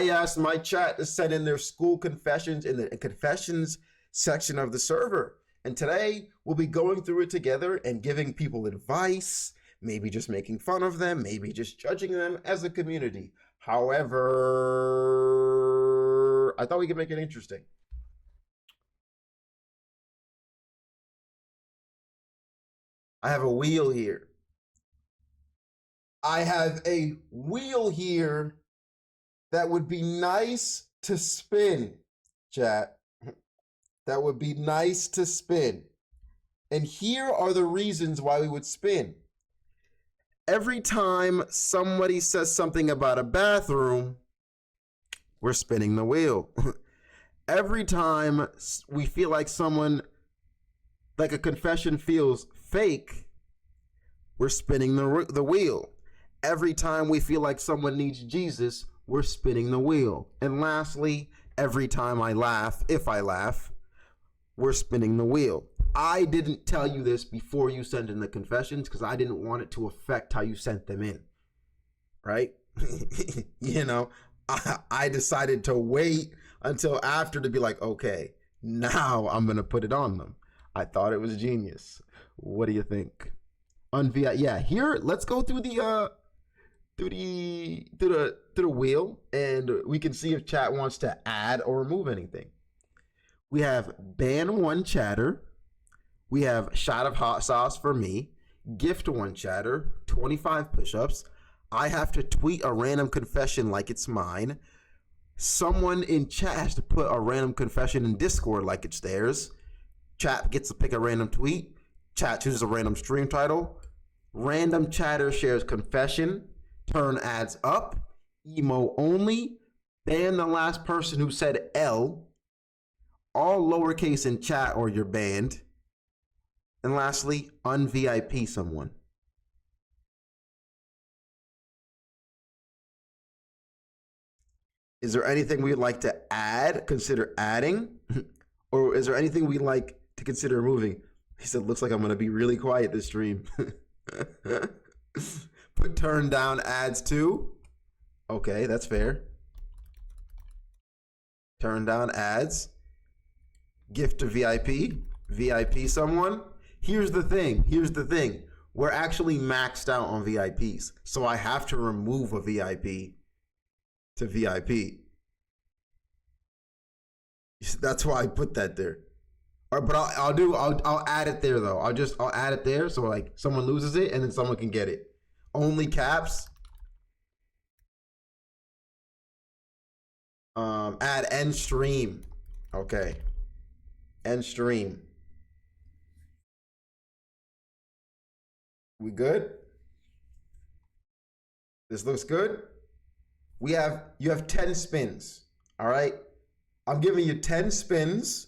I asked my chat to send in their school confessions in the confessions section of the server. And today we'll be going through it together and giving people advice, maybe just making fun of them, maybe just judging them as a community. However, I thought we could make it interesting. I have a wheel here. I have a wheel here that would be nice to spin, chat. That would be nice to spin. And here are the reasons why we would spin. Every time somebody says something about a bathroom, we're spinning the wheel. Every time we feel like a confession feels fake, we're spinning the wheel. Every time we feel like someone needs Jesus, we're spinning the wheel. And lastly, every time I laugh, if I laugh, we're spinning the wheel. I didn't tell you this before you sent in the confessions because I didn't want it to affect how you sent them in, right? You know, I decided to wait until after to be like, okay, now I'm going to put it on them. I thought it was genius. What do you think? Yeah, here, let's go through the wheel and we can see if chat wants to add or remove anything. We have ban one chatter. We have shot of hot sauce for me. Gift one chatter. 25 push-ups. I have to tweet a random confession like it's mine. Someone in chat has to put a random confession in Discord like it's theirs. Chat gets to pick a random tweet. Chat chooses a random stream title. Random chatter shares confession. Turn ads up. Emo only. Ban the last person who said L. All lowercase in chat or you're banned. And lastly, un-VIP someone. Is there anything we'd like to add, consider adding? Or is there anything we'd like to consider removing? He said, looks like I'm going to be really quiet this stream. Put turn down ads too. Okay, that's fair. Turn down ads. Gift to VIP. VIP someone. Here's the thing. We're actually maxed out on VIPs. So I have to remove a VIP to VIP. That's why I put that there. All right, but I'll add it there though. I'll add it there so like someone loses it and then someone can get it. Only caps. Add end stream. Okay. End stream. We good? This looks good. You have 10 spins. All right. I'm giving you 10 spins,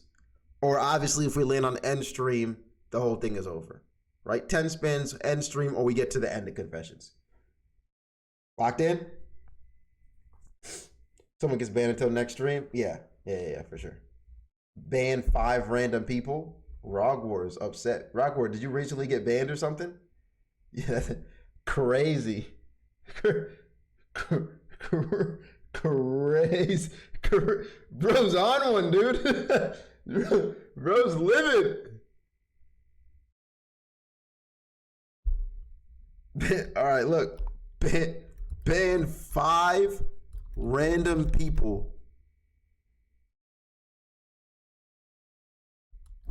or obviously if we land on end stream, the whole thing is over. Right? 10 spins, end stream, or we get to the end of confessions. Locked in? Someone gets banned until next stream? Yeah, for sure. Ban 5 random people. Rog Wars upset. Rog War, did you recently get banned or something? Yeah, crazy. Crazy. Bro's on one, dude. Bro's livid. All right, look. Ban 5 random people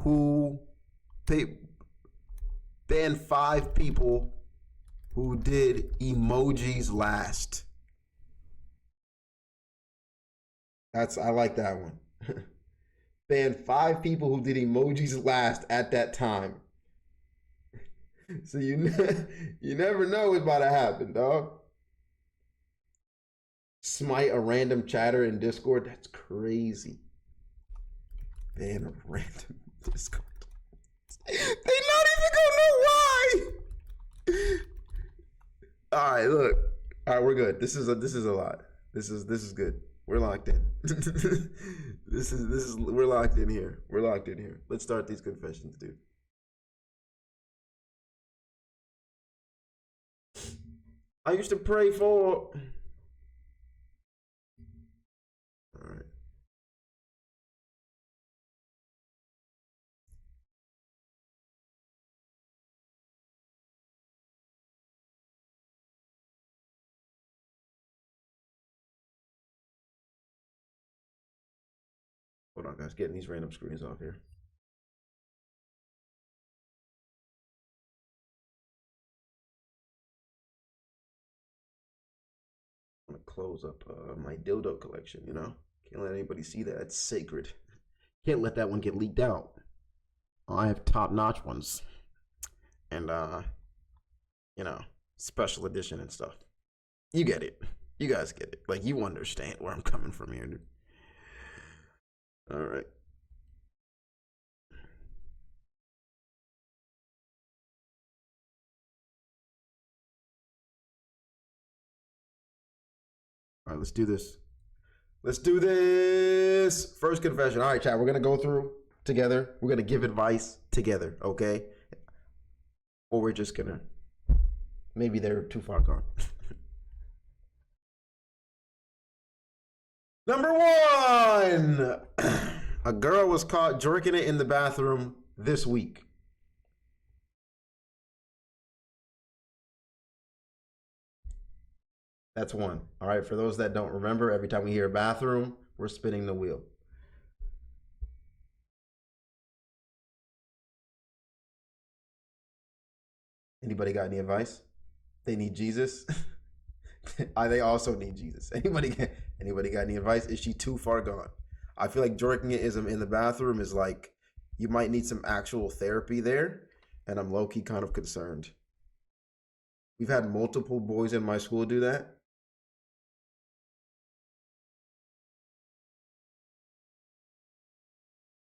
who ban 5 people who did emojis last. I like that one. Ban 5 people who did emojis last at that time. So you never know what's about to happen, dog. Smite a random chatter in Discord. That's crazy. Ban a random Discord. They not even gonna know why. All right, look. All right, we're good. This is a lot. This is good. We're locked in. We're locked in here. We're locked in here. Let's start these confessions, dude. I used to pray for Hold on, guys. Getting these random screens off here. I'm gonna close up my dildo collection. You know, can't let anybody see that. It's sacred. Can't let that one get leaked out. I have top-notch ones, and you know, special edition and stuff. You get it. You guys get it. Like, you understand where I'm coming from here, dude. All right. All right, let's do this. Let's do this. First confession. All right, chat. We're going to go through together. We're going to give advice together, okay? Or we're just going to, maybe they're too far gone. Number one. A girl was caught jerking it in the bathroom this week. That's one. All right, for those that don't remember, every time we hear bathroom, we're spinning the wheel. Anybody got any advice? They need Jesus? They also need Jesus. Anybody got any advice? Is she too far gone? I feel like jerking it in the bathroom is like, you might need some actual therapy there, and I'm low-key kind of concerned. We've had multiple boys in my school do that.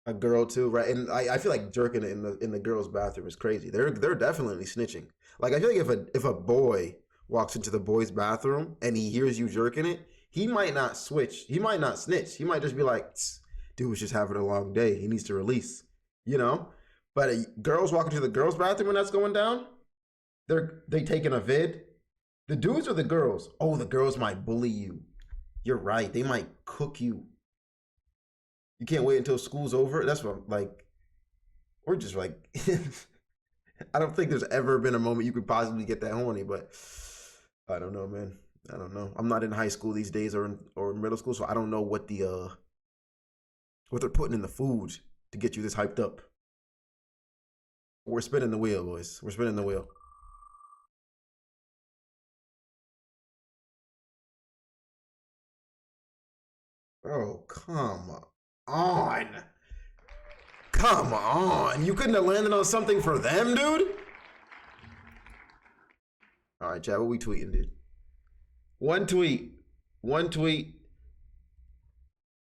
A girl too, right? And I feel like jerking it in the girls' bathroom is crazy. They're definitely snitching. Like, I feel like if a boy walks into the boys' bathroom and he hears you jerking it, he might not switch. He might not snitch. He might just be like, dude was just having a long day. He needs to release, you know? But girls walking to the girls' bathroom when that's going down, they taking a vid. The dudes or the girls? Oh, the girls might bully you. You're right. They might cook you. You can't wait until school's over. That's what I'm like. We're just like, I don't think there's ever been a moment you could possibly get that horny, but I don't know, man. I don't know. I'm not in high school these days or in middle school, so I don't know what what they're putting in the food to get you this hyped up. We're spinning the wheel, boys. We're spinning the wheel. Oh, come on. Come on. You couldn't have landed on something for them, dude? All right, Chad, what we tweeting, dude? One tweet. One tweet.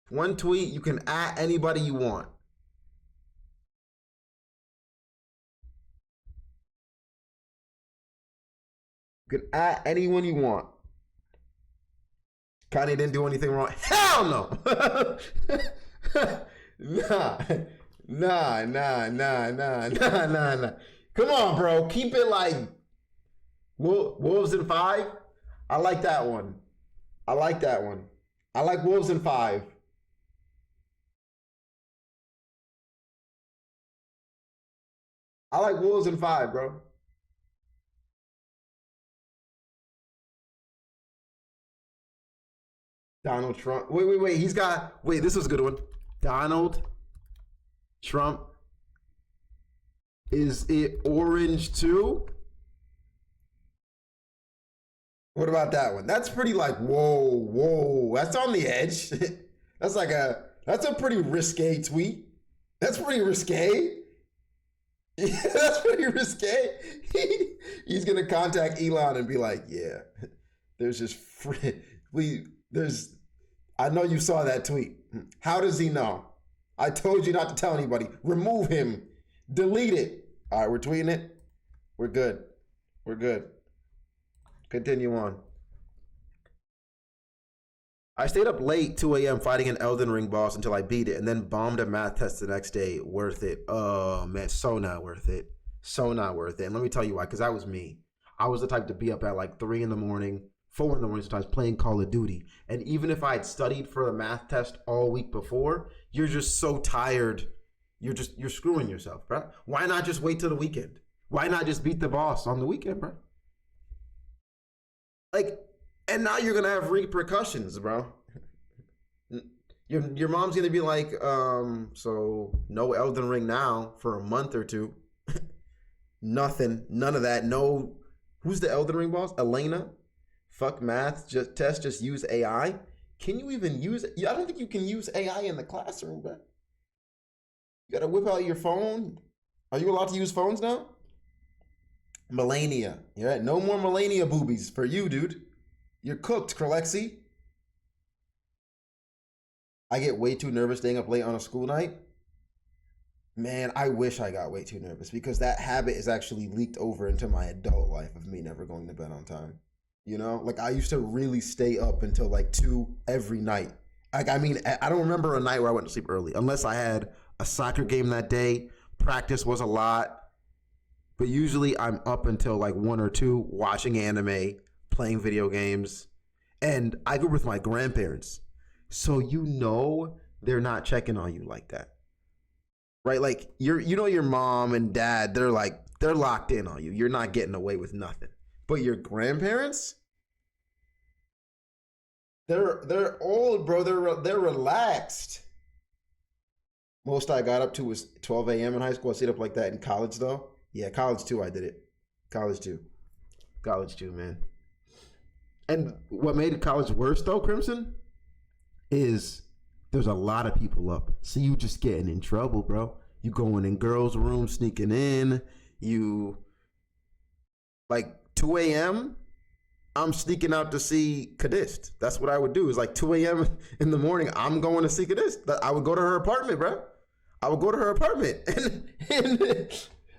One tweet. You can at anybody you want. You can at anyone you want. Kanye didn't do anything wrong. Hell no. Nah. Come on, bro. Keep it like Wolves in 5. I like that one. I like that one. I like Wolves in 5. I like Wolves in 5, bro. Donald Trump. Wait. This was a good one. Donald Trump. Is it orange too? What about that one? That's pretty like, whoa. That's on the edge. That's a pretty risque tweet. That's pretty risque. That's pretty risque. He's gonna contact Elon and be like, yeah, there's just I know you saw that tweet. How does he know? I told you not to tell anybody. Remove him. Delete it. All right, we're tweeting it. We're good. We're good. Continue on. I stayed up late, 2 a.m. fighting an Elden Ring boss until I beat it and then bombed a math test the next day. Worth it. Oh, man, so not worth it. So not worth it. And let me tell you why, because that was me. I was the type to be up at like 3 in the morning, 4 in the morning sometimes playing Call of Duty. And even if I had studied for the math test all week before, you're just so tired. You're screwing yourself, bro. Why not just wait till the weekend? Why not just beat the boss on the weekend, bro? Like, and now you're going to have repercussions, bro. Your mom's gonna be like, so no Elden Ring now for a month or two. Nothing, none of that. No, who's the Elden Ring boss? Elena. Fuck math. Just use AI. Can you even use it? I don't think you can use AI in the classroom, bro. You gotta whip out your phone. Are you allowed to use phones now? Melania. Yeah, no more Melania boobies for you, dude. You're cooked, Kralexi. I get way too nervous staying up late on a school night. Man, I wish I got way too nervous because that habit is actually leaked over into my adult life of me never going to bed on time. You know, like I used to really stay up until like 2 every night. Like, I mean, I don't remember a night where I went to sleep early unless I had a soccer game that day. Practice was a lot, but usually I'm up until like 1 or 2 watching anime, playing video games, and I grew up with my grandparents. So you know they're not checking on you like that. Right? Like your mom and dad, they're locked in on you. You're not getting away with nothing. But your grandparents, they're old, bro. They're relaxed. Most I got up to was 12 a.m. in high school. I stayed up like that in college though. Yeah, college too. I did it. College too, man. And what made college worse though, Crimson, is there's a lot of people up. So you just getting in trouble, bro. You going in girls' rooms, sneaking in. You like 2 a.m. I'm sneaking out to see Kadist. That's what I would do. Is like 2 a.m. in the morning. I'm going to see Kadist. I would go to her apartment, bro. I would go to her apartment, and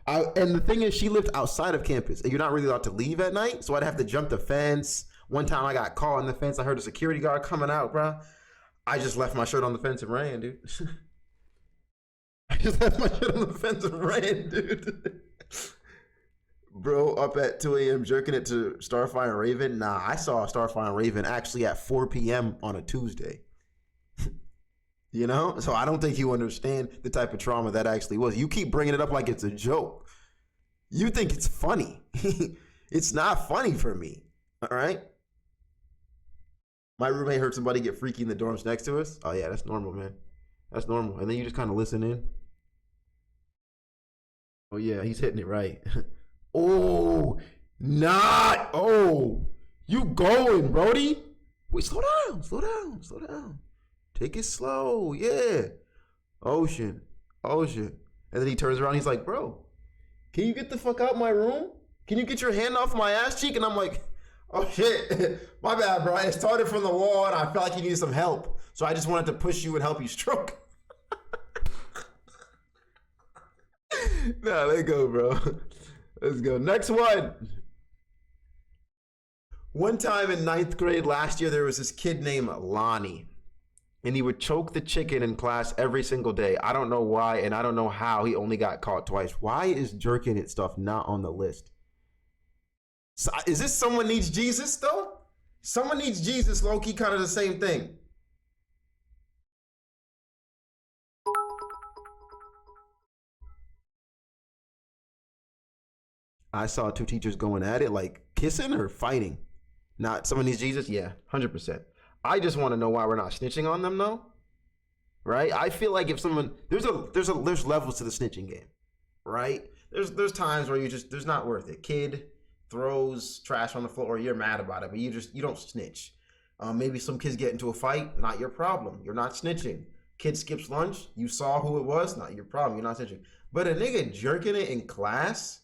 the thing is, she lived outside of campus, and you're not really allowed to leave at night. So I'd have to jump the fence. One time I got caught on the fence. I heard a security guard coming out, bro. I just left my shirt on the fence and ran, dude. I just left my shirt on the fence and ran, dude. Bro, up at 2 a.m. jerking it to Starfire and Raven. Nah, I saw Starfire and Raven actually at 4 p.m. on a Tuesday. You know? So I don't think you understand the type of trauma that actually was. You keep bringing it up like it's a joke. You think it's funny. It's not funny for me. All right? My roommate heard somebody get freaky in the dorms next to us. Oh, yeah, that's normal, man. That's normal. And then you just kind of listen in. Oh, yeah, he's hitting it right. Oh, not. Oh, you going, Brody? Wait, slow down. Take it slow. Yeah. Ocean. And then he turns around. He's like, bro, can you get the fuck out my room? Can you get your hand off my ass cheek? And I'm like, oh shit, my bad, bro. It started from the wall and I felt like you needed some help. So I just wanted to push you and help you stroke. Nah, let go, bro. Let's go. Next one. One time in 9th grade last year, there was this kid named Lonnie. And he would choke the chicken in class every single day. I don't know why, and I don't know how he only got caught twice. Why is jerking it stuff not on the list? So, is this someone needs Jesus, though? Someone needs Jesus, low-key, kind of the same thing. I saw 2 teachers going at it, like kissing or fighting. Not someone needs Jesus? Yeah, 100%. I just want to know why we're not snitching on them, though. Right? I feel like if someone there's levels to the snitching game, right? There's times where there's not worth it. Kid throws trash on the floor, you're mad about it, but you don't snitch. Maybe some kids get into a fight, not your problem. You're not snitching. Kid skips lunch, you saw who it was, not your problem. You're not snitching. But a nigga jerking it in class,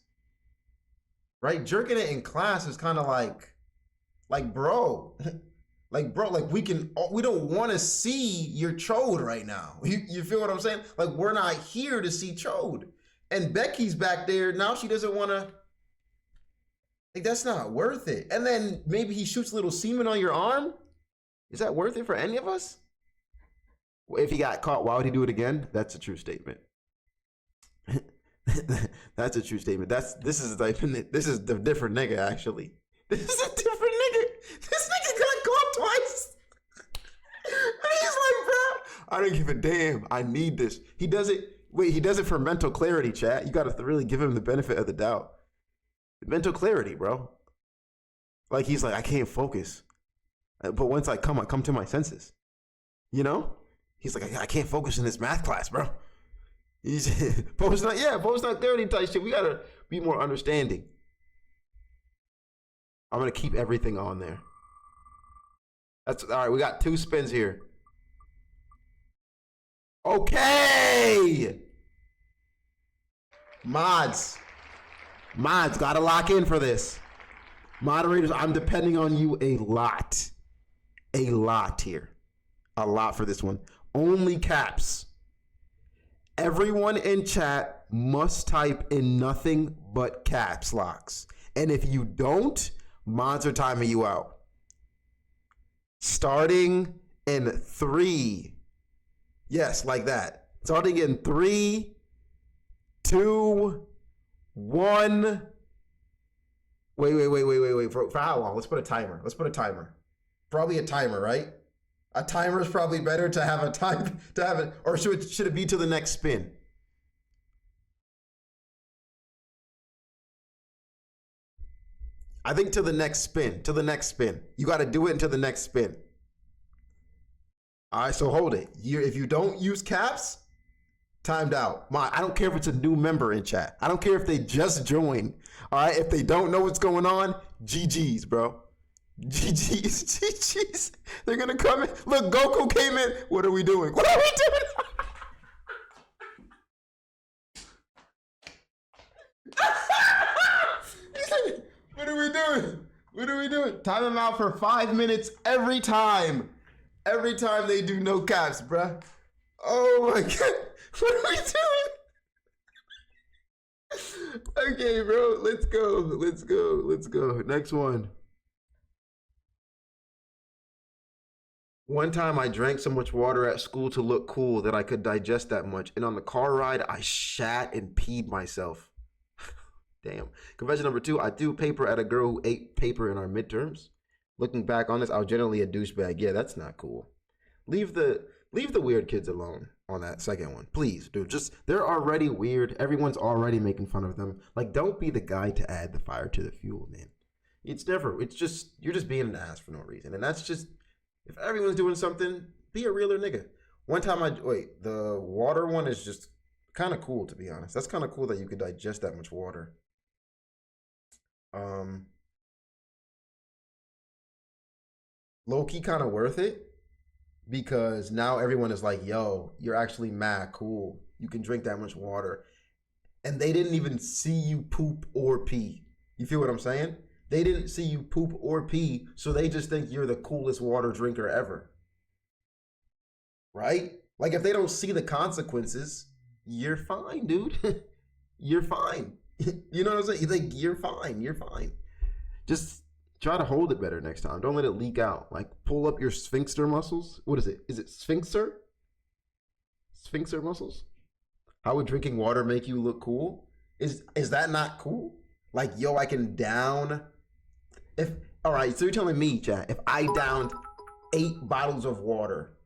right? Jerking it in class is kind of like bro. Like, bro, like we don't want to see your chode right now. You feel what I'm saying? Like, we're not here to see chode. And Becky's back there. Now she doesn't want to. Like, that's not worth it. And then maybe he shoots a little semen on your arm. Is that worth it for any of us? If he got caught, why would he do it again? That's a true statement. That's a true statement. This is the different nigga, actually. This is a different nigga. This nigga got caught twice. And he's like, bro, I don't give a damn. I need this. He does it for mental clarity, chat. You got to really give him the benefit of the doubt. Mental clarity, bro. Like, he's like, I can't focus. But once I come to my senses. You know? He's like, I can't focus in this math class, bro. He's Poe's not clarity type shit. We gotta be more understanding. I'm gonna keep everything on there. That's all right. We got 2 spins here. Okay. Mods, gotta lock in for this. Moderators, I'm depending on you a lot here. A lot for this one. Only caps. Everyone in chat must type in nothing but caps locks. And if you don't, mods are timing you out. Starting in 3. Yes, like that. Starting in 3, 2, 1. Wait. For how long? Let's put a timer. Probably a timer, right? A timer is probably better to have a time to have it, or should it be to the next spin? I think to the next spin. You got to do it until the next spin. All right, so hold it. If you don't use caps, timed out. I don't care if it's a new member in chat. I don't care if they just joined. All right, if they don't know what's going on, GG's, bro. GG's. They're gonna come in. Look, Goku came in. What are we doing? What are we doing? What are we doing? Time them out for 5 minutes every time. Every time they do no caps, bruh. Oh my god. What are we doing? Okay, bro. Let's go. Next one. One time I drank so much water at school to look cool that I could digest that much. And on the car ride, I shat and peed myself. Damn. Confession number 2, I threw paper at a girl who ate paper in our midterms. Looking back on this, I was generally a douchebag. Yeah, that's not cool. Leave the weird kids alone on that second one. Please, dude. They're already weird. Everyone's already making fun of them. Like, don't be the guy to add the fire to the fuel, man. It's just, you're just being an ass for no reason. And that's just, if everyone's doing something, be a realer nigga. One time the water one is just kind of cool, to be honest. That's kind of cool that you could digest that much water. Low-key kind of worth it because now everyone is like, yo, you're actually mad cool. You can drink that much water. And they didn't even see you poop or pee. You feel what I'm saying? They didn't see you poop or pee, so they just think you're the coolest water drinker ever. Right? Like, if they don't see the consequences, you're fine, dude. You're fine. You know what I'm saying? You think you're fine. Just try to hold it better next time. Don't let it leak out. Like, pull up your sphincter muscles. What is it? Is it sphincter? Sphincter muscles? How would drinking water make you look cool? Is that not cool? Like, yo, I can down. All right, so you're telling me, chat, if I downed 8 bottles of water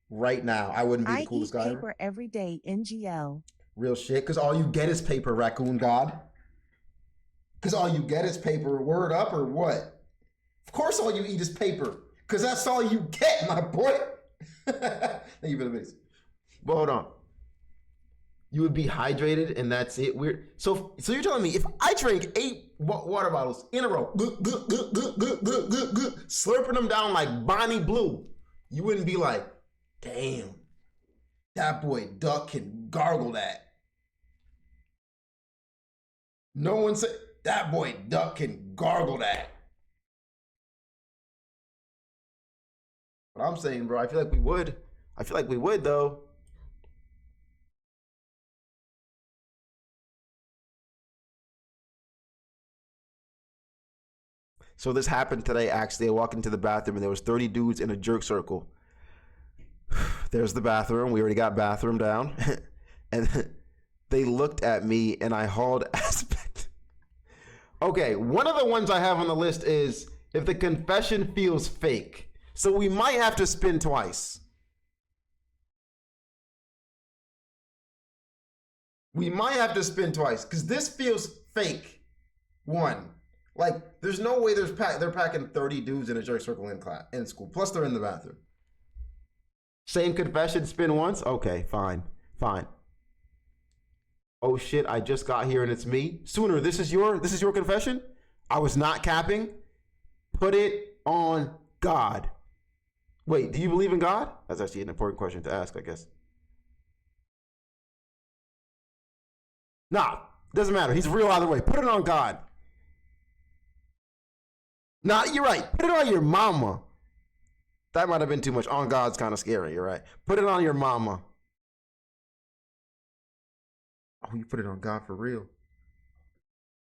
right now, I wouldn't be the coolest guy ever? I eat paper every day, NGL. Real shit, because all you get is paper, raccoon god. Because all you get is paper. Word up or what? Of course all you eat is paper, because that's all you get, my boy. Thank you for the base. But hold on. You would be hydrated and that's it. Weird. So you're telling me if I drink 8 water bottles in a row, slurping them down like Bonnie Blue, you wouldn't be like, damn, that boy Duck can gargle that. No one said, that boy Duck can gargle that. But I'm saying, bro, I feel like we would. Though. So this happened today, actually. I walked into the bathroom and there was 30 dudes in a jerk circle. There's the bathroom. We already got bathroom down. And they looked at me and I hauled aspect. Okay, one of the ones I have on the list is if the confession feels fake. So we might have to spin twice. Because this feels fake. One. Like, there's no way they're packing 30 dudes in a jerk circle in school. Plus, they're in the bathroom. Same confession, spin once? Okay, fine. Fine. Oh shit, I just got here and it's me. Sooner, this is your confession? I was not capping. Put it on God. Wait, do you believe in God? That's actually an important question to ask, I guess. Nah, doesn't matter. He's real either way. Put it on God. Nah, you're right. Put it on your mama. That might have been too much. On God's kind of scary. You're right. Put it on your mama. Oh, you put it on God for real.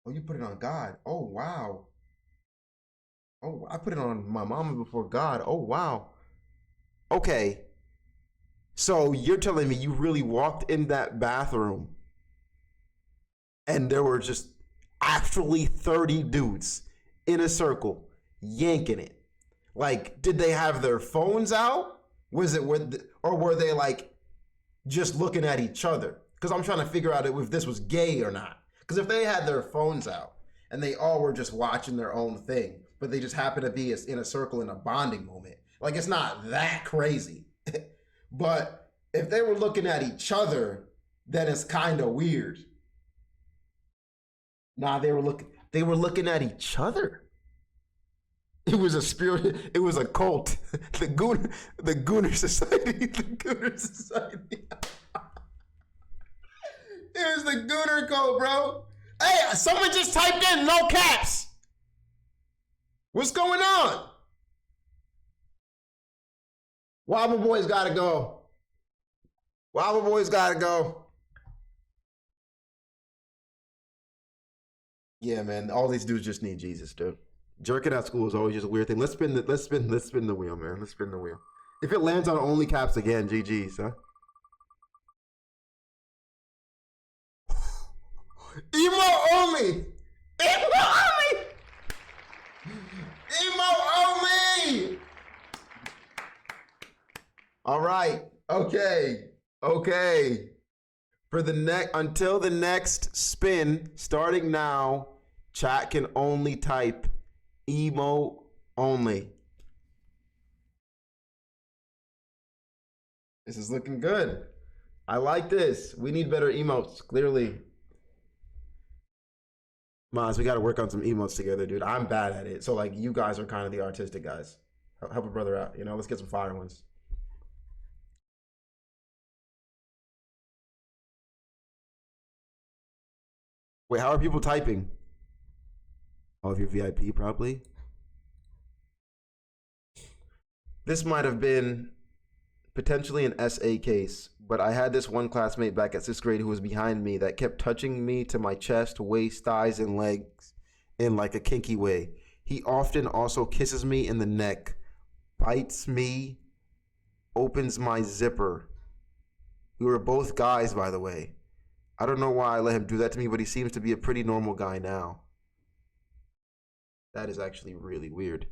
Oh, you put it on God. Oh, wow. Oh, I put it on my mama before God. Oh, wow. Okay. So you're telling me you really walked in that bathroom and there were just actually 30 dudes in a circle yanking it. Like, did they have their phones out? Or were they like just looking at each other? Because I'm trying to figure out if this was gay or not. Because if they had their phones out and they all were just watching their own thing, but they just happen to be in a circle in a bonding moment, like it's not that crazy. But if they were looking at each other, then it's kind of weird. Nah, they were looking at each other. It was a spirit. It was a cult. The Gooner Society. The Gooner Society. It was the Gooner cult, bro. Hey, someone just typed in no caps. What's going on? Wobble Boys gotta go. Wobble Boys gotta go. Yeah, man. All these dudes just need Jesus, dude. Jerking at school is always just a weird thing. Let's spin the wheel, man. Let's spin the wheel. If it lands on only caps again, GG's, huh? Emo only! Emo only! Emo only! All right. Okay. Until the next spin, starting now, chat can only type emo only. This is looking good. I like this. We need better emotes, clearly. Maz, we got to work on some emotes together, dude. I'm bad at it. So, like, you guys are kind of the artistic guys. Help a brother out, let's get some fire ones. Wait, how are people typing? Oh, if you're VIP, probably. This might have been potentially an SA case, but I had this one classmate back at 6th grade who was behind me that kept touching me to my chest, waist, thighs, and legs in like a kinky way. He often also kisses me in the neck, bites me, opens my zipper. We were both guys, by the way. I don't know why I let him do that to me, but he seems to be a pretty normal guy now. That is actually really weird.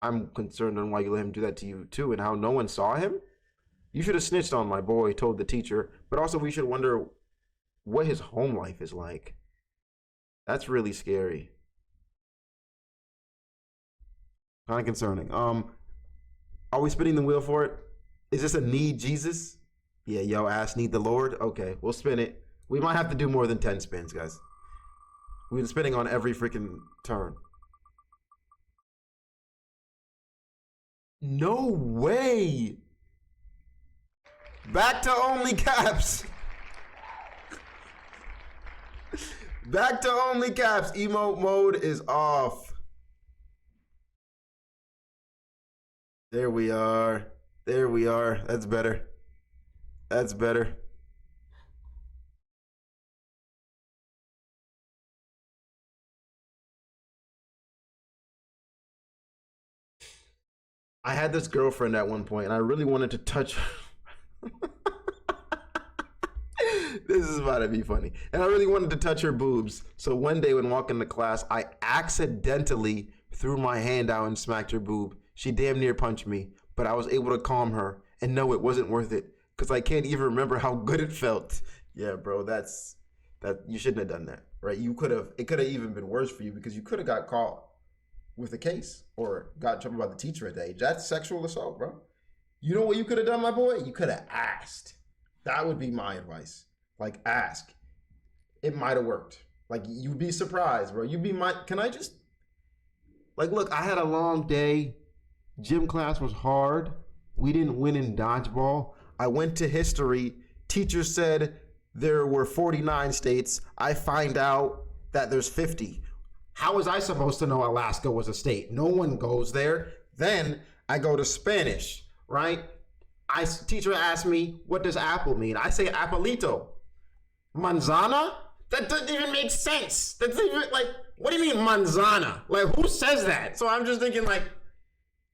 I'm concerned on why you let him do that to you too, and how no one saw him. You should have snitched on my boy, told the teacher, but also we should wonder what his home life is like. That's really scary. Kind of concerning. Are we spinning the wheel for it? Is this a need Jesus? Yeah, yo ass need the Lord. Okay, we'll spin it. We might have to do more than 10 spins, guys. We've been spinning on every freaking turn. No way. Back to only caps. Back to only caps. Emote mode is off. There we are. That's better. I had this girlfriend at one point, and I really wanted to touch her. This is about to be funny. And I really wanted to touch her boobs. So one day when walking to class, I accidentally threw my hand out and smacked her boob. She damn near punched me, but I was able to calm her. And no, it wasn't worth it, because I can't even remember how good it felt. Yeah, bro, that you shouldn't have done that, right? It could have even been worse for you, because you could have got caught. with a case or got in trouble by the teacher at that age. That's sexual assault, bro. You know what you could have done, my boy? You could have asked. That would be my advice. Like, ask. It might have worked. Like, you'd be surprised, bro. Can I just? Like, look, I had a long day. Gym class was hard. We didn't win in dodgeball. I went to history. Teacher said there were 49 states. I find out that there's 50. How was I supposed to know Alaska was a state? No one goes there. Then I go to Spanish. Right? Teacher asked me, what does apple mean? I say apelito. Manzana? That doesn't even make sense. That's even like, what do you mean manzana? Like, who says that? So I'm just thinking, like,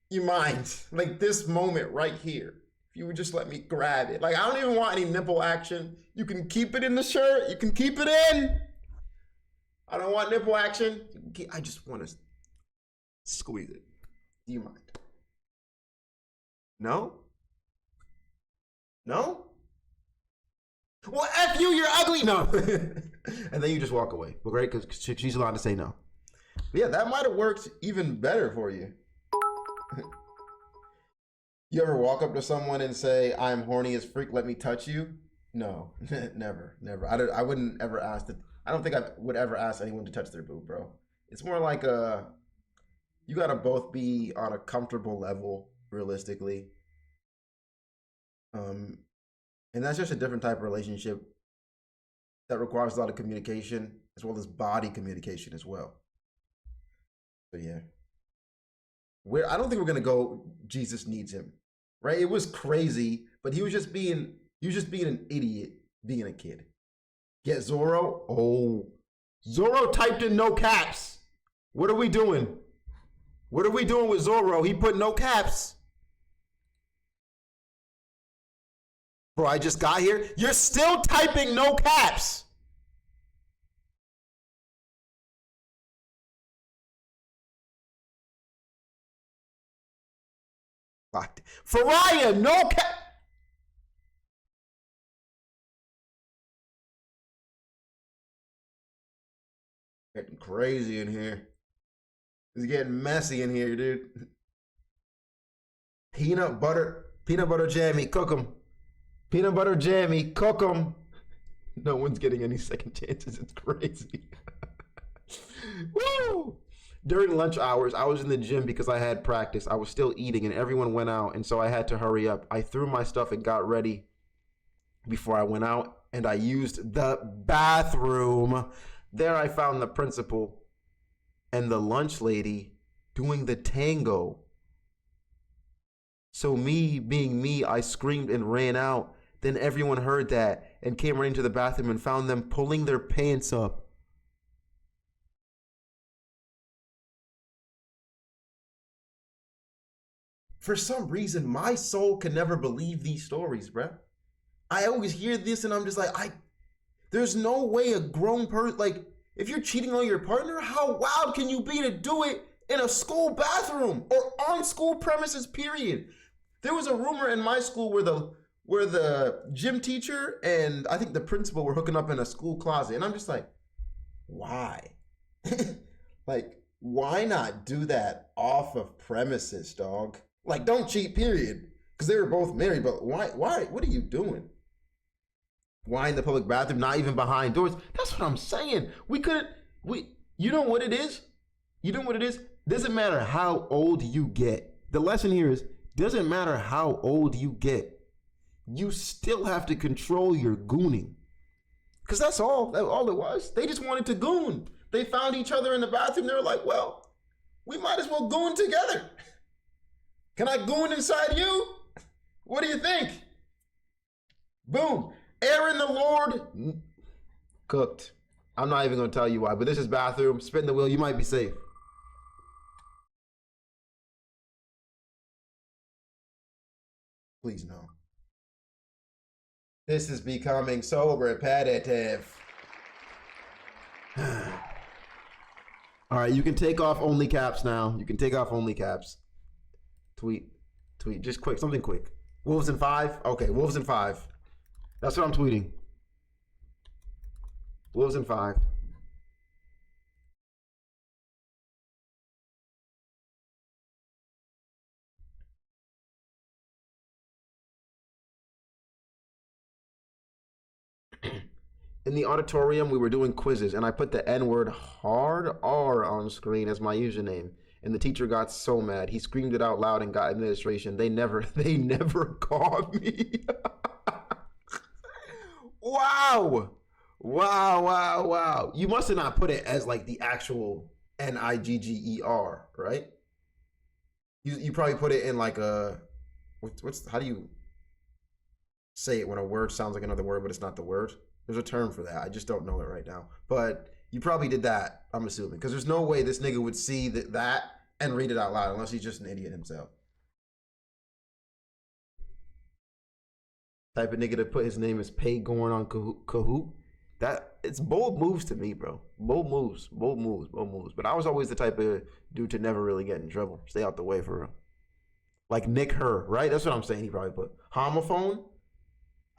you mind, like this moment right here, if you would just let me grab it. Like, I don't even want any nipple action. You can keep it in the shirt. You can keep it in. I don't want nipple action. I just want to squeeze it. Do you mind? No? No? Well, F you, you're ugly. No. And then you just walk away. Well, great, because she's allowed to say no. Yeah, that might have worked even better for you. You ever walk up to someone and say, I'm horny as freak, let me touch you? No, never. I wouldn't ever ask that. I don't think I would ever ask anyone to touch their boob, bro. It's more like you gotta both be on a comfortable level, realistically. And that's just a different type of relationship that requires a lot of communication as well as body communication as well. So yeah. I don't think we're gonna go Jesus needs him. Right? It was crazy, but he was just being an idiot being a kid. Get Zorro? Oh. Zorro typed in no caps. What are we doing? What are we doing with Zorro? He put no caps. Bro, I just got here. You're still typing no caps. Faraya, no cap. Getting crazy in here. It's getting messy in here, dude. Peanut butter jammy, cook them. Peanut butter jammy, cook them. No one's getting any second chances. It's crazy. Woo! During lunch hours, I was in the gym because I had practice. I was still eating and everyone went out, and so I had to hurry up. I threw my stuff and got ready before I went out, and I used the bathroom. There I found the principal and the lunch lady doing the tango. So me being me, I screamed and ran out. Then everyone heard that and came running to the bathroom and found them pulling their pants up. For some reason, my soul can never believe these stories, bruh. I always hear this and I'm just like, there's no way a grown person, like, if you're cheating on your partner, how wild can you be to do it in a school bathroom or on school premises, period? There was a rumor in my school where the gym teacher and I think the principal were hooking up in a school closet. And I'm just like, why? Like, why not do that off of premises, dog? Like, don't cheat, period. Because they were both married, but why? What are you doing? Why in the public bathroom, not even behind doors? That's what I'm saying. You know what it is? You know what it is? Doesn't matter how old you get. The lesson here is, doesn't matter how old you get. You still have to control your gooning. Because that's all it was. They just wanted to goon. They found each other in the bathroom. They were like, well, we might as well goon together. Can I goon inside you? What do you think? Boom. Aaron the Lord cooked. I'm not even going to tell you why, but this is bathroom. Spin the wheel. You might be safe. Please no. This is becoming so repetitive. All right, you can take off only caps now. You can take off only caps. Tweet, just quick, something quick. Wolves in 5? Okay, Wolves in 5. That's what I'm tweeting. Wolves in 5. In the auditorium, we were doing quizzes, and I put the N-word hard R on screen as my username. And the teacher got so mad. He screamed it out loud and got administration. They never called me. Wow. Wow. You must have not put it as like the actual Nigger, right? You probably put it in like a, how do you say it when a word sounds like another word, but it's not the word? There's a term for that. I just don't know it right now. But you probably did that, I'm assuming. Because there's no way this nigga would see that and read it out loud unless he's just an idiot himself. Type of nigga to put his name as Pay Gorn on Kahoot. It's bold moves to me, bro. Bold moves. But I was always the type of dude to never really get in trouble. Stay out the way for real. Like Nick Her, right? That's what I'm saying. He probably put homophone.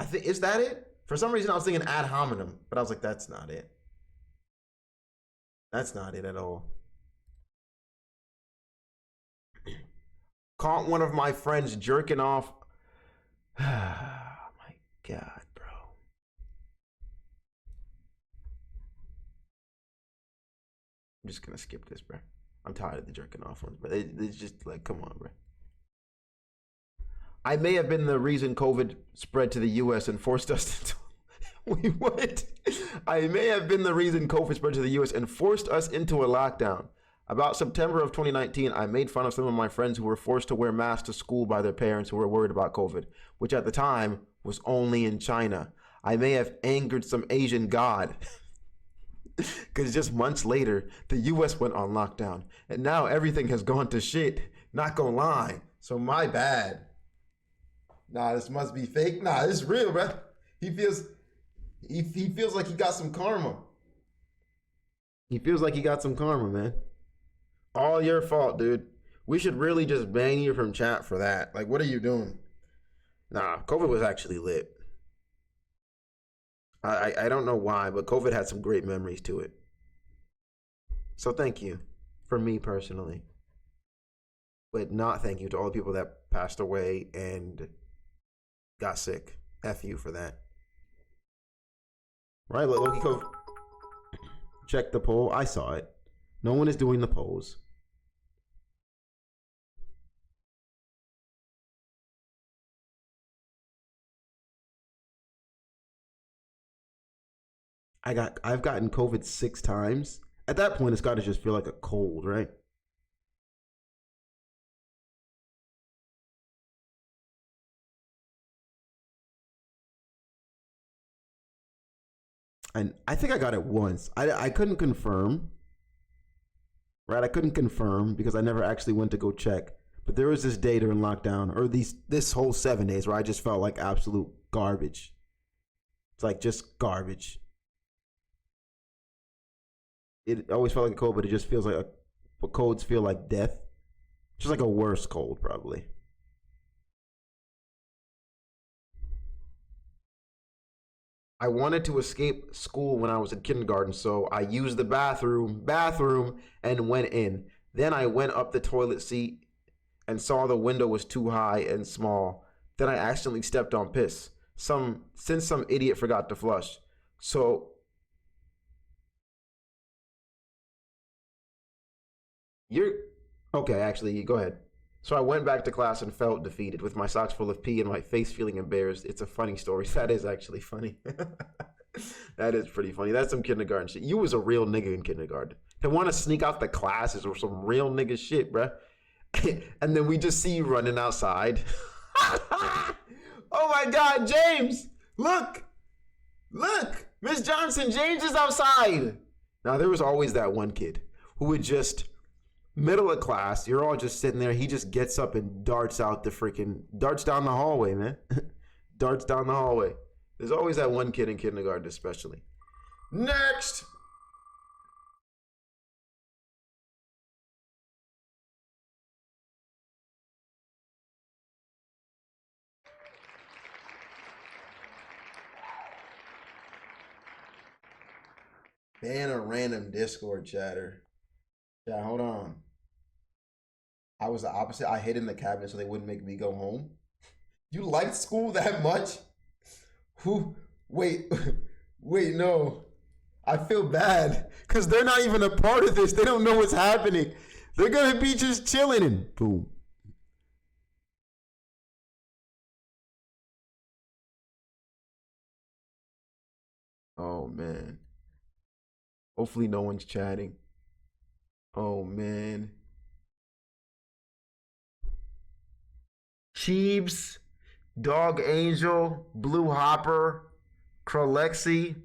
I think, is that it? For some reason I was thinking ad hominem, but I was like, that's not it. That's not it at all. Caught one of my friends jerking off. Oh my God, bro. I'm just gonna skip this, bro. I'm tired of the jerking off ones, but it's just like, come on, bro. I may have been the reason COVID spread to the U.S. and forced us to. Wait, what? I may have been the reason COVID spread to the U.S. and forced us into a lockdown. About September of 2019, I made fun of some of my friends who were forced to wear masks to school by their parents who were worried about COVID, which at the time was only in China. I may have angered some Asian god. Because just months later, the U.S. went on lockdown. And now everything has gone to shit. Not gonna lie. So my bad. Nah, this must be fake. Nah, this is real, bro. He feels like he got some karma. He feels like he got some karma, man. All your fault, dude. We should really just ban you from chat for that. Like, what are you doing? Nah, COVID was actually lit. I don't know why, but COVID had some great memories to it. So thank you for me personally. But not thank you to all the people that passed away and got sick. F you for that. Right, Loki Cove. Check the poll. I saw it. No one is doing the polls. I've gotten COVID 6 times. At that point, it's got to just feel like a cold, right? And I think I got it once. I couldn't confirm. Right? I couldn't confirm because I never actually went to go check. But there was this day during lockdown, or this whole 7 days, where I just felt like absolute garbage. It's like just garbage. It always felt like a cold, but it just feels like colds feel like death. Just like a worse cold, probably. I wanted to escape school when I was in kindergarten, so I used the bathroom, and went in. Then I went up the toilet seat and saw the window was too high and small. Then I accidentally stepped on piss. Since some idiot forgot to flush. So you're okay, actually, go ahead. So I went back to class and felt defeated with my socks full of pee and my face feeling embarrassed. It's a funny story. That is actually funny. That is pretty funny. That's some kindergarten shit. You was a real nigga in kindergarten. To want to sneak out the classes or some real nigga shit, bruh. And then we just see you running outside. Oh my God, James! Look! Miss Johnson, James is outside! Now, there was always that one kid who would just, middle of class, you're all just sitting there, he just gets up and darts down the hallway, man. Darts down the hallway. There's always that one kid in kindergarten, especially. Next! Ban a random Discord chatter. Yeah, hold on. I was the opposite. I hid in the cabinet so they wouldn't make me go home. You liked school that much? Who? Wait. Wait, no. I feel bad. Because they're not even a part of this. They don't know what's happening. They're going to be just chilling and boom. Oh, man. Hopefully no one's chatting. Oh, man. Cheebs, Dog Angel, Blue Hopper, Krolexi.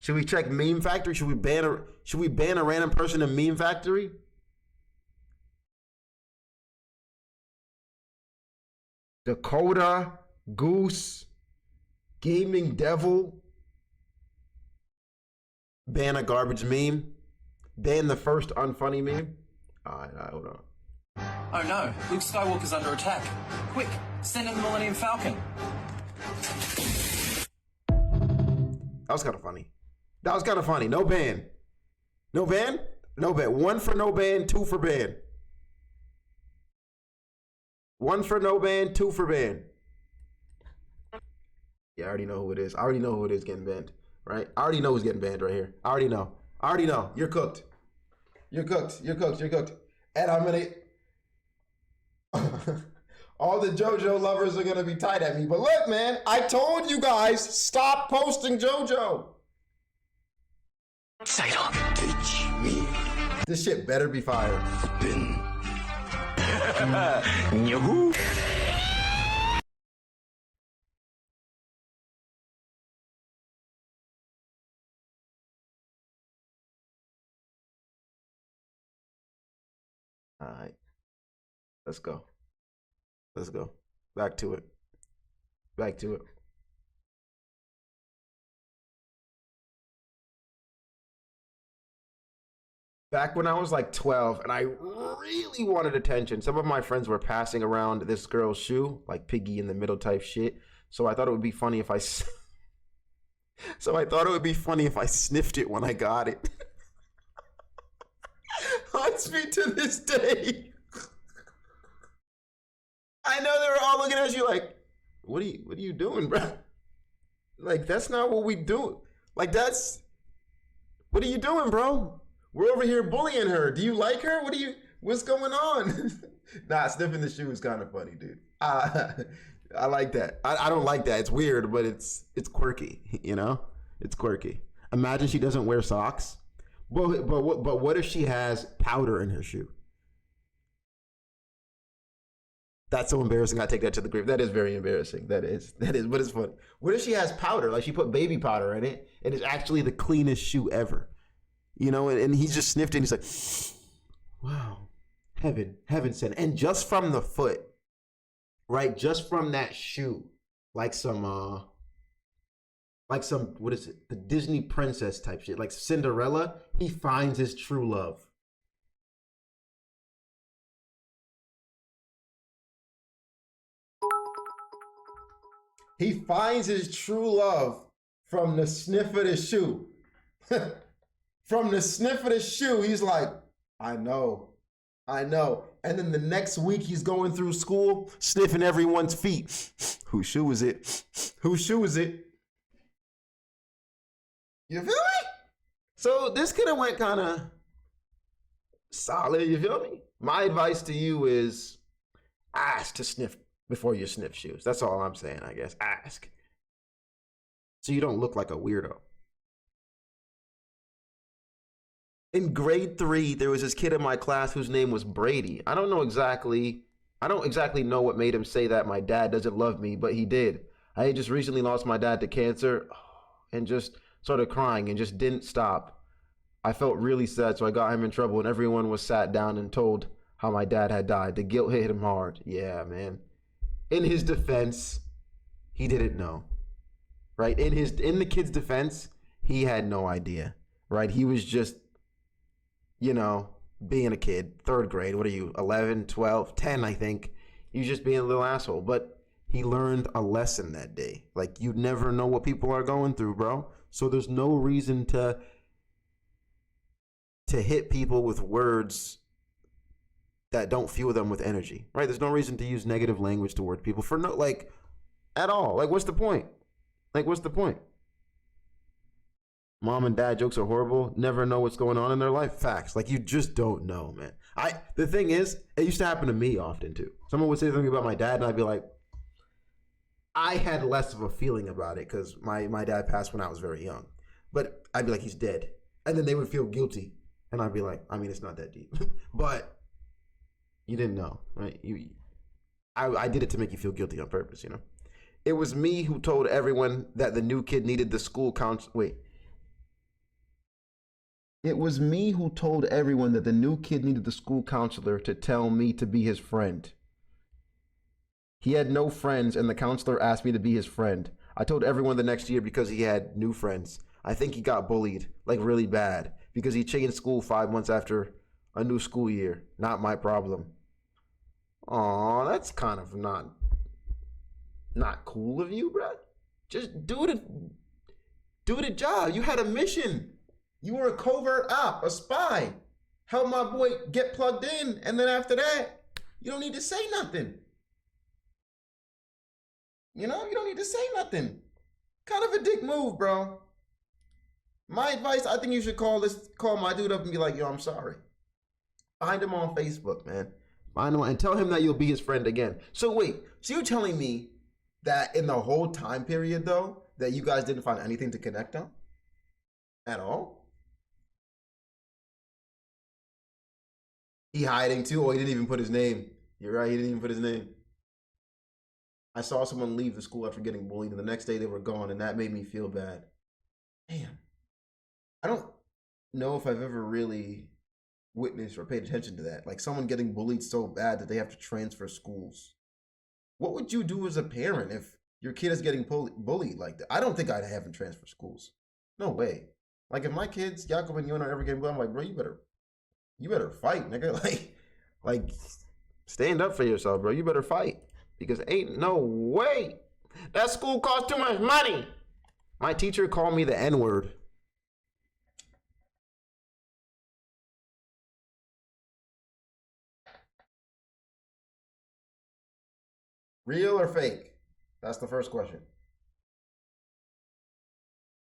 Should we check Meme Factory? Should we ban a random person in Meme Factory? Dakota, Goose, Gaming Devil. Ban a garbage meme. Ban the first unfunny meme. All right, hold on. Oh no, Luke Skywalker's under attack. Quick, send in the Millennium Falcon. That was kind of funny. That was kind of funny. No ban. No ban? No ban. 1 for no ban, 2 for ban. 1 for no ban, 2 for ban. Yeah, I already know who it is. I already know who it is getting banned, right? I already know who's getting banned right here. I already know. I already know. You're cooked. You're cooked. You're cooked. You're cooked. And I'm gonna... All the JoJo lovers are gonna be tight at me. But look, man, I told you guys, stop posting JoJo. Sidon, teach me. This shit better be fire. Spin. Yahoo! All right. Let's go. Let's go. Back to it. Back to it. Back when I was like 12 and I really wanted attention, some of my friends were passing around this girl's shoe, like Piggy in the middle type shit. So I thought it would be funny if I sniffed it when I got it. Haunts me to this day. I know they were all looking at you like, what are you doing, bro? Like, that's not what we do. Like, what are you doing, bro? We're over here bullying her. Do you like her? What's going on? Nah, sniffing the shoe is kind of funny, dude. I like that. I don't like that. It's weird, but it's quirky, you know? It's quirky. Imagine she doesn't wear socks. But what if she has powder in her shoe? That's so embarrassing. I take that to the grave. That is very embarrassing. That is, but it's funny. What if she has powder? Like she put baby powder in it and it's actually the cleanest shoe ever. You know, and he just sniffed it and he's like, wow, heaven sent. And just from the foot, right? Just from that shoe, like some, what is it? The Disney princess type shit, like Cinderella, he finds his true love. He finds his true love from the sniff of the shoe. From the sniff of the shoe, he's like, I know. And then the next week he's going through school, sniffing everyone's feet. Whose shoe is it? Whose shoe is it? You feel me? So this could have went kind of solid, you feel me? My advice to you is ask to sniff before you sniff shoes. That's all I'm saying, I guess. Ask. So you don't look like a weirdo. In grade 3, there was this kid in my class whose name was Brady. I don't exactly know what made him say that my dad doesn't love me, but he did. I had just recently lost my dad to cancer and just started crying and just didn't stop. I felt really sad, so I got him in trouble and everyone was sat down and told how my dad had died. The guilt hit him hard. Yeah, man. In his defense, he didn't know. Right? In the kid's defense, he had no idea. Right? He was just, you know, being a kid, 3rd grade. What are you, 11, 12, 10, I think. You're just being a little asshole. But he learned a lesson that day. Like, you never know what people are going through, bro. So there's no reason to hit people with words that don't fuel them with energy, right? There's no reason to use negative language toward people for no, like, at all. Like, what's the point? Like, what's the point? Mom and dad jokes are horrible. Never know what's going on in their life. Facts. Like, you just don't know, man. The thing is, it used to happen to me often too. Someone would say something about my dad, and I'd be like, I had less of a feeling about it because my dad passed when I was very young. But I'd be like, he's dead. And then they would feel guilty. And I'd be like, I mean, it's not that deep. But you didn't know, right? I did it to make you feel guilty on purpose, you know? It was me who told everyone that the new kid needed the school council. Wait. It was me who told everyone that the new kid needed the school counselor to tell me to be his friend. He had no friends, and the counselor asked me to be his friend. I told everyone the next year because he had new friends. I think he got bullied, like really bad, because he changed school 5 months after a new school year. Not my problem. Aw, that's kind of not cool of you, bro. Just do the job. You had a mission. You were a covert op, a spy. Help my boy get plugged in, and then after that, you don't need to say nothing. You know, you don't need to say nothing. Kind of a dick move, bro. My advice, I think you should call my dude up and be like, yo, I'm sorry. Find him on Facebook, man. Find him and tell him that you'll be his friend again. So wait, so you're telling me that in the whole time period, though, that you guys didn't find anything to connect on? At all? He hiding too? Oh, he didn't even put his name. You're right, he didn't even put his name. I saw someone leave the school after getting bullied, and the next day they were gone, and that made me feel bad. Damn. I don't know if I've ever really witnessed or paid attention to that. Like someone getting bullied so bad that they have to transfer schools. What would you do as a parent if your kid is getting bullied like that? I don't think I'd have him transfer schools. No way. Like if my kids, Jacob and Yona, are ever getting bullied, I'm like, bro, you better fight, nigga. Like stand up for yourself, bro. You better fight. Because ain't no way. That school costs too much money. My teacher called me the N-word. Real or fake? That's the first question.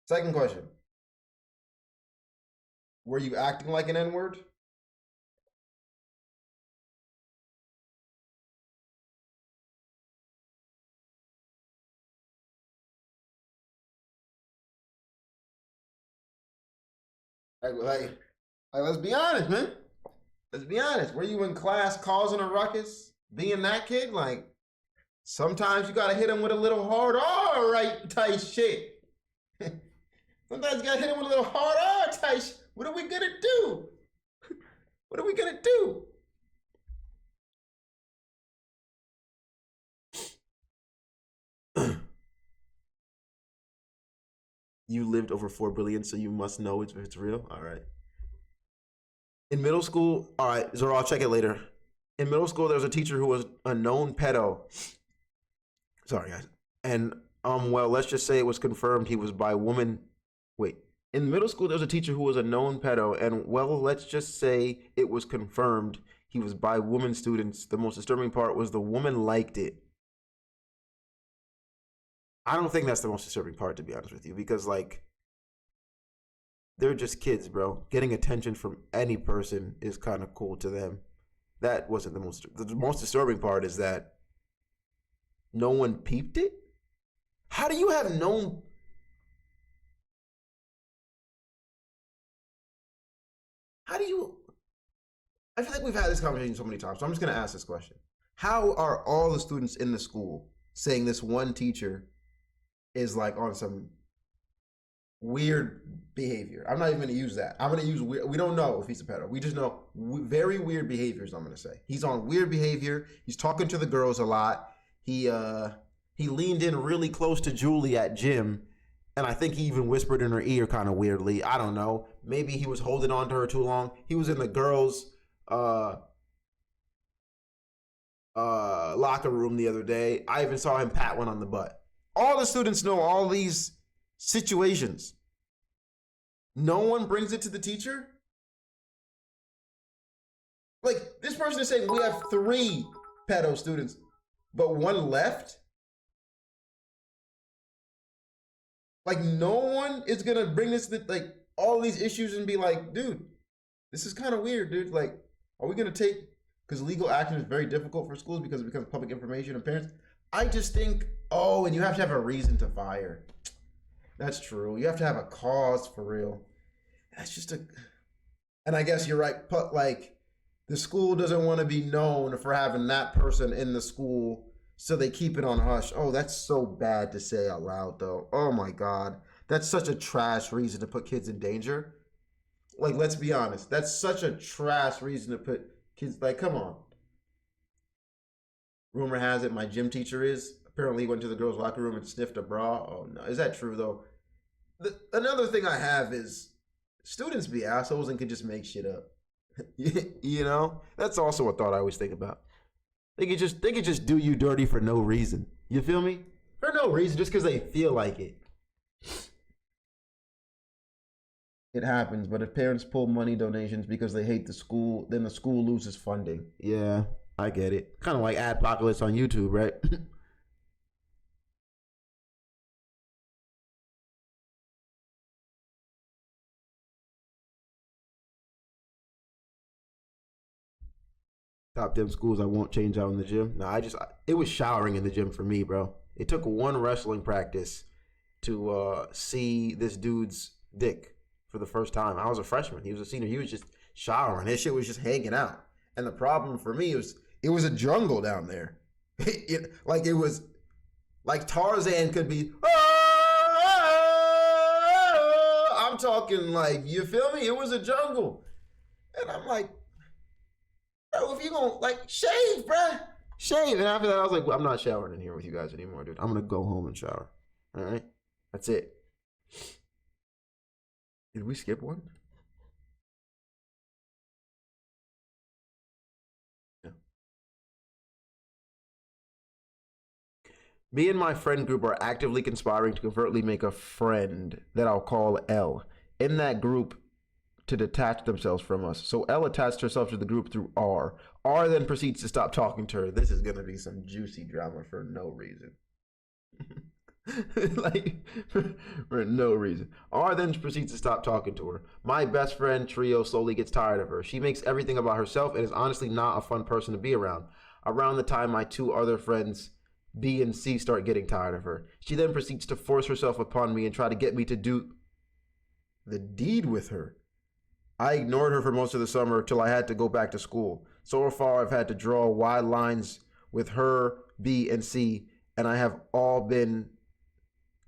Second question. Were you acting like an N-word? Like, let's be honest, man. Let's be honest. Were you in class causing a ruckus, being that kid? Like, sometimes you gotta hit him with a little hard R right type shit. Sometimes you gotta hit him with a little hard R type shit. What are we gonna do? What are we gonna do? You lived over 4 billion, so you must know if it's real. All right. In middle school, all right, Zoro, I'll check it later. In middle school, there was a teacher who was a known pedo. Sorry, guys. And well, let's just say it was confirmed he was by woman. Wait. In middle school, there was a teacher who was a known pedo, and well, let's just say it was confirmed he was by woman students. The most disturbing part was the woman liked it. I don't think that's the most disturbing part, to be honest with you, because like they're just kids, bro. Getting attention from any person is kind of cool to them. That wasn't the most disturbing part is that no one peeped it. How do you have known? How do you? I feel like we've had this conversation so many times, so I'm just gonna ask this question: how are all the students in the school saying this one teacher is like on some weird behavior? I'm not even going to use that. I'm going to use weird. We don't know if he's a pedo. We just know very weird behaviors. I'm going to say he's on weird behavior. He's talking to the girls a lot. He leaned in really close to Julie at gym, and I think he even whispered in her ear kind of weirdly. I don't know. Maybe he was holding on to her too long. He was in the girls' locker room the other day. I even saw him pat one on the butt. All the students know all these situations. No one brings it to the teacher? Like, this person is saying we have 3 pedo students, but 1 left? Like, no one is gonna bring this like all these issues and be like, dude, this is kind of weird, dude. Like, are we gonna take, because legal action is very difficult for schools because it becomes public information and parents. I just think, oh, and you have to have a reason to fire. That's true. You have to have a cause for real. That's just a, and I guess you're right. But like, the school doesn't want to be known for having that person in the school, so they keep it on hush. Oh, that's so bad to say out loud, though. Oh my God, that's such a trash reason to put kids in danger. Like, let's be honest. That's such a trash reason to put kids. Like, come on. Rumor has it my gym teacher apparently went to the girls' locker room and sniffed a bra. Oh no, is that true though? Another thing I have is students be assholes and can just make shit up. You know, that's also a thought I always think about. They could just do you dirty for no reason. You feel me? For no reason, just because they feel like it. It happens, but if parents pull money donations because they hate the school, then the school loses funding. Yeah, I get it. Kind of like Adpocalypse on YouTube, right? Top 10 schools I won't change out in the gym. No, it was showering in the gym for me, bro. It took one wrestling practice to see this dude's dick for the first time. I was a freshman. He was a senior. He was just showering. His shit was just hanging out. And the problem for me was it was a jungle down there. It was like Tarzan could be. I'm talking like, you feel me? It was a jungle. And I'm like, bro, if you gonna like shave, bruh, shave. And after that, I was like, well, I'm not showering in here with you guys anymore, dude. I'm gonna go home and shower. All right, that's it. Did we skip one? No. Me and my friend group are actively conspiring to covertly make a friend that I'll call L in that group to detach themselves from us. So L attached herself to the group through R. R then proceeds to stop talking to her. This is gonna be some juicy drama for no reason. Like, for no reason. R then proceeds to stop talking to her. My best friend trio slowly gets tired of her. She makes everything about herself and is honestly not a fun person to be around. Around the time my two other friends B and C start getting tired of her. She then proceeds to force herself upon me and try to get me to do the deed with her. I ignored her for most of the summer till I had to go back to school. So far, I've had to draw wide lines with her, B, and C, and I have all been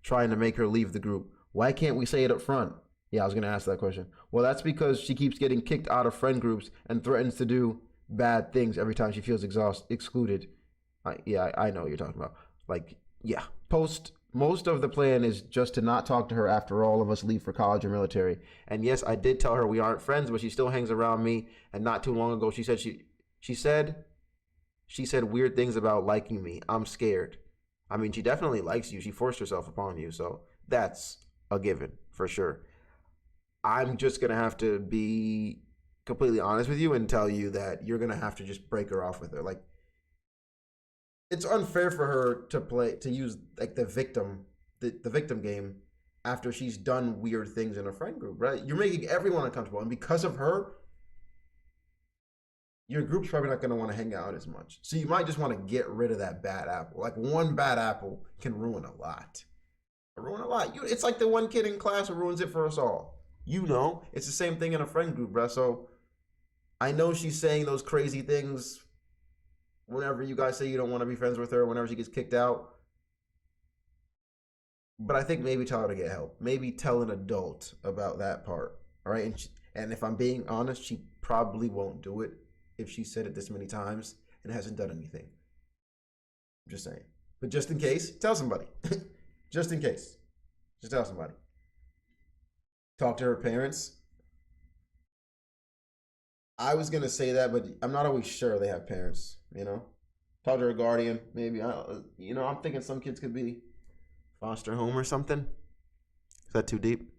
trying to make her leave the group. Why can't we say it up front? Yeah, I was going to ask that question. Well, that's because she keeps getting kicked out of friend groups and threatens to do bad things every time she feels excluded. I know what you're talking about. Like, yeah. Most of the plan is just to not talk to her after all of us leave for college or military. And yes, I did tell her we aren't friends, but she still hangs around me. And not too long ago, she said weird things about liking me. I'm scared. I mean, she definitely likes you. She forced herself upon you, so that's a given for sure. I'm just gonna have to be completely honest with you and tell you that you're gonna have to just break her off with her. Like, it's unfair for her to use like the victim game after she's done weird things in a friend group, right? You're making everyone uncomfortable, and because of her, your group's probably not going to want to hang out as much. So you might just want to get rid of that bad apple. Like, one bad apple can ruin a lot. It's like the one kid in class who ruins it for us all. You know, it's the same thing in a friend group, bro. So I know she's saying those crazy things whenever you guys say you don't want to be friends with her, whenever she gets kicked out. But I think maybe tell her to get help. Maybe tell an adult about that part. All right. And if I'm being honest, she probably won't do it if she said it this many times and hasn't done anything. I'm just saying. But just in case, tell somebody. Just in case. Just tell somebody. Talk to her parents. I was going to say that, but I'm not always sure they have parents, you know? Talk to her guardian, maybe. I'm thinking some kids could be foster home or something. Is that too deep?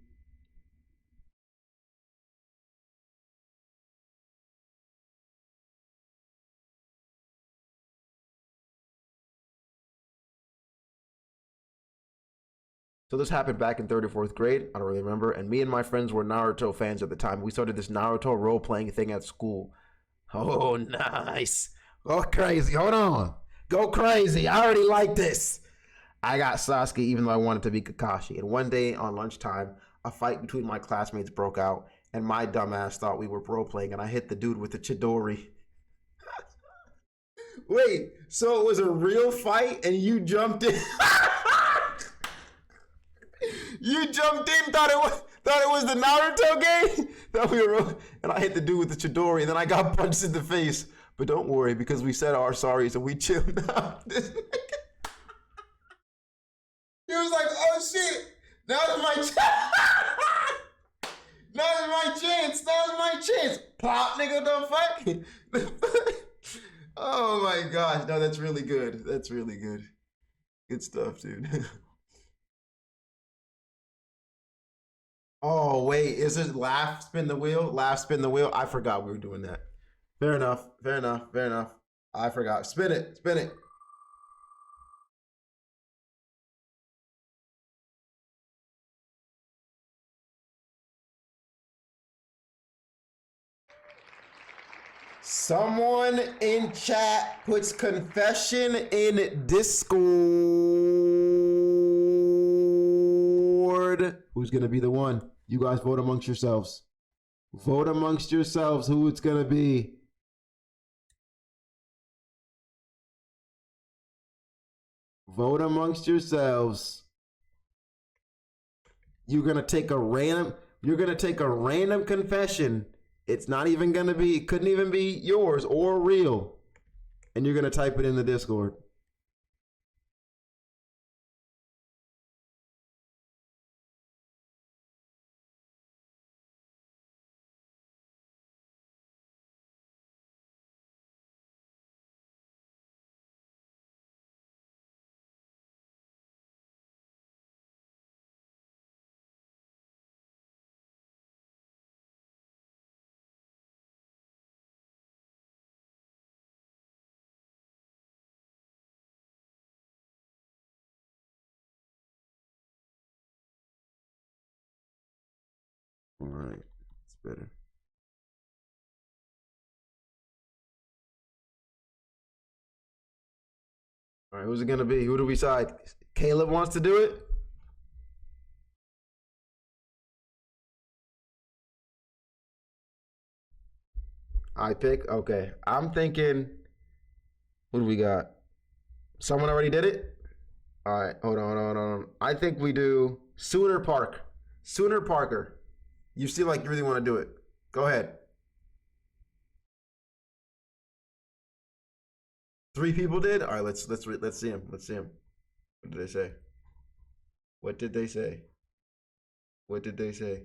So this happened back in third or fourth grade. I don't really remember. And me and my friends were Naruto fans at the time. We started this Naruto role-playing thing at school. Oh, nice. Go crazy. Hold on. Go crazy. I already like this. I got Sasuke even though I wanted to be Kakashi. And one day on lunchtime, a fight between my classmates broke out. And my dumbass thought we were role-playing. And I hit the dude with the Chidori. Wait, so it was a real fight and you jumped in? You jumped in, thought it was the Naruto game? Thought we were, and I hit the dude with the Chidori, and then I got punched in the face. But don't worry, because we said our sorries and we chilled out. He was like, oh shit, now's my chance. Now's my chance. Now's my chance. Plop, nigga, the fuck? Oh my gosh, no, that's really good. That's really good. Good stuff, dude. Oh, wait, is it laugh, spin the wheel? Laugh, spin the wheel? I forgot we were doing that. Fair enough, fair enough, fair enough. I forgot. Spin it, spin it. Someone in chat puts confession in Discord. Who's gonna be the one? You guys vote amongst yourselves. Vote amongst yourselves who it's gonna be. Vote amongst yourselves. You're gonna take a random confession. It's not even gonna be, it couldn't even be yours or real. And you're gonna type it in the Discord. All right, it's better. All right, who's it gonna be? Who do we side? Caleb wants to do it? I pick? Okay. I'm thinking, what do we got? Someone already did it? All right, hold on. I think we do Sooner Parker. You seem like you really want to do it. Go ahead. 3 people did? All right, let's see him. Let's see him. What did they say? What did they say? What did they say?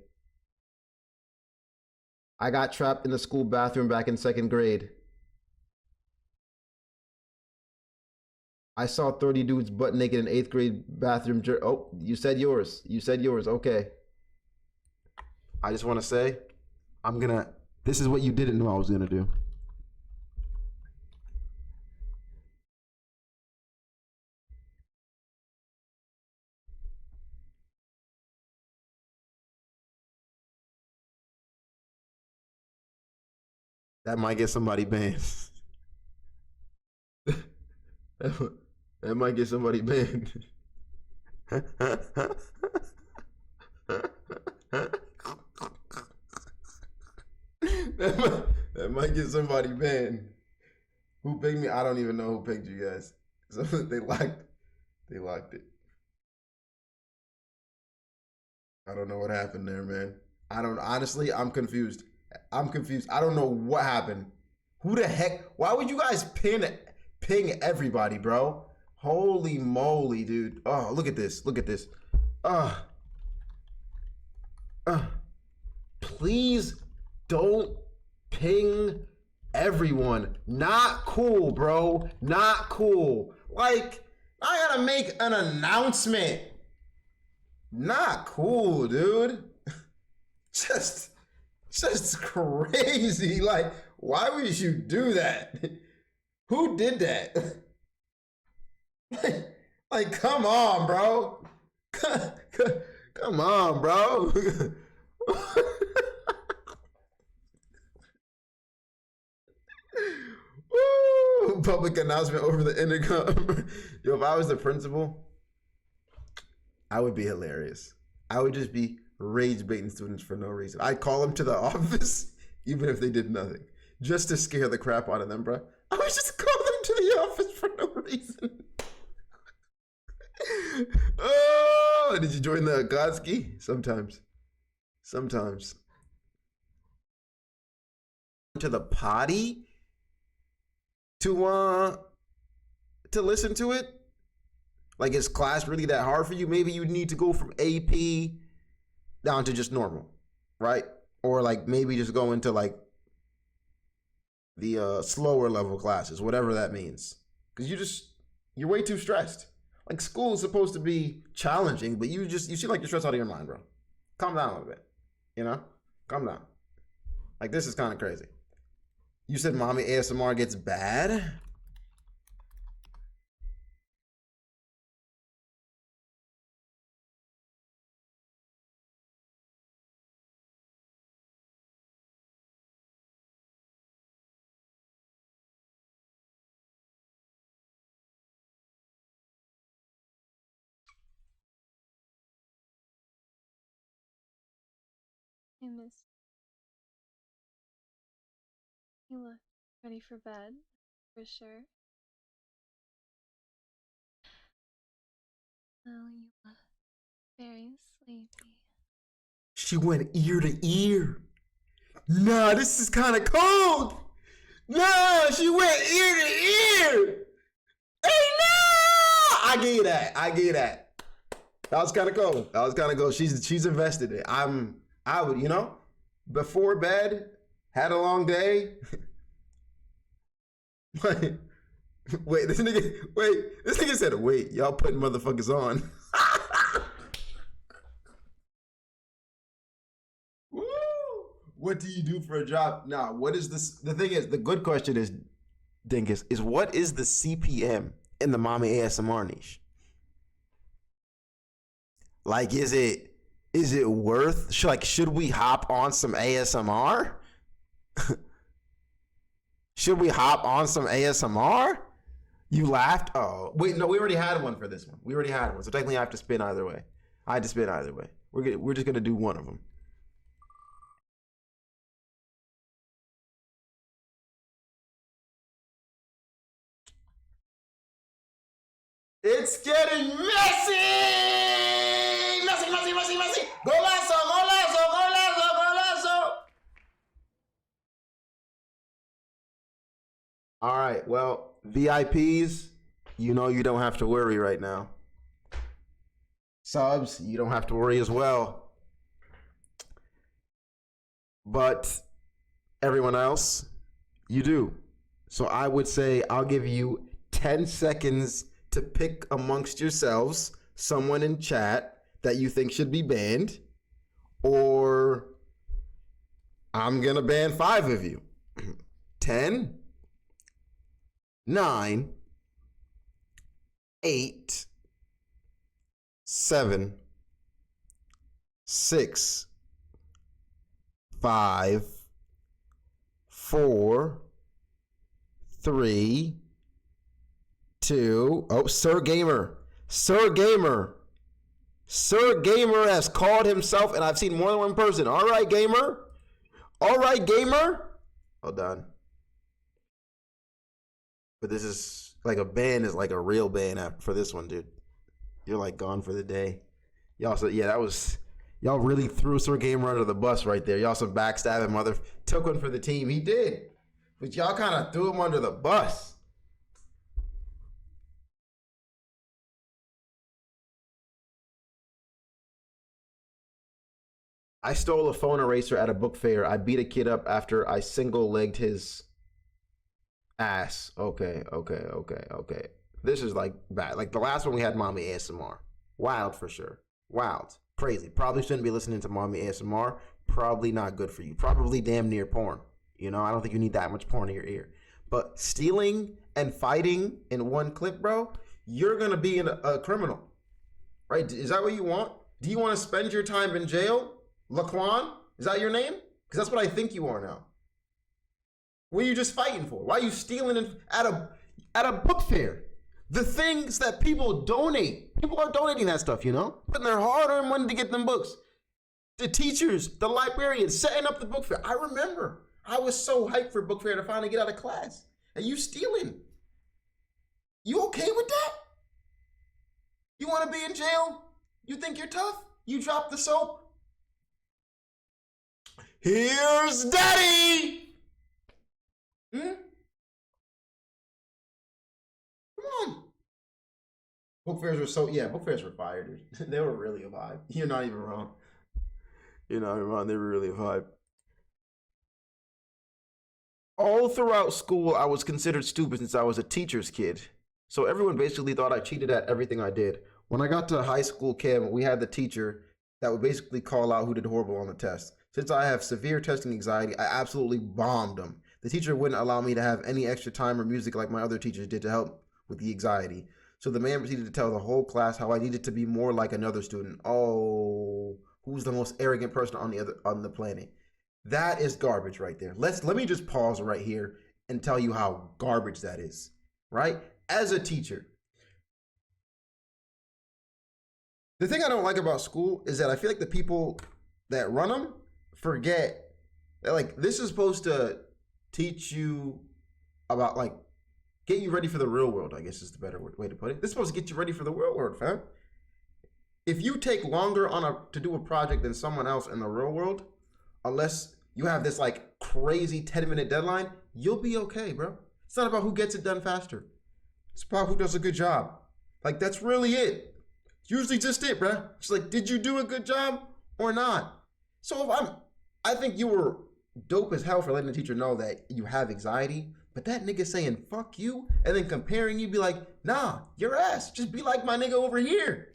I got trapped in the school bathroom back in 2nd grade. I saw 30 dudes butt naked in 8th grade bathroom. Oh, you said yours. You said yours. Okay. I just want to say, this is what you didn't know I was going to do. That might get somebody banned. That might get somebody banned. That might get somebody banned. Who picked me? I don't even know who picked you guys. So they locked it. I don't know what happened there, man. Honestly, I'm confused. I don't know what happened. Who the heck? Why would you guys ping everybody, bro? Holy moly, dude. Oh, look at this. Look at this. Please don't ping everyone. Not cool, bro. Not cool. Like, I gotta make an announcement. Not cool, dude. Just crazy. Like, why would you do that? Who did that? Like, come on, bro. Come on, bro. Woo! Public announcement over the intercom. Yo, if I was the principal, I would be hilarious. I would just be rage baiting students for no reason. I'd call them to the office, even if they did nothing, just to scare the crap out of them, bro. I would just call them to the office for no reason. Oh, did you join the Godski? Sometimes. To the potty to listen to it? Like, is class really that hard for you? Maybe you need to go from AP down to just normal, right? Or like maybe just go into like the slower level classes, whatever that means. Because you're way too stressed. Like, school is supposed to be challenging, but you seem like you're stressed out of your mind, bro. Calm down a little bit, you know? Calm down. Like, this is kind of crazy. You said mommy ASMR gets bad? Hey, miss. You look ready for bed, for sure. Oh, you look very sleepy. She went ear to ear. Nah, this is kind of cold. Nah, she went ear to ear. Hey, no! I get you that. That was kind of cold. She's invested in it. I would, before bed, had a long day. Wait, this nigga said, wait, y'all putting motherfuckers on. Woo! What do you do for a job? Now, what is this? The thing is, the good question is, Dingus, is what is the CPM in the mommy ASMR niche? Like, is it worth, should we hop on some ASMR? Should we hop on some ASMR? You laughed? Oh, wait, no, we already had one for this one. So technically I have to spin either way. I had to spin either way. We're just gonna do one of them. It's getting messy! Messy! Golazo! All right, well, VIPs, you don't have to worry right now. Subs, you don't have to worry as well. But everyone else, you do. So I would say I'll give you 10 seconds to pick amongst yourselves someone in chat that you think should be banned, or I'm gonna ban 5 of you. 10, 9, 8, 7, 6, 5, 4, 3, 2. Oh, Sir Gamer has called himself, and I've seen more than one person. All right, Gamer. Hold on. But this is like a ban is like a real ban for this one, dude. You're like gone for the day. Y'all said, yeah, y'all really threw Sir Gamer under the bus right there. Y'all some backstabbing took one for the team. He did. But y'all kind of threw him under the bus. I stole a phone eraser at a book fair. I beat a kid up after I single-legged his ass. Okay. This is like bad. Like the last one we had mommy ASMR. Wild for sure. Wild. Crazy. Probably shouldn't be listening to mommy ASMR. Probably not good for you. Probably damn near porn. I don't think you need that much porn in your ear. But stealing and fighting in one clip, bro, you're going to be a criminal. right? Is that what you want? Do you want to spend your time in jail? Laquan? Is that your name? Because that's what I think you are now. What are you just fighting for? Why are you stealing at a book fair? The things that people donate. People are donating that stuff, you know? Putting their hard-earned money to get them books. The teachers, the librarians, setting up the book fair. I remember. I was so hyped for book fair to finally get out of class. And you stealing. You okay with that? You want to be in jail? You think you're tough? You drop the soap? Here's Daddy! Come on. Book fairs were fire, dude. They were really a vibe. You're not even wrong. You're not even wrong. They were really a vibe. All throughout school, I was considered stupid since I was a teacher's kid. So everyone basically thought I cheated at everything I did. When I got to high school chem, we had the teacher that would basically call out who did horrible on the test. Since I have severe testing anxiety, I absolutely bombed them. The teacher wouldn't allow me to have any extra time or music like my other teachers did to help with the anxiety. So the man proceeded to tell the whole class how I needed to be more like another student. Oh, who's the most arrogant person on the planet? That is garbage right there. Let me just pause right here and tell you how garbage that is, right? As a teacher, the thing I don't like about school is that I feel like the people that run them forget that, like, this is supposed to teach you about, like, get you ready for the real world, I guess is the better way to put it. This is supposed to get you ready for the real world, fam. If you take longer to do a project than someone else in the real world, unless you have this like crazy 10-minute deadline, you'll be okay, bro. It's not about who gets it done faster. It's about who does a good job. Like, that's really it. It's usually just it, bro. It's like, did you do a good job or not? So I think you were dope as hell for letting the teacher know that you have anxiety, but that nigga saying fuck you and then comparing you, be like, nah, your ass. Just be like my nigga over here.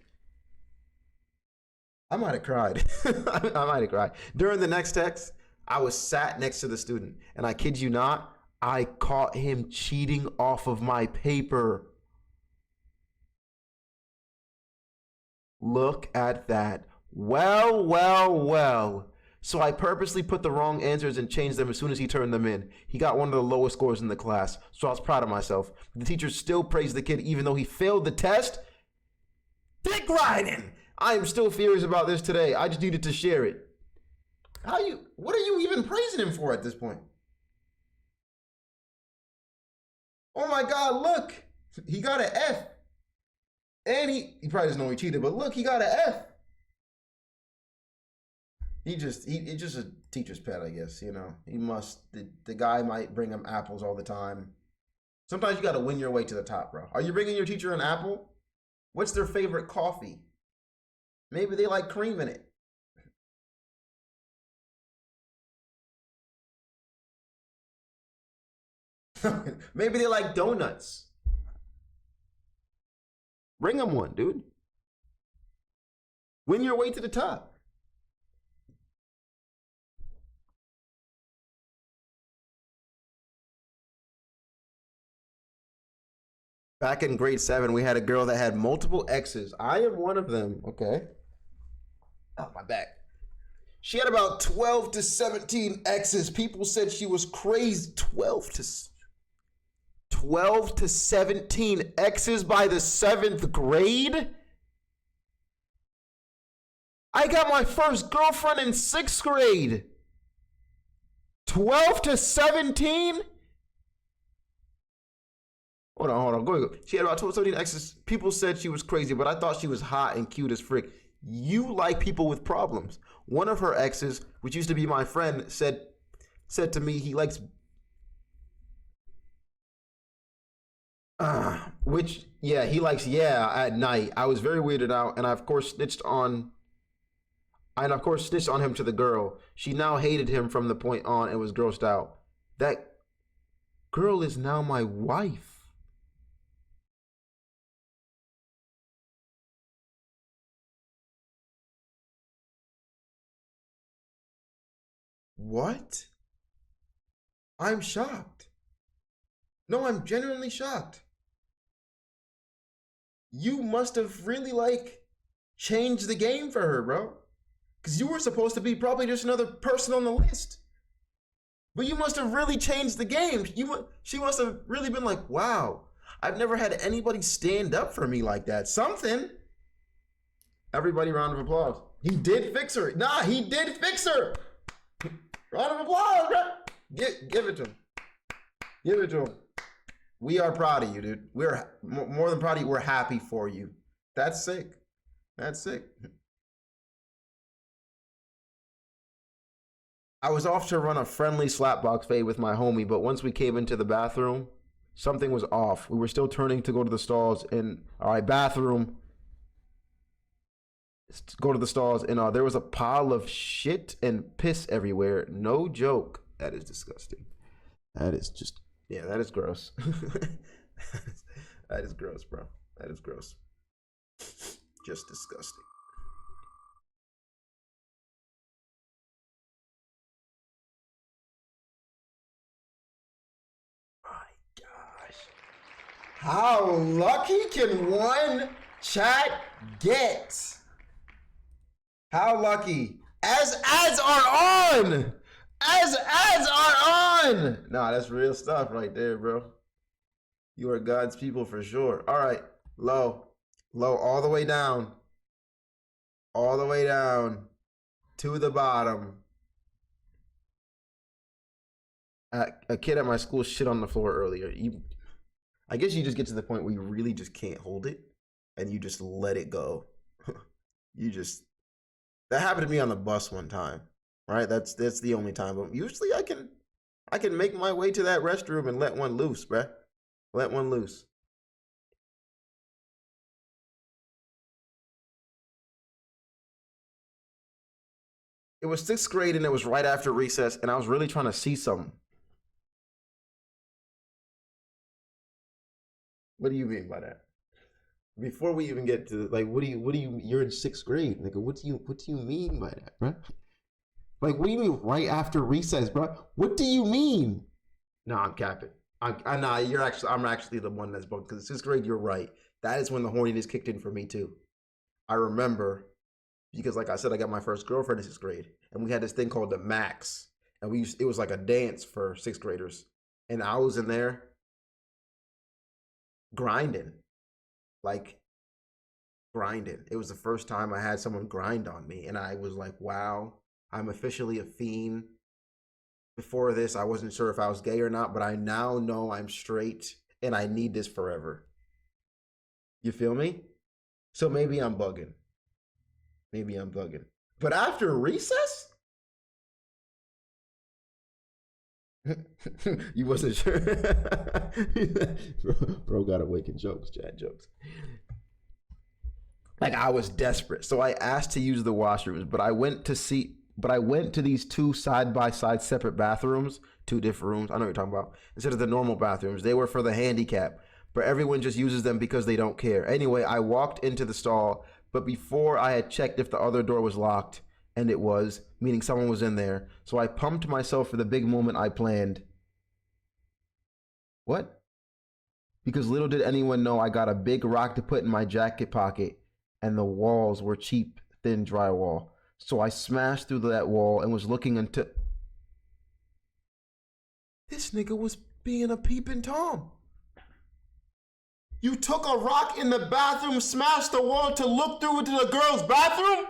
I might have cried. I might have cried. During the next text, I was sat next to the student, and I kid you not, I caught him cheating off of my paper. Look at that. Well, well, well. So I purposely put the wrong answers and changed them as soon as he turned them in. He got one of the lowest scores in the class, so I was proud of myself. The teacher still praised the kid even though he failed the test. Dick riding! I am still furious about this today. I just needed to share it. What are you even praising him for at this point? Oh my God, look, he got an F. And he probably doesn't know he cheated, but look, he got an F. He's just a teacher's pet, I guess, you know. The guy might bring him apples all the time. Sometimes you got to win your way to the top, bro. Are you bringing your teacher an apple? What's their favorite coffee? Maybe they like cream in it. Maybe they like donuts. Bring them one, dude. Win your way to the top. Back in grade 7, we had a girl that had multiple exes. I am one of them, okay? Oh, my back. She had about 12 to 17 exes. People said she was crazy. 12 to 17 exes by the 7th grade? I got my first girlfriend in 6th grade. 12 to 17? Hold on. Go. She had about 12 to 17 exes. People said she was crazy, but I thought she was hot and cute as frick. You like people with problems. One of her exes, which used to be my friend, said to me he likes he likes at night. I was very weirded out, and I of course snitched on him to the girl. She now hated him from the point on and was grossed out. That girl is now my wife. What? I'm shocked. No, I'm genuinely shocked. You must have really Change the game for her, bro. Because you were supposed to be probably just another person on the list. But you must have really changed the game. She must have really been like, wow, I've never had anybody stand up for me like that. Something. Everybody, round of applause. He did fix her. Nah, he did fix her. Round of applause, bro. Give it to him. Give it to him. We are proud of you, dude. We're more than proud of you. We're happy for you. That's sick. That's sick. I was off to run a friendly slapbox fade with my homie, but once we came into the bathroom, something was off. We were still turning to go to the stalls, and all right, bathroom. Go to the stalls, and there was a pile of shit and piss everywhere. No joke. That is disgusting. That is just, yeah, that is gross. That is gross, bro. That is gross. Just disgusting. How lucky can one chat get? How lucky? As ads are on! As ads are on! Nah, that's real stuff right there, bro. You are God's people for sure. All right, low, all the way down. All the way down to the bottom. A kid at my school shit on the floor earlier. I guess you just get to the point where you really just can't hold it and you just let it go. That happened to me on the bus one time, right? That's the only time. But usually I can make my way to that restroom and let one loose, bruh. Let one loose. It was 6th grade and it was right after recess and I was really trying to see something. What do you mean by that? Before we even get to like, what do you? You're in 6th grade, nigga. What do you mean by that, bro? Like, what do you mean right after recess, bro? What do you mean? No, I'm capping. I'm actually the one that's broke because 6th grade. You're right. That is when the horniness kicked in for me too. I remember because, like I said, I got my first girlfriend in 6th grade, and we had this thing called the Max, and it was like a dance for 6th graders, and I was in there grinding. It was the first time I had someone grind on me, and I was like, wow, I'm officially a fiend. Before this, I wasn't sure if I was gay or not, but I now know I'm straight, and I need this forever. You feel me? So maybe I'm bugging. But after recess? You wasn't sure. bro got awakened jokes, Chad jokes. Like, I was desperate, so I asked to use the washrooms, but I went to these two side-by-side separate bathrooms, 2 different rooms. I know what you're talking about. Instead of the normal bathrooms, they were for the handicap, but everyone just uses them because they don't care. Anyway, I walked into the stall, but before I had checked if the other door was locked, and it was, meaning someone was in there. So I pumped myself for the big moment I planned. What? Because little did anyone know I got a big rock to put in my jacket pocket, and the walls were cheap, thin drywall. So I smashed through that wall and was looking until... This nigga was being a peeping Tom. You took a rock in the bathroom, smashed the wall to look through into the girl's bathroom?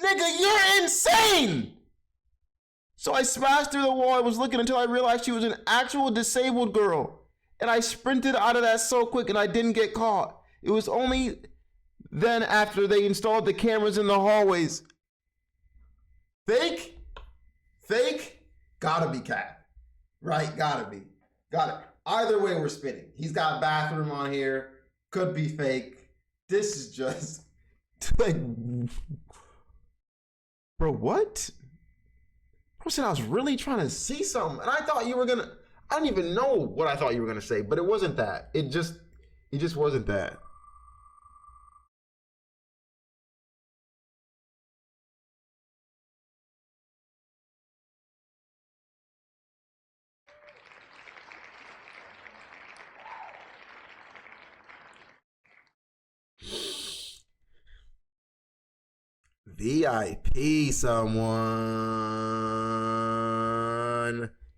Nigga, you're insane! So I smashed through the wall. I was looking until I realized she was an actual disabled girl. And I sprinted out of that so quick and I didn't get caught. It was only then after they installed the cameras in the hallways. Fake? Gotta be cat. Right? Gotta be. Got it. Either way, we're spinning. He's got bathroom on here. Could be fake. This is just like... Bro, what? Bro said I was really trying to see something, and I thought you were gonna... I don't even know what I thought you were gonna say, but it wasn't that. It just wasn't that. VIP someone.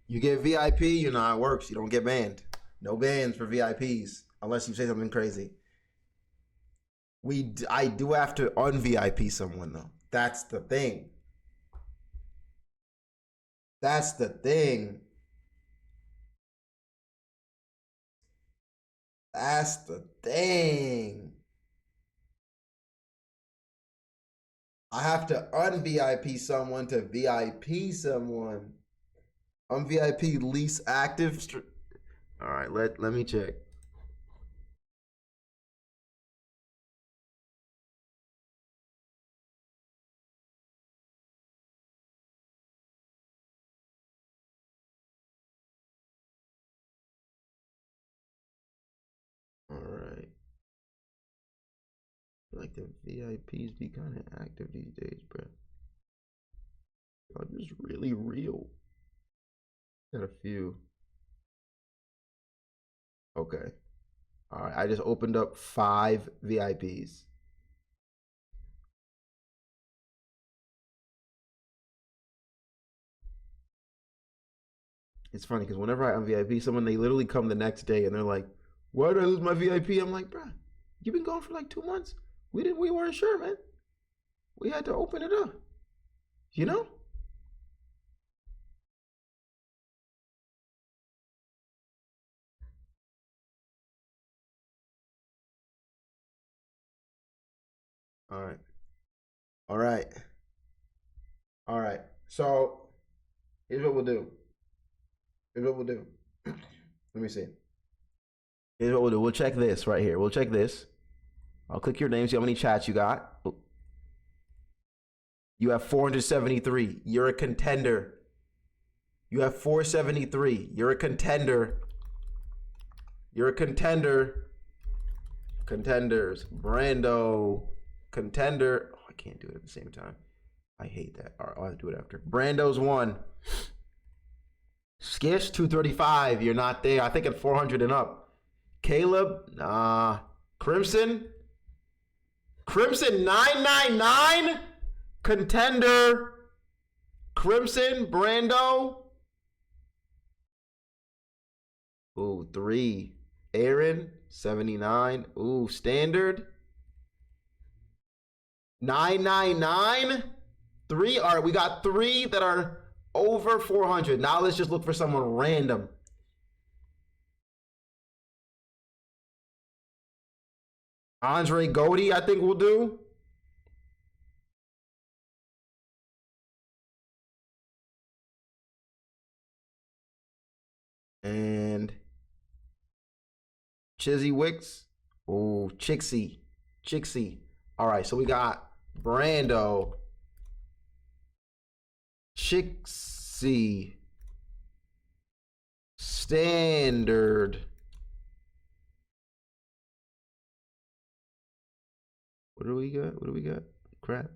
You get VIP, you know how it works. You don't get banned. No bans for VIPs unless you say something crazy. I do have to un-VIP someone though. That's the thing. That's the thing. That's the thing. I have to un-VIP someone to VIP someone. Un-VIP least active. All right, let me check. All right. I feel like the VIPs be kind of active these days, bro. I'm just really real. Got a few. Okay. All right. I just opened up 5 VIPs. It's funny because whenever I un-VIP someone, they literally come the next day and they're like, "Why did I lose my VIP?" I'm like, "Bruh, you've been gone for like 2 months. We weren't sure, man. We had to open it up. You know?" All right. All right. All right. So here's what we'll do. Here's what we'll do. Let me see. Here's what we'll do. We'll check this right here. We'll check this. I'll click your name, see how many chats you got. You have 473. You're a contender. You have 473. You're a contender. You're a contender. Contenders. Brando. Contender. Oh, I can't do it at the same time. I hate that. All right, I'll have to do it after. Brando's 1. Skish 235. You're not there. I think at 400 and up. Caleb. Nah. Crimson 999. Contender. Crimson. Brando. Ooh, 3. Aaron 79. Ooh, standard 999. 3. All right, we got 3 that are over 400. Now let's just look for someone random. Andre Goldie, I think we'll do. And Chizzy Wicks. Oh, Chixie. All right, so we got Brando. Chixie. Standard. What do we got? Crap.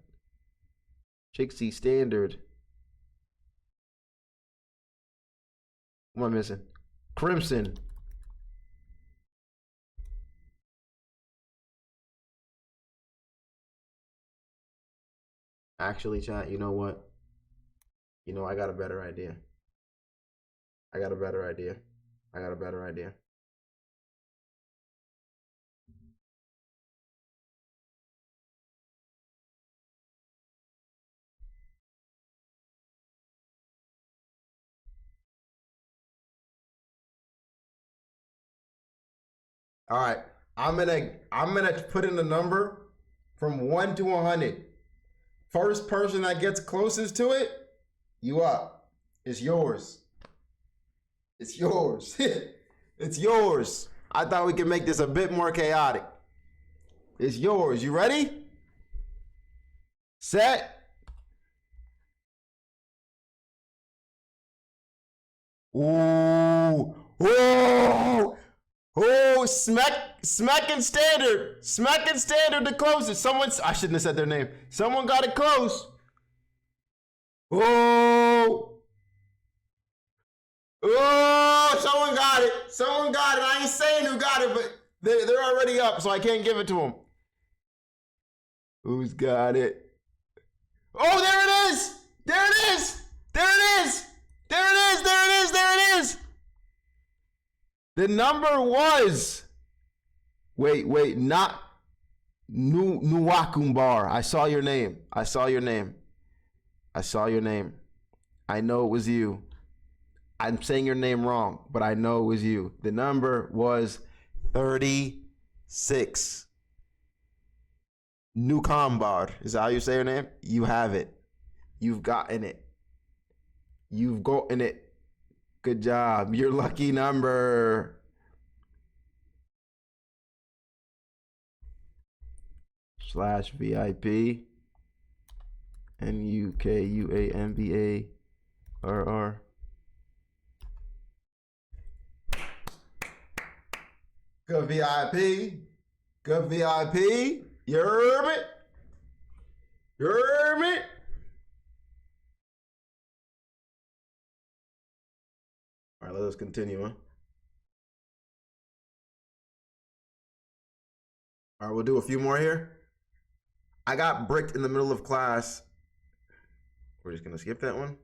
Chixie Standard. What am I missing? Crimson. Actually, chat, you know what? I got a better idea. All right. I'm gonna put in a number from 1 to 100. First person that gets closest to it, you up. It's yours. It's yours. It's yours. I thought we could make this a bit more chaotic. It's yours. You ready? Set. Ooh. Whoa. Oh, smacking standard the closest. I shouldn't have said their name. Someone got it close. Oh, someone got it. I ain't saying who got it, but they're already up, so I can't give it to them. Who's got it? Oh, there it is! There it is! There it is! There it is! There it is! There it is! The number was. Wait, not Nuwakumbar. I saw your name. I saw your name. I saw your name. I know it was you. I'm saying your name wrong, but I know it was you. The number was 36. Nukambar. Is that how you say your name? You have it. You've gotten it. You've gotten it. Good job. Your lucky number. /VIP NUKUAMBARR. Good VIP. Good VIP. You heard me? You heard me? All right, let us continue, huh? All right, we'll do a few more here. I got bricked in the middle of class. We're just going to skip that one.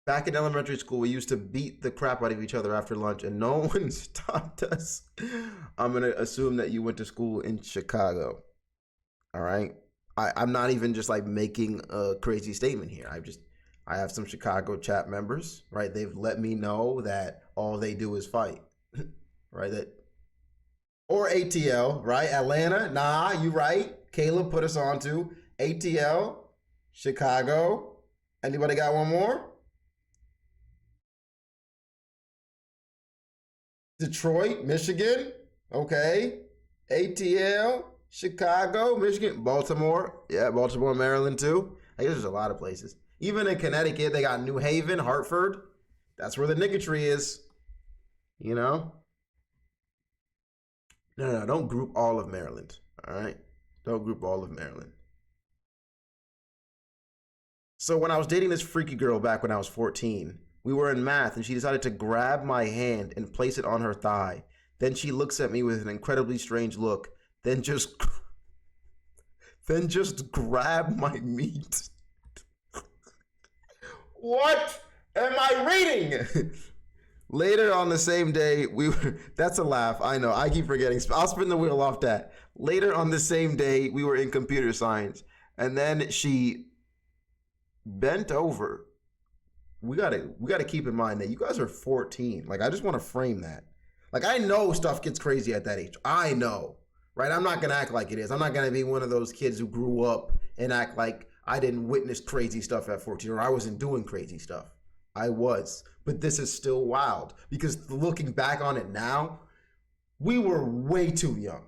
Back in elementary school, we used to beat the crap out of each other after lunch, and no one stopped us. I'm going to assume that you went to school in Chicago. All right? I'm not even just like making a crazy statement here. I have some Chicago chat members, right? They've let me know that all they do is fight, right? Or ATL, right? Atlanta, nah, you right. Caleb put us on to ATL, Chicago. Anybody got one more? Detroit, Michigan. Okay. ATL, Chicago, Michigan, Baltimore. Yeah, Baltimore, Maryland too. I guess there's a lot of places. Even in Connecticut, they got New Haven, Hartford. That's where the Nicketry is. You know? No, don't group all of Maryland. All right? Don't group all of Maryland. So when I was dating this freaky girl back when I was 14, we were in math and she decided to grab my hand and place it on her thigh. Then she looks at me with an incredibly strange look. Then just grab my meat. What am I reading? Later on the same day, that's a laugh. I know, I keep forgetting. I'll spin the wheel off that. Later on the same day, we were in computer science. And then she bent over. We gotta keep in mind that you guys are 14. Like, I just want to frame that. Like, I know stuff gets crazy at that age. I know, right? I'm not gonna act like it is. I'm not gonna be one of those kids who grew up and act like I didn't witness crazy stuff at 14 or I wasn't doing crazy stuff. I was. But this is still wild because looking back on it now, we were way too young.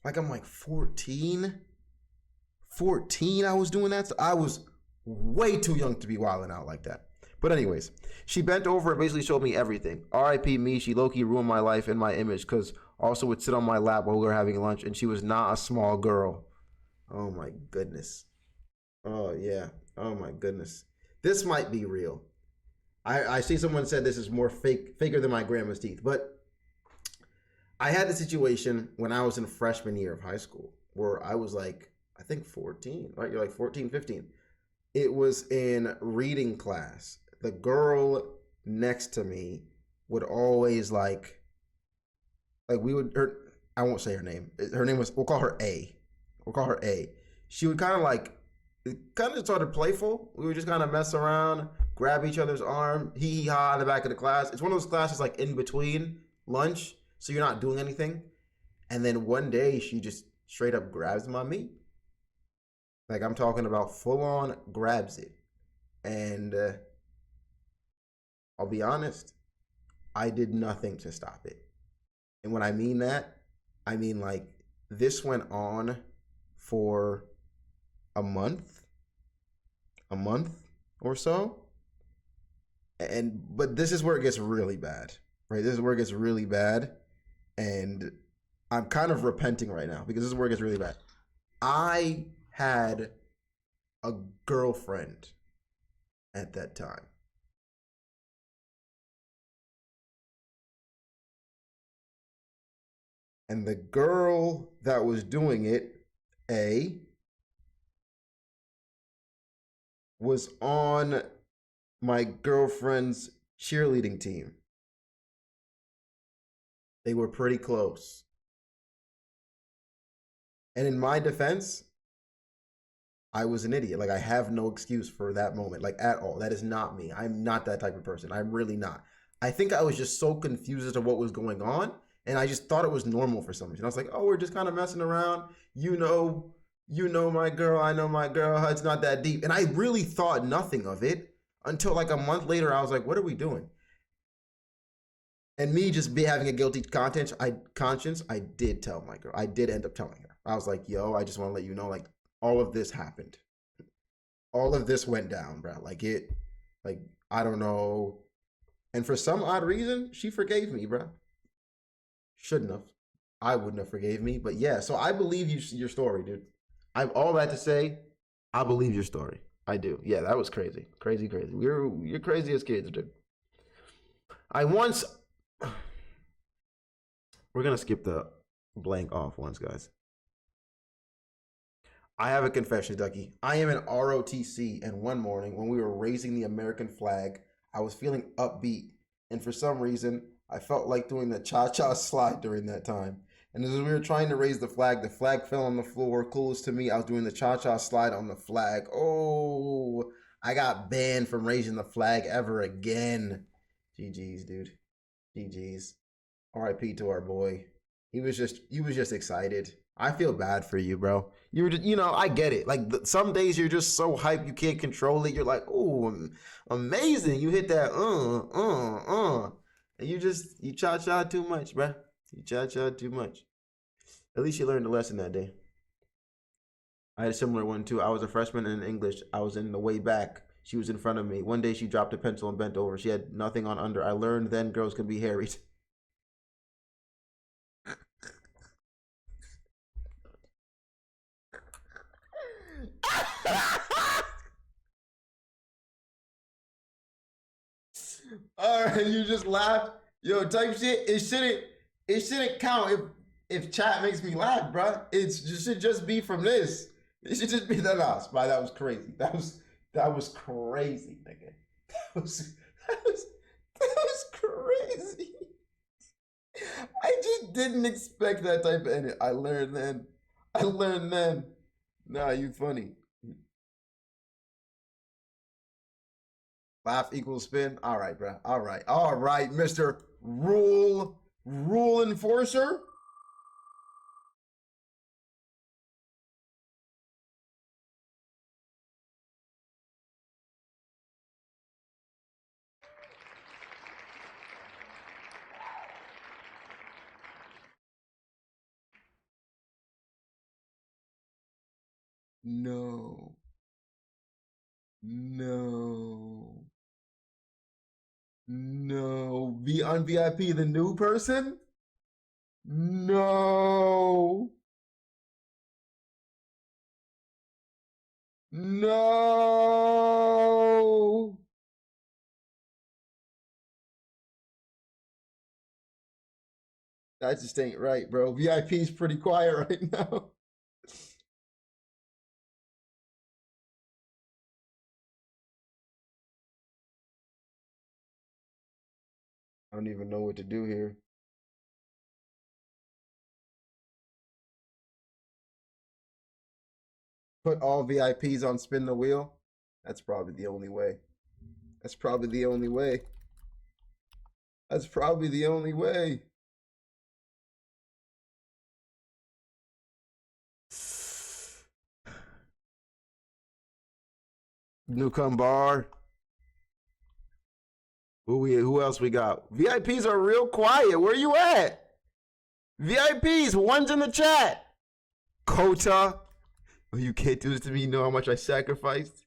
Like, I'm like 14? 14 I was doing that? So I was way too young to be wilding out like that. But anyways, she bent over and basically showed me everything. R.I.P. me, she low-key ruined my life and my image because also would sit on my lap while we were having lunch and she was not a small girl. Oh my goodness. Oh yeah. Oh my goodness. This might be real. I see someone said this is more faker than my grandma's teeth, but I had the situation when I was in freshman year of high school where I was like, I think 14, right? You're like 14, 15. It was in reading class. The girl next to me would always like we would, I won't say her name. Her name was, we'll call her A. We'll call her A. She would kind of started playful. We would just kind of mess around, grab each other's arm, hee hee ha in the back of the class. It's one of those classes like in between lunch, so you're not doing anything. And then one day she just straight up grabs my meat. Like, I'm talking about full on grabs it. And I'll be honest, I did nothing to stop it. And when I mean that, I mean like this went on for a month or so. But this is where it gets really bad, right? This is where it gets really bad. And I'm kind of repenting right now because this is where it gets really bad. I had a girlfriend at that time. And the girl that was doing it, A, was on my girlfriend's cheerleading team. They were pretty close. And in my defense, I was an idiot. Like, I have no excuse for that moment, like, at all. That is not me. I'm not that type of person. I'm really not. I think I was just so confused as to what was going on, and I just thought it was normal for some reason. I was like, oh, we're just kind of messing around. You know my girl, I know my girl. It's not that deep. And I really thought nothing of it until like a month later. I was like, what are we doing? And me just be having a guilty conscience, I did tell my girl. I did end up telling her. I was like, yo, I just want to let you know, like, all of this happened. All of this went down, bro. Like, I don't know. And for some odd reason, she forgave me, bro. Shouldn't have. I wouldn't have forgave me. But yeah, so I believe your story, dude. I've all that to say. I believe your story. I do. Yeah, that was crazy. Crazy. You're crazy as kids, dude. We're going to skip the blank off ones, guys. I have a confession, Ducky. I am in ROTC, and one morning when we were raising the American flag, I was feeling upbeat, and for some reason, I felt like doing the cha-cha slide during that time. And as we were trying to raise the flag fell on the floor. Coolest to me, I was doing the cha-cha slide on the flag. Oh, I got banned from raising the flag ever again. GG's, dude. GG's. RIP to our boy. He was just excited. I feel bad for you, bro. You were just, I get it. Like, some days you're just so hyped you can't control it. You're like, oh, amazing. You hit that, and you cha-cha too much, bro. You cha-cha too much. At least you learned a lesson that day. I had a similar one too. I was a freshman in English. I was in the way back. She was in front of me. One day she dropped a pencil and bent over. She had nothing on under. I learned then girls can be harried. All right, you just laughed. Yo, type shit. It shouldn't count if chat makes me laugh, bro. It should just be from this. It should just be the last. Bro, that was crazy. That was crazy, nigga. That was crazy. I just didn't expect that type of ending. I learned then. Nah, you funny. Laugh equals spin. All right, bro. All right, Mr. Rule Enforcer. No. Be on VIP, the new person? No. That just ain't right, bro. VIP is pretty quiet right now. I don't even know what to do here. Put all VIPs on spin the wheel. That's probably the only way. Newcomb bar. Who else we got? VIPs are real quiet. Where you at? VIPs, one's in the chat. Kota. Oh, you can't do this to me. You know how much I sacrificed?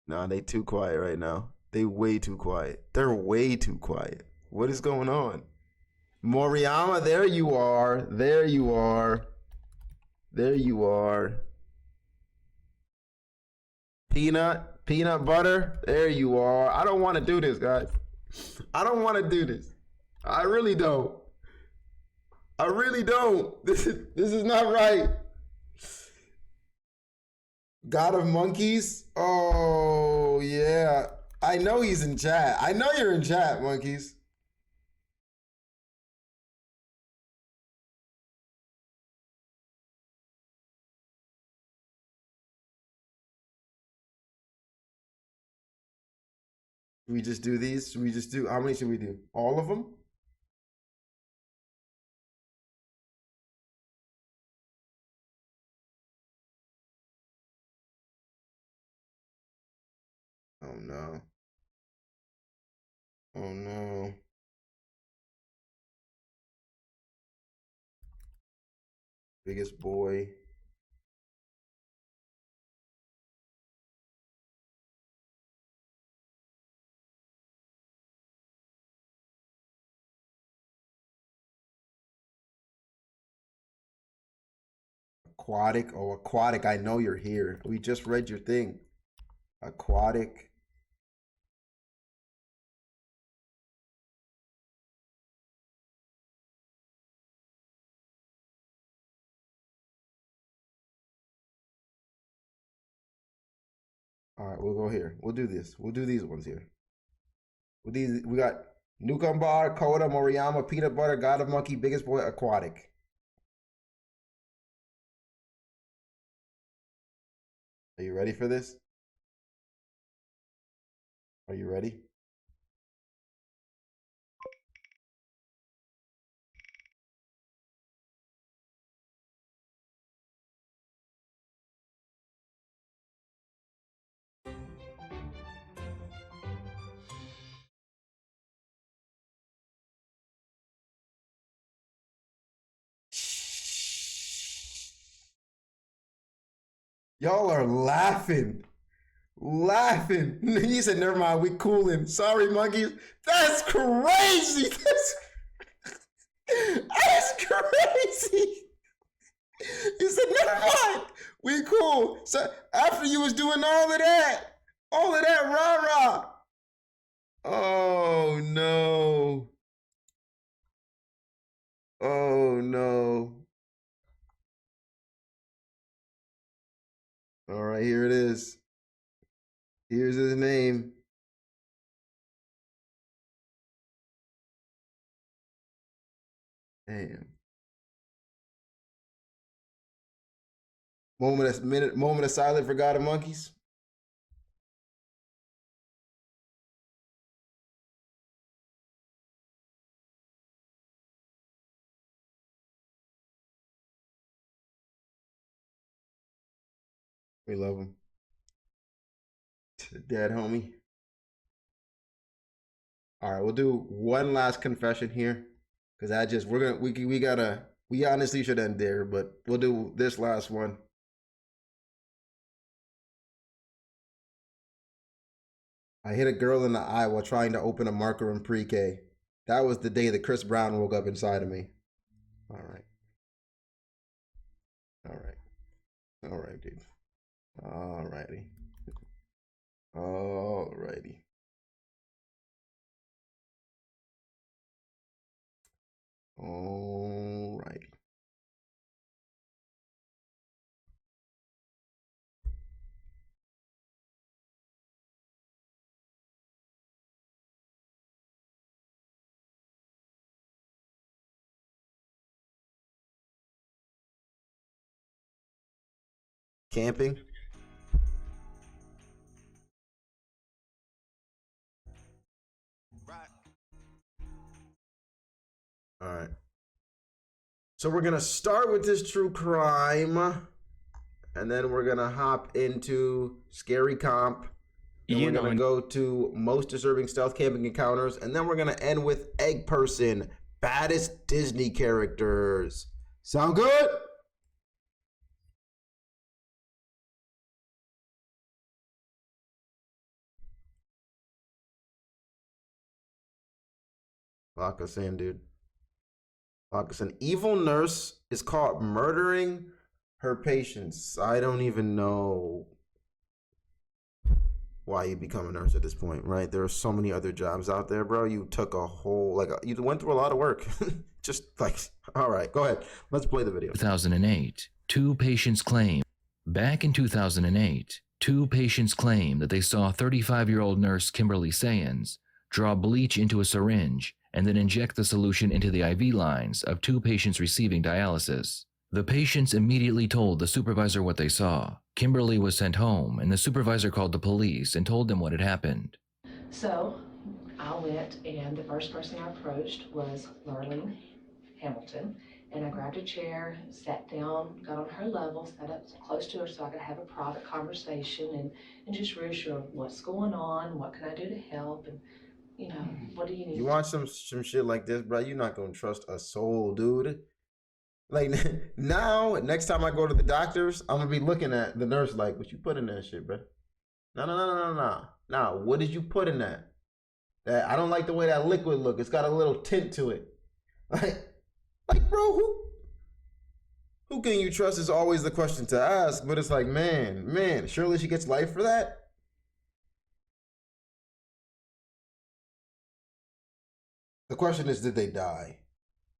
Nah, they too quiet right now. They way too quiet. They're way too quiet. What is going on? Moriyama, there you are. Peanut butter, there you are. I don't want to do this, guys. I don't want to do this. I really don't. I really don't. This is not right. God of Monkeys? Oh, yeah. I know he's in chat. I know you're in chat, Monkeys. Should we just do these? Should we just do, how many should we do? All of them? Oh no. Oh no. Biggest boy. Aquatic. Oh, Aquatic. I know you're here. We just read your thing. Aquatic. All right, we'll go here. We'll do this. We'll do these ones here. With these, we got Nukambar, Koda, Moriyama, Peanut Butter, God of Monkey, Biggest Boy, Aquatic. Are you ready for this? Are you ready? Y'all are laughing. Laughing. He said, never mind, we cooling. Sorry, monkeys. That's crazy. That's crazy. He said, never mind. We cool. So after you was doing all of that rah-rah. Oh no. Oh no. All right, here it is. Here's his name. Damn. Moment of silence for God of Monkeys. We love him. Dead homie. All right, we'll do one last confession here, because we honestly should end there, but we'll do this last one. I hit a girl in the eye while trying to open a marker in pre-K. That was the day that Chris Brown woke up inside of me. All right. All right. All right, dude. All righty. All righty. All righty. Camping. All right. So we're going to start with this true crime, and then we're going to hop into scary comp. Then we're going to go to most disturbing stealth camping encounters, and then we're going to end with Egg Person, baddest Disney characters. Sound good? Lock us in, dude. Lock us in. Evil nurse is caught murdering her patients. I don't even know. why you become a nurse at this point, right? There are so many other jobs out there, bro. You took a whole, you went through a lot of work. Just like, all right, go ahead. Let's play the video. 2008, two patients claim. Back in 2008, two patients claim that they saw 35-year-old nurse Kimberly Sayans draw bleach into a syringe and then inject the solution into the IV lines of two patients receiving dialysis. The patients immediately told the supervisor what they saw. Kimberly was sent home, and the supervisor called the police and told them what had happened. So I went, and the first person I approached was Lurleen Hamilton, and I grabbed a chair, sat down, got on her level, sat up close to her so I could have a private conversation and just reassure her what's going on, what can I do to help, and what do you need? You watch some shit like this, bro, you're not gonna trust a soul, dude. Like, now, next time I go to the doctors, I'm gonna be looking at the nurse like, what you put in that shit, bro? No. What did you put in that? I don't like the way that liquid look. It's got a little tint to it. Like, bro, who can you trust is always the question to ask. But it's like, man, surely she gets life for that? The question is, did they die?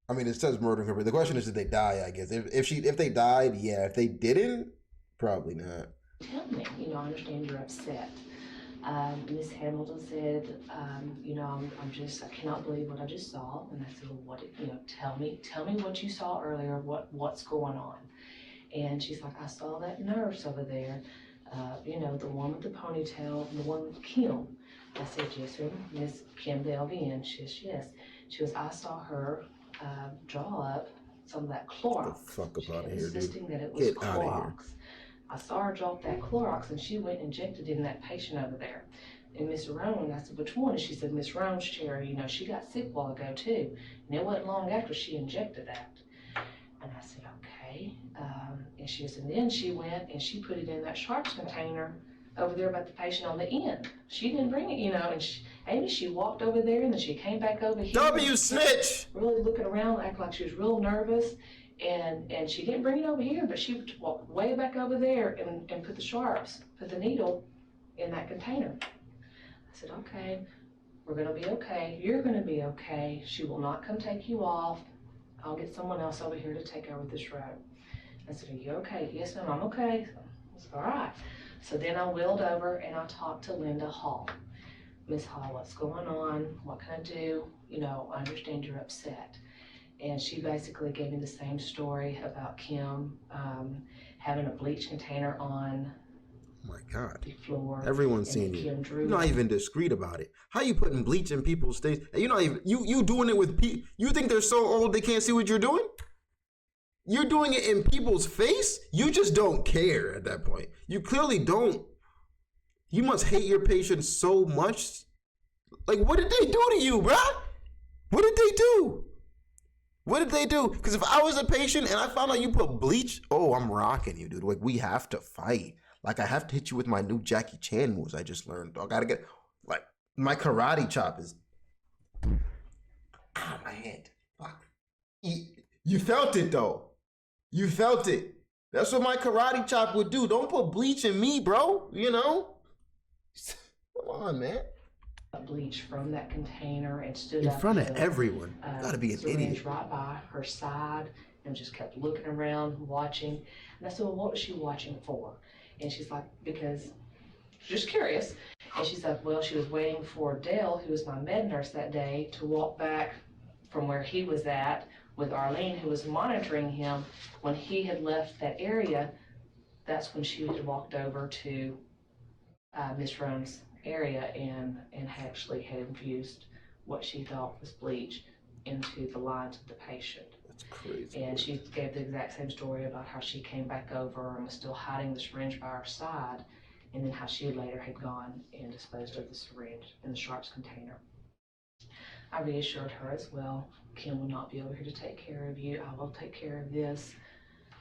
I mean, it says murdering her, but the question is, did they die? I guess if they died, yeah. If they didn't, probably not. Tell me, I understand you're upset. Miss Hamilton said, I cannot believe what I just saw. And I said, well, tell me what you saw earlier, what's going on. And she's like, I saw that nurse over there, the one with the ponytail, the one with Kim. I said, yes, sir, Miss Kim Delvian. She says, yes. She goes, I saw her draw up some of that Clorox. Get the fuck up out of here, dude. Insisting that it was Get out of Clorox. here. I saw her drop that Clorox, and she went and injected it in that patient over there. And Miss Roan, I said, which one? And she said, Miss Roan's chair, she got sick a while ago too. And it wasn't long after she injected that. And I said, okay. And she said, and then she went and she put it in that sharps container over there about the patient on the end. She didn't bring it, and she walked over there and then she came back over here. W snitch! Really looking around, acting like she was real nervous. And she didn't bring it over here, but she walked way back over there and put the needle in that container. I said, okay, we're gonna be okay. You're gonna be okay. She will not come take you off. I'll get someone else over here to take over this road. I said, are you okay? Yes, ma'am, I'm okay. I said, all right. So then I wheeled over and I talked to Linda Hall. Miss Hall, what's going on? What can I do? I understand you're upset. And she basically gave me the same story about Kim having a bleach container on Oh my God. the floor. Everyone's and seen Kim you. drew You're not it. even discreet about it. How you putting bleach in people's face? And you're not even you doing it with people. You think they're so old they can't see what you're doing? You're doing it in people's face? You just don't care at that point. You clearly don't. You must hate your patients so much. Like, what did they do to you, bruh? What did they do? What did they do? Because if I was a patient and I found out you put bleach, oh, I'm rocking you, dude. Like, we have to fight. Like, I have to hit you with my new Jackie Chan moves I just learned. I gotta get, like, my karate chop is. Ah, my head. Fuck. You felt it, though. You felt it. That's what my karate chop would do. Don't put bleach in me, bro. Come on, man. Bleach from that container and stood In up front of to, everyone. You gotta be an syringe idiot. right by her side and just kept looking around, watching. And I said, well, what was she watching for? And she's like, because she's just curious. And she's like, well, she was waiting for Dale, who was my med nurse that day, to walk back from where he was at with Arlene, who was monitoring him. When he had left that area, that's when she had walked over to Miss Roan's area and actually had infused what she thought was bleach into the lines of the patient. That's crazy. And she gave the exact same story about how she came back over and was still hiding the syringe by her side, and then how she later had gone and disposed of the syringe in the sharps container. I reassured her as well, Kim will not be over here to take care of you. I will take care of this.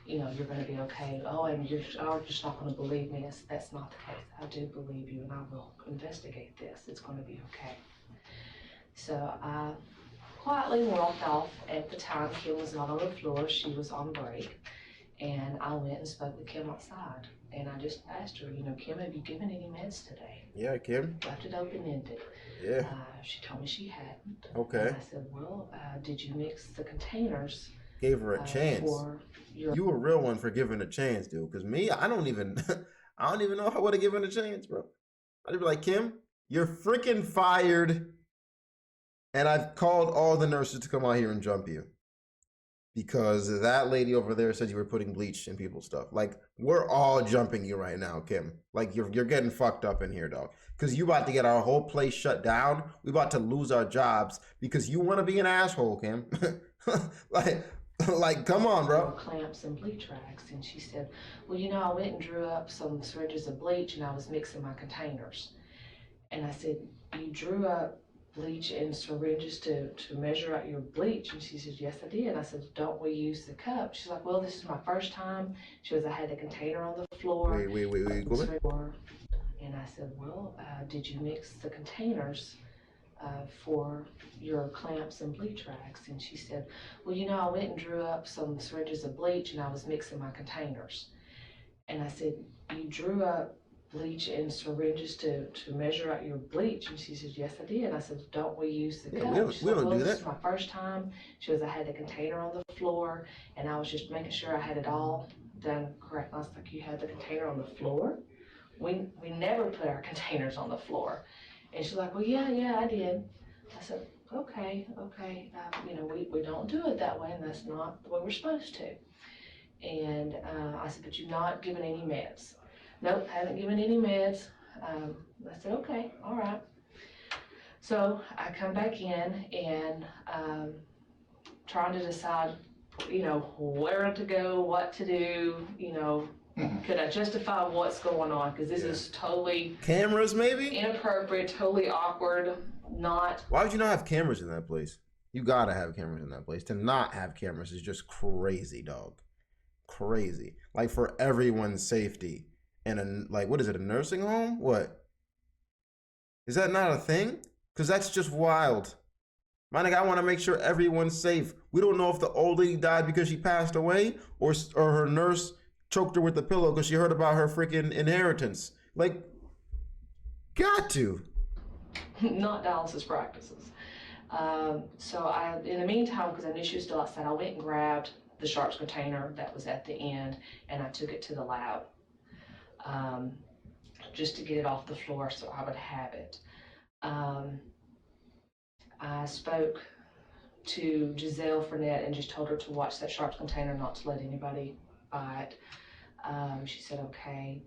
You're going to be okay. Oh, and you're just not going to believe me. That's not the case. I do believe you, and I will investigate this. It's going to be okay. So I quietly walked off. At the time, Kim was not on the floor. She was on break. And I went and spoke with Kim outside. And I just asked her, you know, Kim, have you given any meds today? Yeah, Kim. Left it open-ended. Yeah. She told me she hadn't. Okay. And I said, well, did you mix the containers? Gave her a chance. For your... You a real one for giving a chance, dude. Cause me, I don't even know if I would have given a chance, bro. I'd be like, Kim, you're freaking fired. And I've called all the nurses to come out here and jump you. Because that lady over there said you were putting bleach in people's stuff. Like, we're all jumping you right now, Kim. Like, you're getting fucked up in here, dog. Because you about to get our whole place shut down. We about to lose our jobs because you want to be an asshole, Kim. like, come on, bro. Clamps and bleach racks. And she said, well, you know, I went and drew up some syringes of bleach and I was mixing my containers. And I said, you drew up bleach and syringes to measure out your bleach? And she said, yes, I did. And I said, don't we use the cup? She's like, well, this is my first time. She goes, I had the container on the floor. Wait. Go back. And I said, well, did you mix the containers for your clamps and bleach racks? And she said, well, you know, I went and drew up some syringes of bleach and I was mixing my containers. And I said, you drew up bleach and syringes to measure out your bleach? And she said, yes, I did. And I said, don't we use the cup? We don't do this that. is my first time. She goes, I had the container on the floor and I was just making sure I had it all done correct. I was like, you had the container on the floor? We never put our containers on the floor. And she's like, well, yeah, I did. I said, okay. You know, we don't do it that way, and that's not the way we're supposed to. And I said, but you've not given any meds? Nope, haven't given any meds. I said, okay, all right. So I come back in and trying to decide, you know, where to go, what to do, you know, could I justify what's going on? Because this is totally cameras, maybe inappropriate, totally awkward, not. Why would you not have cameras in that place? You gotta have cameras in that place. To not have cameras is just crazy, dog. Crazy. Like, for everyone's safety. And like, what is it, a nursing home? What? Is that not a thing? Because that's just wild. My nigga, I want to make sure everyone's safe. We don't know if the old lady died because she passed away or her nurse choked her with the pillow because she heard about her freaking inheritance. Like, got to. Not dialysis practices. So I, in the meantime, because I knew she was still outside, I went and grabbed the sharps container that was at the end and I took it to the lab. Just to get it off the floor so I would have it. I spoke to Giselle Fournette and just told her to watch that sharps container, not to let anybody buy it. She said, okay.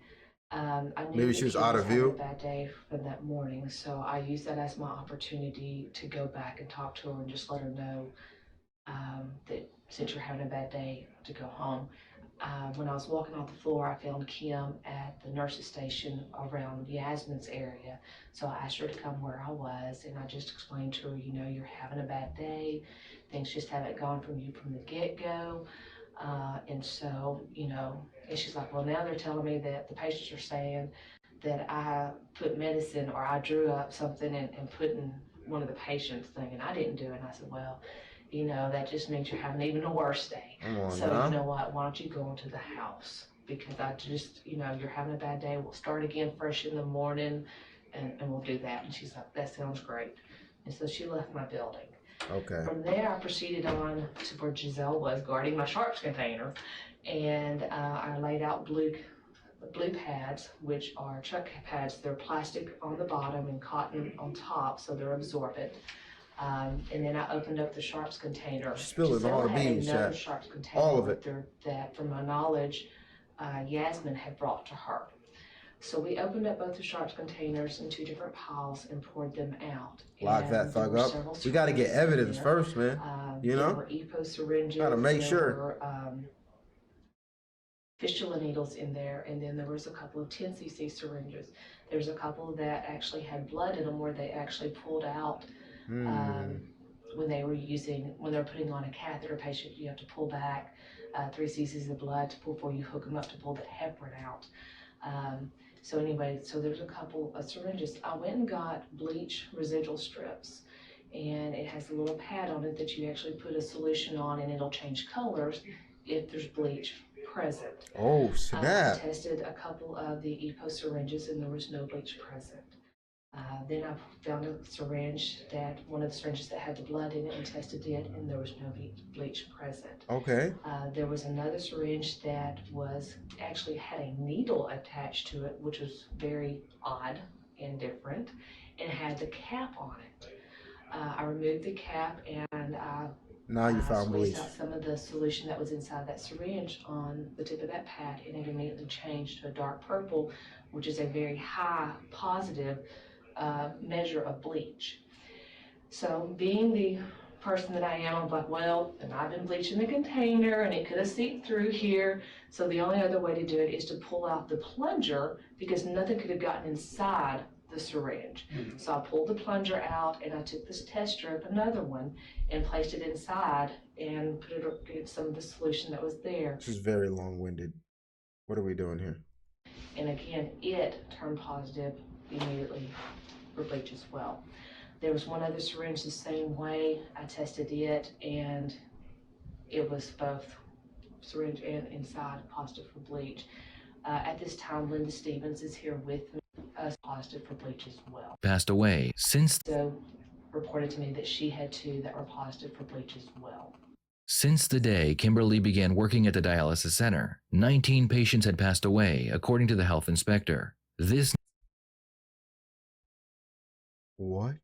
I knew maybe she was out of view. A bad day from that morning, so I used that as my opportunity to go back and talk to her and just let her know that since you're having a bad day, to go home. When I was walking off the floor, I found Kim at the nurse's station around Yasmin's area. So I asked her to come where I was, and I just explained to her, you know, you're having a bad day. Things just haven't gone from you from the get-go. And so, you know, and she's like, well, now they're telling me that the patients are saying that I put medicine or I drew up something and put in one of the patients' thing, and I didn't do it. And I said, well, you know, that just means you're having even a worse day. So you know what, why don't you go into the house? Because I just, you know, you're having a bad day. We'll start again fresh in the morning and we'll do that. And she's like, that sounds great. And so she left my building. Okay. From there, I proceeded on to where Giselle was guarding my sharps container. And I laid out blue pads, which are chuck pads. They're plastic on the bottom and cotton on top, so they're absorbent. And then I opened up the sharps container. Spilling all the beans, another chat. sharps container All of it. That, from my knowledge, Yasmin had brought to her. So we opened up both the sharps containers in two different piles and poured them out. Lock that thug up. We got to get evidence first, man. You know? There were EPO syringes. Got to make there sure. Were, fistula needles in there, and then there was a couple of 10 cc syringes. There's a couple that actually had blood in them where they actually pulled out when they were putting on a catheter patient. You have to pull back 3 cc's of blood before you hook them up to pull the heparin out. So anyway, so there's a couple of syringes. I went and got bleach residual strips, and it has a little pad on it that you actually put a solution on, and it'll change colors if there's bleach present. Oh, I snap. tested a couple of the EPO syringes and there was no bleach present. Then I found a syringe one of the syringes that had the blood in it and tested it and there was no bleach present. Okay. There was another syringe that actually had a needle attached to it, which was very odd and different, and had the cap on it. I removed the cap and Now you found squeezed bleach. out some of the solution that was inside that syringe on the tip of that pad, and it immediately changed to a dark purple, which is a very high positive measure of bleach. So being the person that I am, I'm like, well, and I've been bleaching the container and it could have seeped through here. So the only other way to do it is to pull out the plunger because nothing could have gotten inside the syringe. So I pulled the plunger out and I took this test strip, another one, and placed it inside and put it some of the solution that was there. This is very long-winded. What are we doing here? And again, it turned positive immediately for bleach as well. There was one other syringe the same way. I tested it and it was both syringe and inside positive for bleach. At this time, Linda Stevens is here with me, positive for bleach as well. Passed away since So reported to me that she had two that were positive for bleach as well. Since the day Kimberly began working at the dialysis center, 19 patients had passed away, according to the health inspector. This What?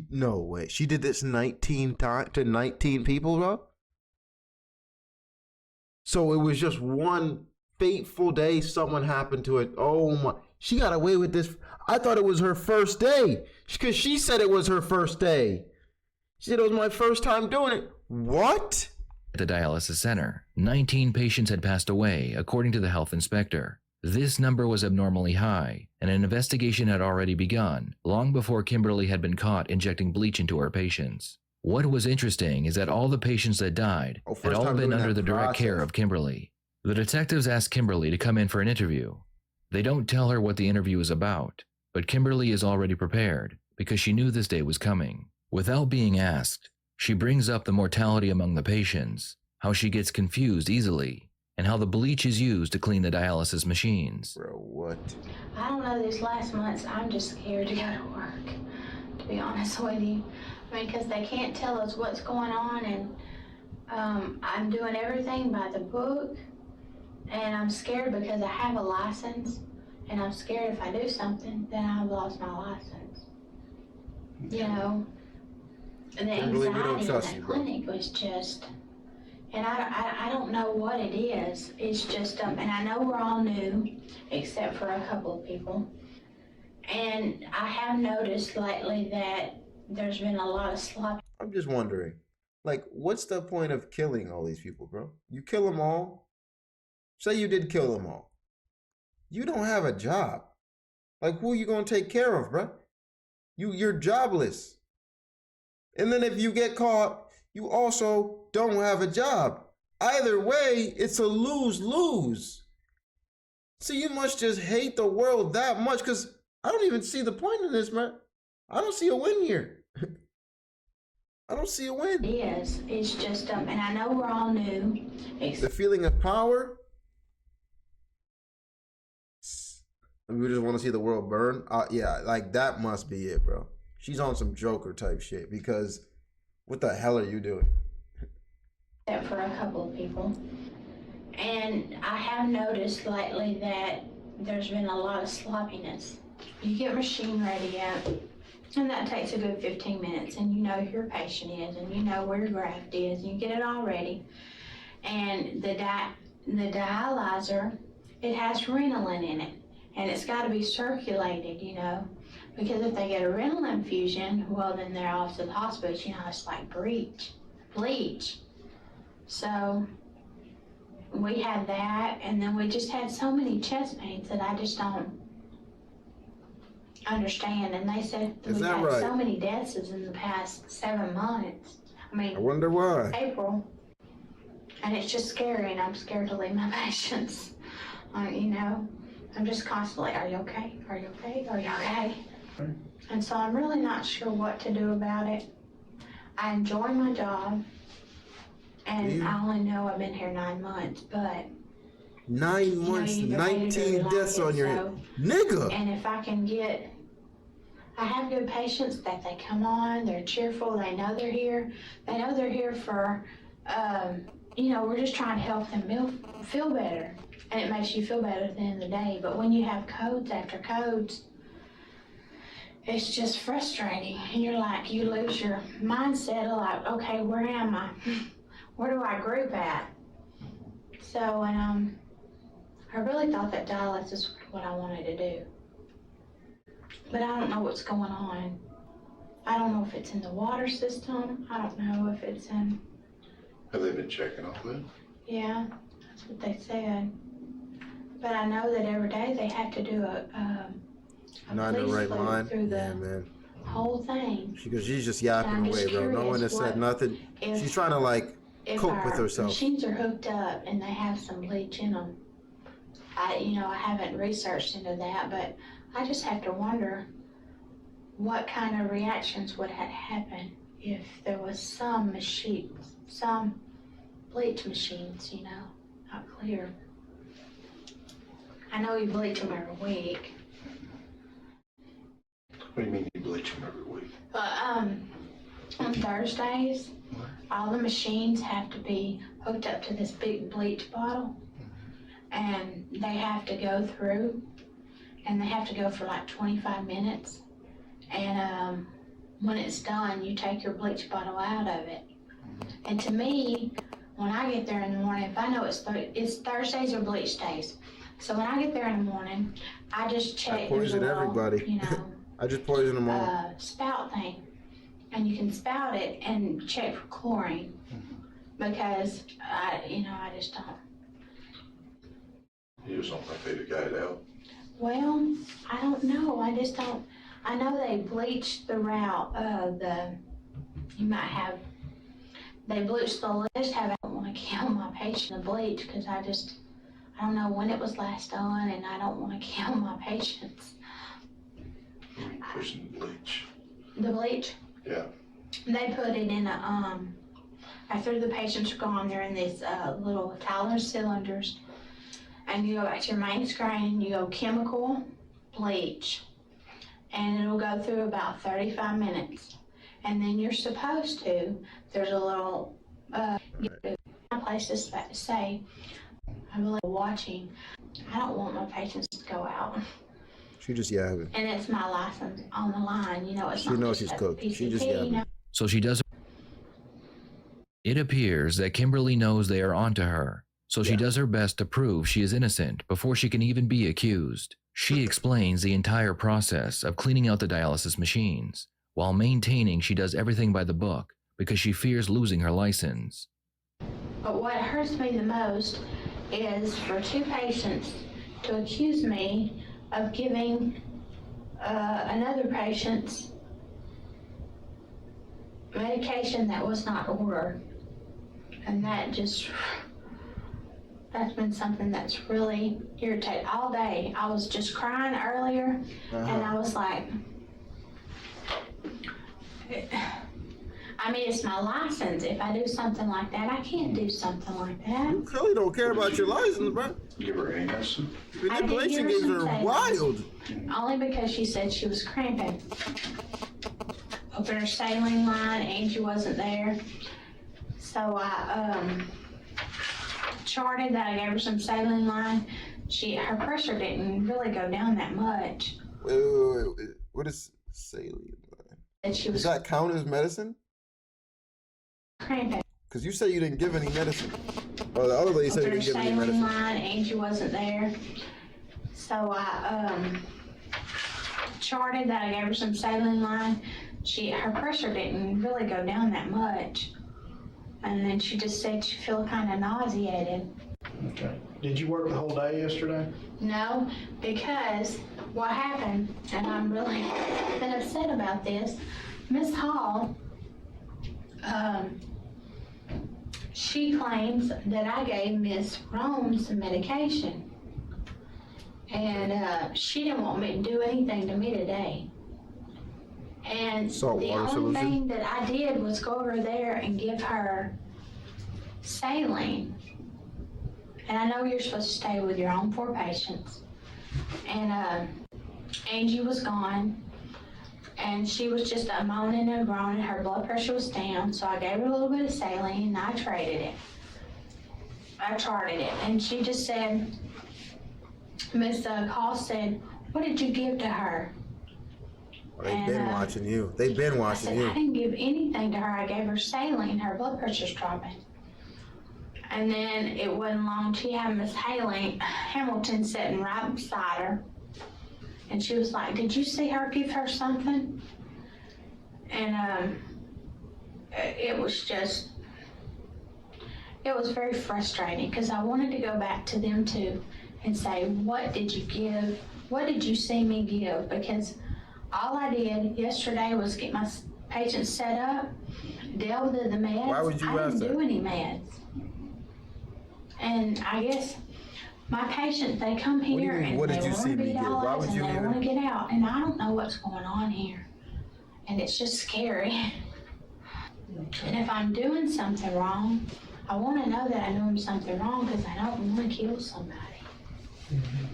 No way. She did this 19 times to 19 people, bro? So it was just one fateful day someone happened to it. Oh my. She got away with this. I thought it was her first day. Because she said it was her first day. She said it was my first time doing it. What? At the dialysis center, 19 patients had passed away, according to the health inspector. This number was abnormally high, and an investigation had already begun, long before Kimberly had been caught injecting bleach into her patients. What was interesting is that all the patients that died had all been under the direct care of Kimberly. The detectives asked Kimberly to come in for an interview. They don't tell her what the interview is about, but Kimberly is already prepared because she knew this day was coming. Without being asked, she brings up the mortality among the patients, how she gets confused easily, and how the bleach is used to clean the dialysis machines. Bro, what? I don't know, these last months, I'm just scared to go to work, to be honest with you. I mean, because they can't tell us what's going on, and I'm doing everything by the book, and I'm scared because I have a license, and I'm scared if I do something, then I've lost my license. You know, and the Kimberly, we don't anxiety in trust that you, bro. clinic was just, and I don't know what it is. It's just, and I know we're all new, except for a couple of people. And I have noticed lately that there's been a lot of slop. I'm just wondering, like, what's the point of killing all these people, bro? You kill them all. Say you did kill them all. You don't have a job. Like, who are you gonna take care of, bro? You're jobless. And then if you get caught, you also don't have a job. Either way, it's a lose-lose. So you must just hate the world that much, because I don't even see the point in this, man. I don't see a win here. I don't see a win. It's just, and I know we're all new. The feeling of power. We just want to see the world burn. Yeah, like that must be it, bro. She's on some Joker type shit, because what the hell are you doing? Except for a couple of people. And I have noticed lately that there's been a lot of sloppiness. You get machine ready up, and that takes a good 15 minutes, and you know who your patient is, and you know where your graft is, and you get it all ready. And the dialyzer, it has renal in it, and it's got to be circulated, you know, because if they get a renal infusion, well, then they're off to the hospital. You know, it's like bleach. So we had that, and then we just had so many chest pains that I just don't understand. And they said Is we that had right? so many deaths in the past 7 months. I mean, I wonder why. April. And it's just scary, and I'm scared to leave my patients. You know, I'm just constantly, are you okay? Are you okay? Are you okay? And so I'm really not sure what to do about it. I enjoy my job. And I only know I've been here 9 months, but 9 months, you either hate it or you 19 like deaths it, on your so- nigga. and if I can get, I have good patients that they come on, they're cheerful, they know they're here. They know they're here for, we're just trying to help them feel better. And it makes you feel better at the end of the day. But when you have codes after codes, it's just frustrating. And you're like, you lose your mindset of like, okay, where am I? Where do I group at? So, and I really thought that dialysis was what I wanted to do. But I don't know what's going on. I don't know if it's in the water system. I don't know if it's in... Have they been checking on that? Yeah, that's what they said. But I know that every day they have to do a Not in the police right loop line. through the Yeah, man. whole thing. Because she's just I'm yapping just away, bro. No one curious has said what- nothing. if- She's trying to like If cope with our herself. machines are hooked up and they have some bleach in them, I haven't researched into that, but I just have to wonder what kind of reactions would happen if there was some machines, some bleach machines, not clear. I know you bleach them every week, What do you mean you bleach them every week? but on Thursdays, all the machines have to be hooked up to this big bleach bottle, and they have to go through, and they have to go for like 25 minutes. And when it's done, you take your bleach bottle out of it. And to me, when I get there in the morning, if I know it's Thursdays or bleach days, so when I get there in the morning, I just check. I poison there's a little, everybody. I just poison them all. spout thing, and you can spout it and check for chlorine, because I just don't. You just don't think they'd have got it out? Well, I don't know. I just don't. I know they bleach the route of they bleach the list. I don't want to kill my patient with bleach because I don't know when it was last done, and I don't want to kill my patients. I mean, pushing bleach. The bleach, Yeah. they put it in after the patients are gone, they're in these little Tyler cylinders, and you go back to your main screen, you go chemical, bleach, and it'll go through about 35 minutes. And then you're supposed to, there's a little place to say, I'm really watching. I don't want my patients to go out. She just yapping. And it's my license on the line, it's She not knows just she's a cooked. She just PCP, yapping. So she does. It appears that Kimberly knows they are onto her, so she does her best to prove she is innocent before she can even be accused. She explains the entire process of cleaning out the dialysis machines, while maintaining she does everything by the book because she fears losing her license. But what hurts me the most is for 2 patients to accuse me of giving another patient's medication that was not ordered. And that's been something that's really irritated all day. I was just crying earlier, and I was like, it's my license. If I do something like that, I can't do something like that. You clearly don't care about your license, bro. Give her any medicine? Manipulation games are wild. Only because she said she was cramping. Opened her saline line, Angie wasn't there. So I charted that I gave her some saline line. Her pressure didn't really go down that much. Wait. What is saline? And she Does was that count as medicine? cramping. Because you said you didn't give any medicine. Oh, the other lady said you Opened her didn't give any saline medicine. line, Angie wasn't there. So I charted that I gave her some saline line. Her pressure didn't really go down that much. And then she just said she felt kind of nauseated. Okay. Did you work the whole day yesterday? No, because what happened, and I'm really been upset about this, Miss Hall, she claims that I gave Miss Rome some medication. And she didn't want me to do anything to me today. And Salt the water only solution? thing that I did was go over there and give her saline. And I know you're supposed to stay with your own 4 patients. And Angie was gone, and she was just moaning and groaning. Her blood pressure was down, so I gave her a little bit of saline and I charted it. And she just said, Miss Call said, "What did you give to her?" They've been watching you. They've been I watching said, you. "I didn't give anything to her. I gave her saline. Her blood pressure's dropping." And then it wasn't long. She had Miss Hamilton sitting right beside her. And she was like, "Did you see her give her something?" And it was very frustrating because I wanted to go back to them too and say, "What did you give? What did you see me give?" Because all I did yesterday was get my patients set up, deal with the meds. Why would you I ask didn't that? do any meds. And I guess my patients, they come do you here mean, and what they did you want see to me be give? Why dialyzed would and you they even- want to get out. And I don't know what's going on here. And it's just scary. And if I'm doing something wrong, I want to know that I'm doing something wrong because I don't want to kill somebody.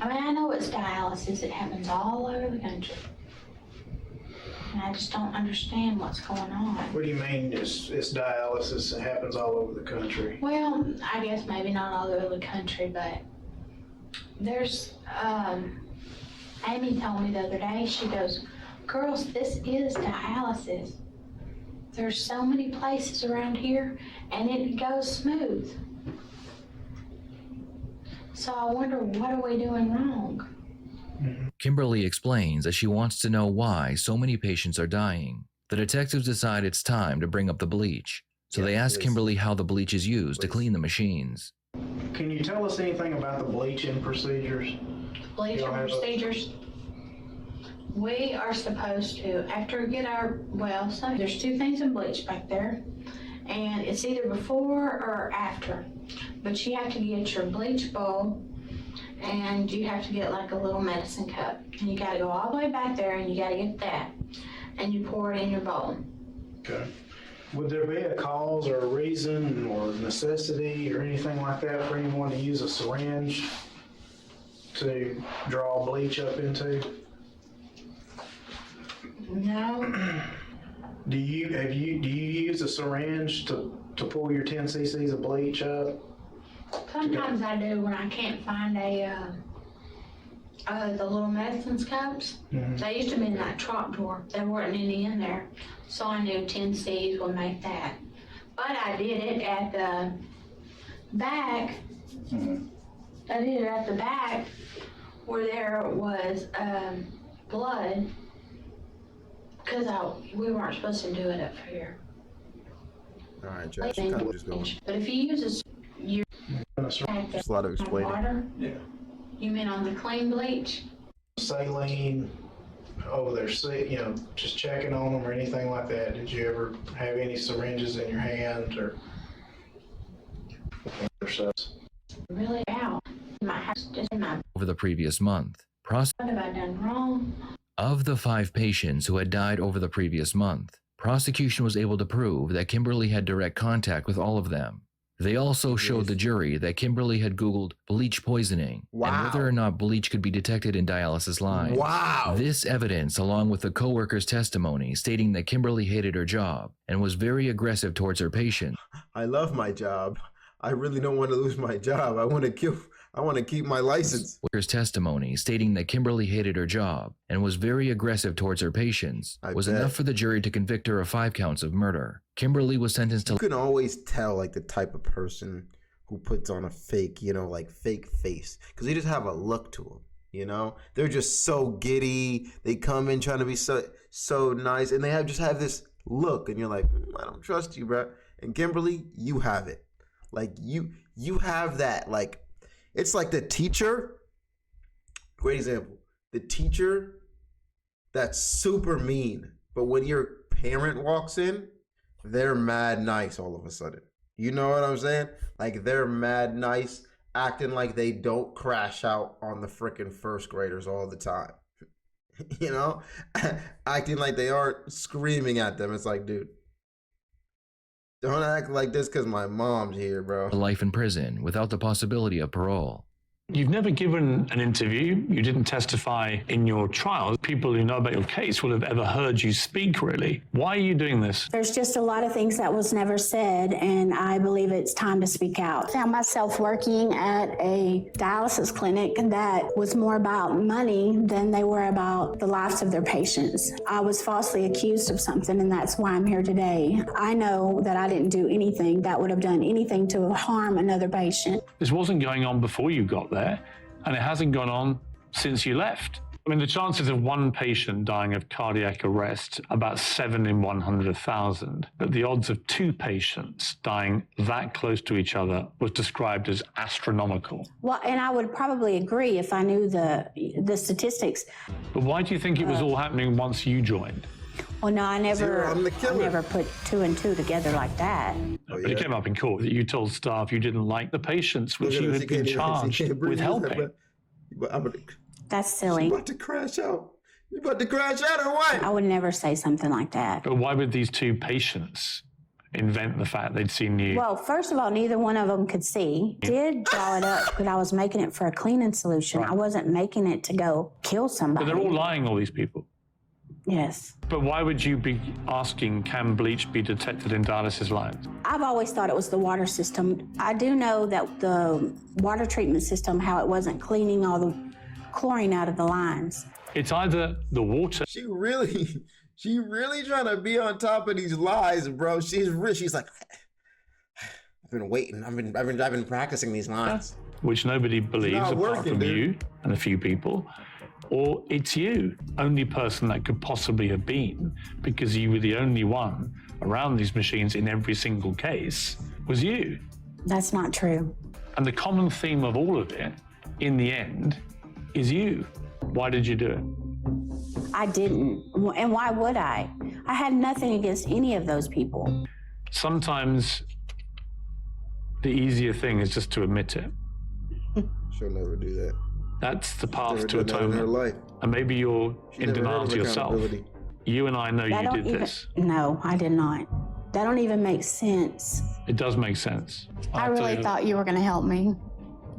I mean, I know it's dialysis. It happens all over the country. And I just don't understand what's going on. What do you mean it's dialysis? It happens all over the country. Well, I guess maybe not all over the country, but there's, Amy told me the other day, she goes, "Girls, this is dialysis. There's so many places around here and it goes smooth." So I wonder, what are we doing wrong? Kimberly explains that she wants to know why so many patients are dying. The detectives decide it's time to bring up the bleach. So they ask please. Kimberly how the bleach is used to Please. clean the machines. Can you tell us anything about the bleaching procedures? Bleaching Y'all have a- procedures. We are supposed to, after we get our, so there's 2 things in bleach back there. And it's either before or after. But you have to get your bleach bowl and you have to get like a little medicine cup. And you gotta go all the way back there and you gotta get that. And you pour it in your bowl. Okay. Would there be a cause or a reason or necessity or anything like that for anyone to use a syringe to draw bleach up into? No, Do you use a syringe to pull your 10 cc's of bleach up? sometimes I do when I can't find the little medicine cups. They used to be in that top drawer. There weren't any in there. So I knew 10 C's would make that. But I did it at the back. I did it at the back where there was blood. Because we weren't supposed to do it up here. All right, Jack. She kind of just going. But if you use Just a lot of explaining. water, Yeah. you mean on the clean bleach? Saline over there, just checking on them or anything like that? Did you ever have any syringes in your hand or such? Really out. My house, just in my, Over the previous month, what have I done wrong? of the 5 patients who had died over the previous month, prosecution was able to prove that Kimberly had direct contact with all of them. They also showed the jury that Kimberly had Googled bleach poisoning and whether or not bleach could be detected in dialysis lines. Wow. This evidence, along with the co-worker's testimony stating that Kimberly hated her job and was very aggressive towards her patient, I love my job. I really don't want to lose my job. I want to keep my license. worker's testimony stating that Kimberly hated her job and was very aggressive towards her patients I was bet. enough for the jury to convict her of 5 counts of murder. Kimberly was sentenced to You can always tell like the type of person who puts on a fake, fake face, because they just have a look to them. They're just so giddy. They come in trying to be so nice, and they just have this look, and you're like, I don't trust you, bro. And Kimberly, you have it. Like you have that. Like it's like the teacher. Great example. The teacher that's super mean, but when your parent walks in, they're mad nice all of a sudden. You know what I'm saying? Like they're mad nice, acting like they don't crash out on the freaking first graders all the time. Acting like they aren't screaming at them. It's like, dude, Don't act like this because my mom's here, bro. life in prison without the possibility of parole. You've never given an interview. You didn't testify in your trial. People who know about your case will have ever heard you speak, really. Why are you doing this? There's just a lot of things that was never said, and I believe it's time to speak out. I found myself working at a dialysis clinic that was more about money than they were about the lives of their patients. I was falsely accused of something, and that's why I'm here today. I know that I didn't do anything that would have done anything to harm another patient. This wasn't going on before you got there, and it hasn't gone on since you left. I mean, the chances of one patient dying of cardiac arrest, about 7 in 100,000, but the odds of 2 patients dying that close to each other was described as astronomical. Well, and I would probably agree if I knew the statistics. But why do you think it was all happening once you joined? Well, no, I never put 2 and 2 together like that. But it came up in court that you told staff you didn't like the patients, which you had been charged with helping. That's silly. You about to crash out. You about to crash out or what? I would never say something like that. But why would these 2 patients invent the fact they'd seen you? Well, first of all, neither one of them could see. Did draw it up, but I was making it for a cleaning solution. I wasn't making it to go kill somebody. But they're all lying, all these people. Yes. But why would you be asking, can bleach be detected in dialysis lines? I've always thought it was the water system. I do know that the water treatment system, how it wasn't cleaning all the chlorine out of the lines. It's either the water. She really trying to be on top of these lies, bro. She's like, I've been waiting. I've been practicing these lines. Which nobody believes apart from you and a few people. Or it's you, only person that could possibly have been, because you were the only one around these machines in every single case, was you. That's not true. And the common theme of all of it, in the end, is you. Why did you do it? I didn't. And why would I? I had nothing against any of those people. Sometimes the easier thing is just to admit it. She'll never do that. That's the path to In her atonement. life. And maybe you're in denial to yourself. You and I know you did this. No, I did not. That don't even make sense. It does make sense. I really thought you were going to help me.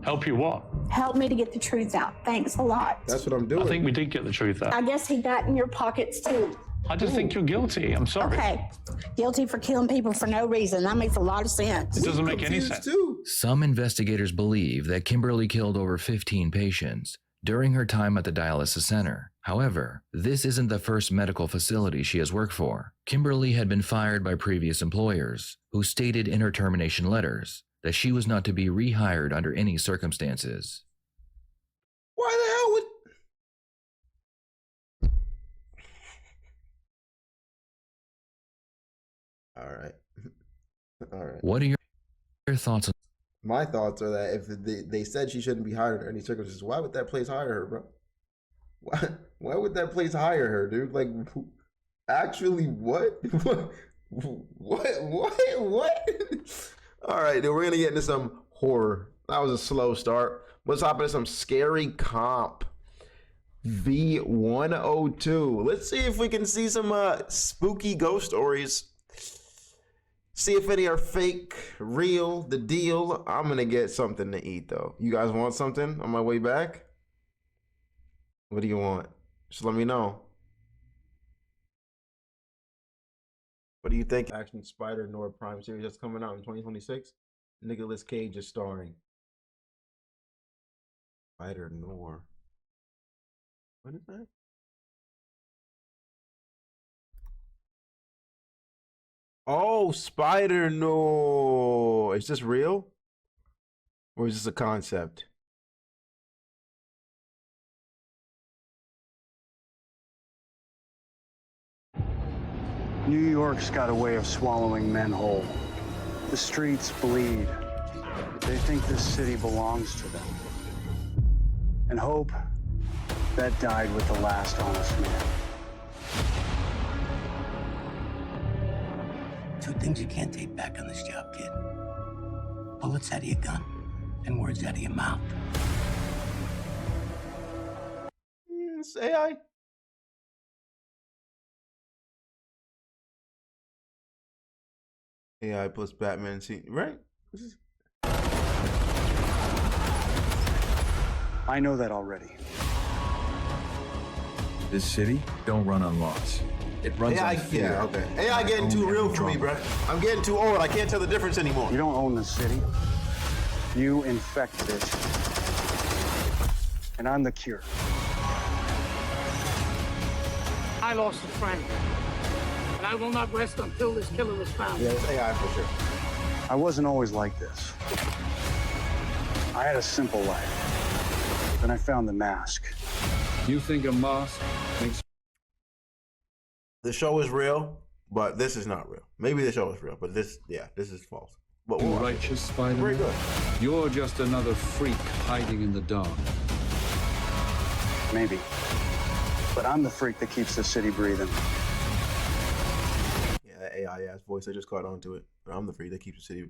Help you what? Help me to get the truth out. Thanks a lot. That's what I'm doing. I think we did get the truth out. I guess he got in your pockets too. I just think you're guilty. I'm sorry. Okay. Guilty for killing people for no reason. That makes a lot of sense. It doesn't make any sense. Some investigators believe that Kimberly killed over 15 patients during her time at the dialysis center. However, this isn't the first medical facility she has worked for. Kimberly had been fired by previous employers, who stated in her termination letters that she was not to be rehired under any circumstances. Why the hell would... All right. What are your thoughts on... My thoughts are that if they said she shouldn't be hired under any circumstances, why would that place hire her, bro? Why would that place hire her, dude? Like, actually, what? What? All right, then we're gonna get into some horror. That was a slow start. Let's hop into some scary comp. V102. Let's see if we can see some spooky ghost stories. See if any are fake, real, the deal. I'm gonna get something to eat though. You guys want something on my way back? What do you want? Just let me know. What do you think? Action Spider Nord Prime series that's coming out in 2026. Nicolas Cage is starring. Spider Nord. What is that? Oh, Spider Nord. Is this real? Or is this a concept? New York's got a way of swallowing men whole. The streets bleed. They think this city belongs to them. And hope, that died with the last honest man. Two things you can't take back on this job, kid. Bullets out of your gun and words out of your mouth. Say I. AI plus Batman scene, right? I know that already. This city don't run on laws. It runs AI, on fear. yeah, okay. AI getting too real for me, bro. I'm getting too old. I can't tell the difference anymore. You don't own the city. You infected it. And I'm the cure. I lost a friend. And I will not rest until this killer is found. Yeah, it's AI for sure. I wasn't always like this. I had a simple life. Then I found the mask. You think a mask makes... The show is real, but this is not real. Maybe the show is real, but this is false. But You righteous Spider-Man? Very good. You're just another freak hiding in the dark. Maybe. But I'm the freak that keeps the city breathing. Yeah, that AI ass voice, I just caught on to it. But I'm the freak that keeps the city.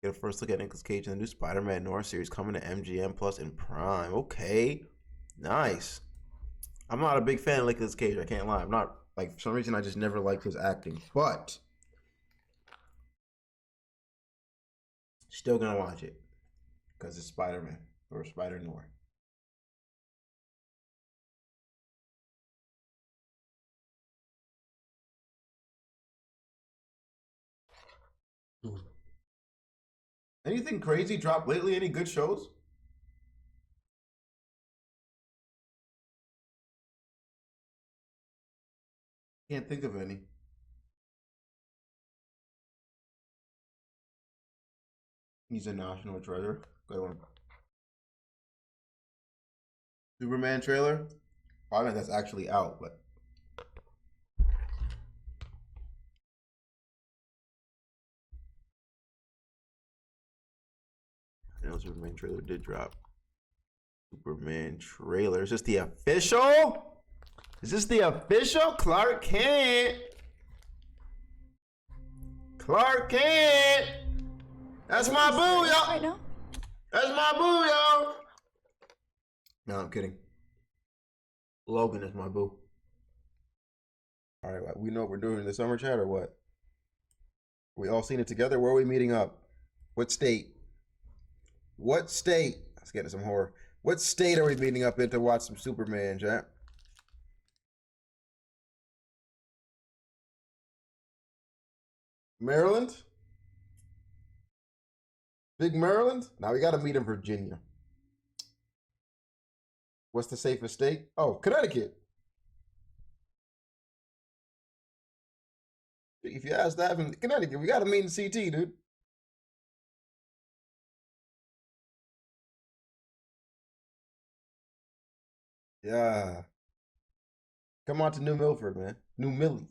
Get a first look at Nicolas Cage in the new Spider-Man Noir series coming to MGM Plus in Prime. Okay. Nice. I'm not a big fan of Nicolas Cage, I can't lie. I'm not, like, for some reason I just never liked his acting. But still gonna watch it. Because it's Spider-Man or Spider-Noir. Anything crazy dropped lately? Any good shows? Can't think of any. He's a national treasure. Good one. Superman trailer? I don't think that's actually out, but I know Superman trailer did drop. Superman trailer. Is this the official? Is this the official? Clark Kent. Clark Kent. That's my boo, y'all. Right now? That's my boo, y'all. No, I'm kidding. Logan is my boo. All right, we know what we're doing in the summer chat or what? We all seen it together? Where are we meeting up? What state? What state? Let's get into some horror. What state are we meeting up in to watch some Superman, chat? Maryland? Big Maryland? Now we got to meet in Virginia. What's the safest state? Oh, Connecticut. If you ask that in Connecticut, we got to meet in CT, dude. Yeah. Come on to New Milford, man. New Millie.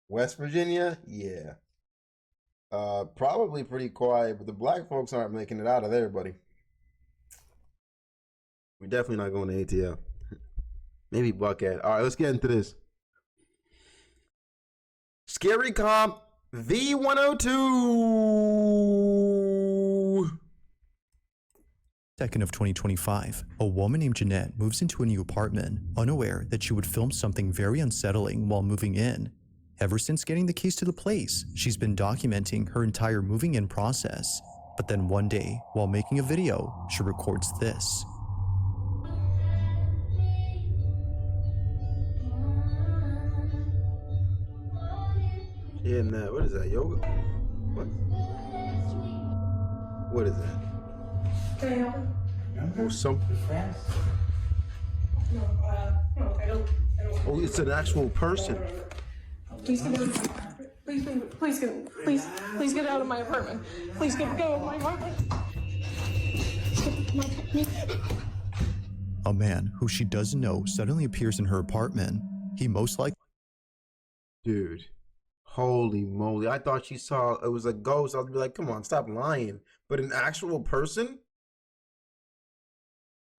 West Virginia? Yeah. Probably pretty quiet, but the black folks aren't making it out of there, buddy. We're definitely not going to ATL. Maybe Buckhead. All right, let's get into this. Scary Comp V102. 2nd of 2025, a woman named Jeanette moves into a new apartment, unaware that she would film something very unsettling while moving in. Ever since getting the keys to the place, she's been documenting her entire moving in process. But then one day, while making a video, she records this. Yeah, nah, what is that? Yoga? What? What is that? Can I help you? Or something? No, I don't. Oh, it's an actual person. Please get out of my apartment. Please get out of my apartment. Please get out of my apartment. A man who she doesn't know suddenly appears in her apartment. He most likely... Dude, holy moly. I thought she saw it was a ghost. I would be like, come on, stop lying. But an actual person?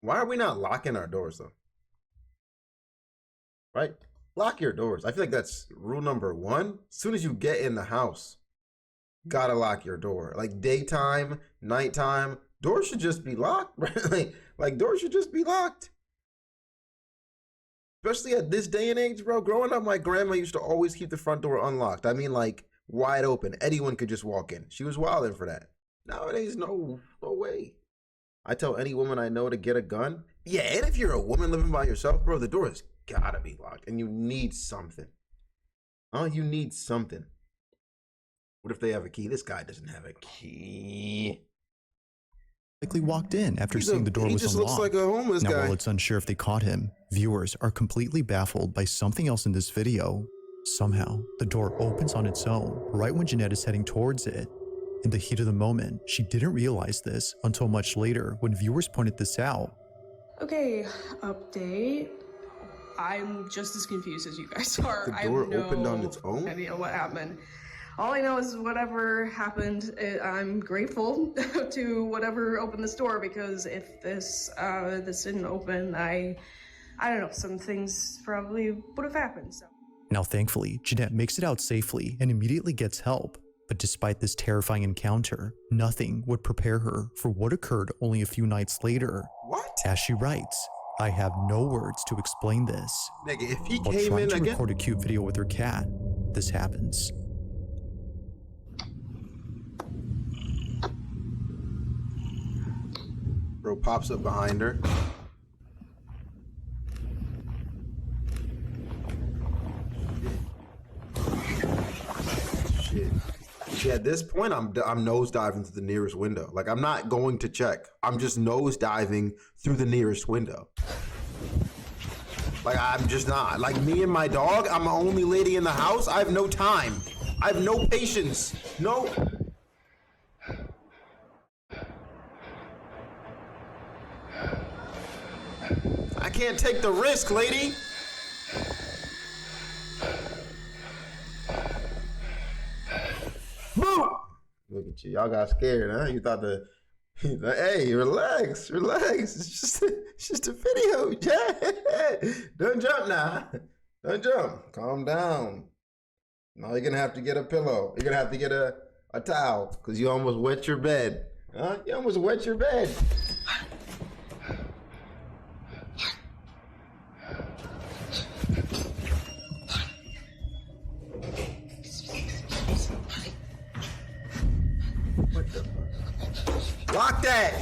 Why are we not locking our doors, though? Right? Lock your doors. I feel like that's rule number 1. As soon as you get in the house, gotta lock your door. Like daytime, nighttime, doors should just be locked, right? Like doors should just be locked. Especially at this day and age, bro. Growing up, my grandma used to always keep the front door unlocked. I mean, like, wide open. Anyone could just walk in. She was wilding for that. Nowadays, no way. I tell any woman I know to get a gun. Yeah, and if you're a woman living by yourself, bro, the door has gotta be locked. And you need something. You need something. What if they have a key? This guy doesn't have a key. Likely walked in after seeing the door was unlocked. He just looks like a homeless now, guy. while it's unsure if they caught him, viewers are completely baffled by something else in this video. Somehow, the door opens on its own right when Jeanette is heading towards it. In the heat of the moment, she didn't realize this until much later when viewers pointed this out. Okay, update. I'm just as confused as you guys are. The door opened on its own? I have no idea what happened. All I know is whatever happened, I'm grateful to whatever opened this door, because if this didn't open, I don't know, some things probably would have happened. So. Now, thankfully, Jeanette makes it out safely and immediately gets help. But despite this terrifying encounter, nothing would prepare her for what occurred only a few nights later. What? As she writes, I have no words to explain this. Nigga, if he While came trying in to again, record a cute video with her cat, this happens. bro pops up behind her. Shit. See, at this point, I'm nose diving to the nearest window. Like, I'm not going to check. I'm just nose diving through the nearest window. Like, I'm just not. Like, me and my dog, I'm the only lady in the house. I have no time. I have no patience. No. I can't take the risk, lady. Boom! Look at you. Y'all got scared, huh? You thought hey, relax. It's just a video, Jack. Don't jump now. Don't jump. Calm down. Now you're gonna have to get a pillow. You're gonna have to get a towel, because you almost wet your bed. Huh? You almost wet your bed. What the fuck? Lock that!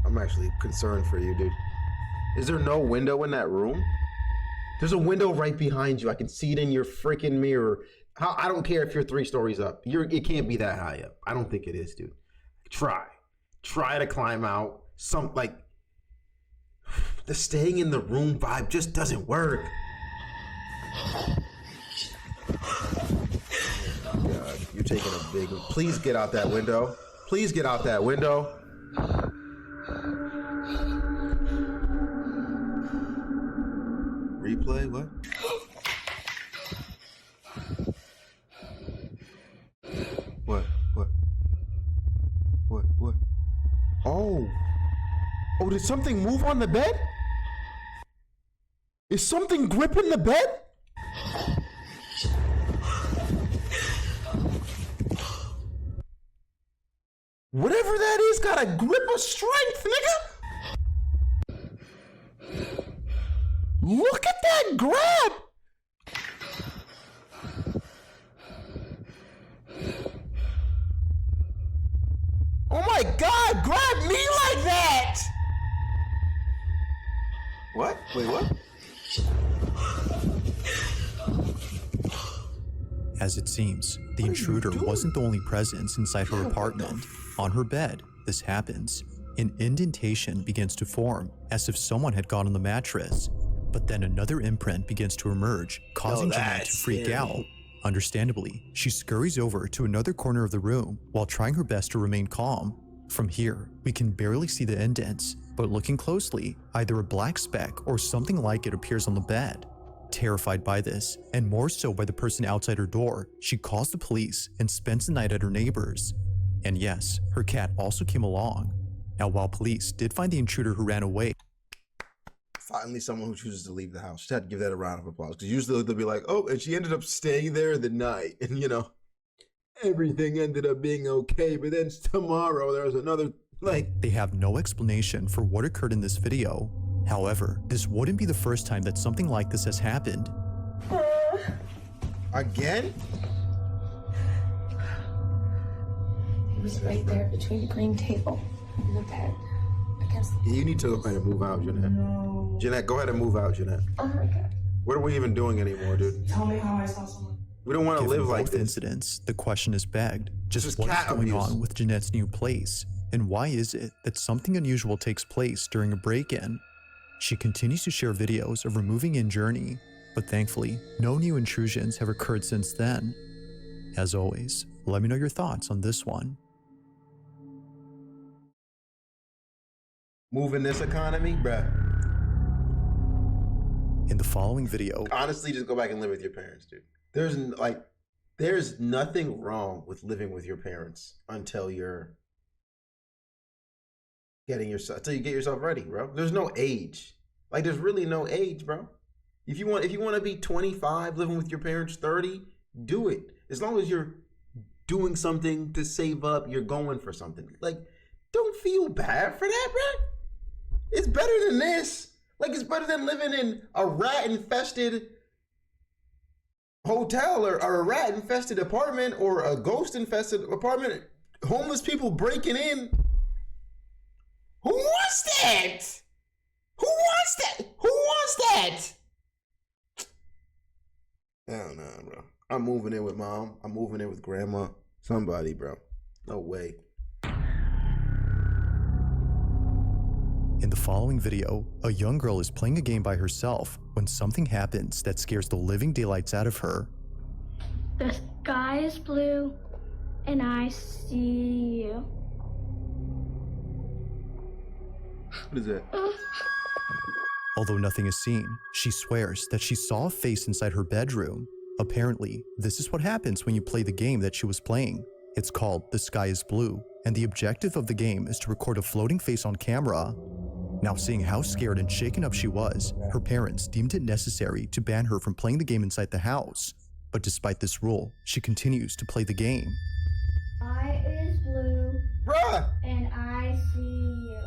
I'm actually concerned for you, dude. Is there no window in that room? There's a window right behind you. I can see it in your freaking mirror. I don't care if you're 3 stories up. It can't be that high up. I don't think it is, dude. Try to climb out. The staying in the room vibe just doesn't work. God, you're taking a big one. Please get out that window. Please get out that window. Replay, what? What? Oh, did something move on the bed? Is something gripping the bed? Whatever that is got a grip of strength, nigga! Look at that grab! Oh my God, grab me like that! What? Wait, what? As it seems, the intruder wasn't the only presence inside her apartment. On her bed, this happens. An indentation begins to form, as if someone had gone on the mattress. But then another imprint begins to emerge, causing Jeanette to freak out. Understandably, she scurries over to another corner of the room while trying her best to remain calm. From here, we can barely see the indents, but looking closely, either a black speck or something like it appears on the bed. Terrified by this, and more so by the person outside her door, she calls the police and spends the night at her neighbor's. And yes, her cat also came along. Now, while police did find the intruder who ran away, finally someone who chooses to leave the house. Just had to give that a round of applause, because usually they'll be like, oh, and she ended up staying there the night, and you know, everything ended up being okay, but then tomorrow there was another, like... They have no explanation for what occurred in this video. However, this wouldn't be the first time that something like this has happened. Again? It was right there between the green table and the bed. Yeah, you need to go ahead and move out, Jeanette. No. Jeanette, go ahead and move out, Jeanette. Oh my God. What are we even doing anymore, dude? Tell me how I saw someone. We don't want to Given live like both this. incidents, the question is begged. This Just is what is cat going abuse. on with Jeanette's new place? And why is it that something unusual takes place during a break-in? She continues to share videos of her moving in journey, but thankfully, no new intrusions have occurred since then. As always, let me know your thoughts on this one. Moving this economy, bruh. In the following video, Honestly, just go back and live with your parents, dude. There's nothing wrong with living with your parents until you're until you get yourself ready, bro. There's no age. Like, there's really no age, bro. If you want to be 25 living with your parents, 30, do it. As long as you're doing something to save up, you're going for something. Like, don't feel bad for that, bro. It's better than this. Like, it's better than living in a rat-infested hotel or a rat-infested apartment or a ghost-infested apartment. Homeless people breaking in. Who wants that? Who wants that? Who wants that? Hell no, bro. I'm moving in with mom. I'm moving in with grandma. Somebody, bro. No way. in the following video, a young girl is playing a game by herself when something happens that scares the living daylights out of her. The sky is blue, and I see you. What is that? Although nothing is seen, she swears that she saw a face inside her bedroom. Apparently, this is what happens when you play the game that she was playing. It's called The Sky is Blue, and the objective of the game is to record a floating face on camera. Now, seeing how scared and shaken up she was, her parents deemed it necessary to ban her from playing the game inside the house. But despite this rule, she continues to play the game. Sky is blue, Bruh! and I see you.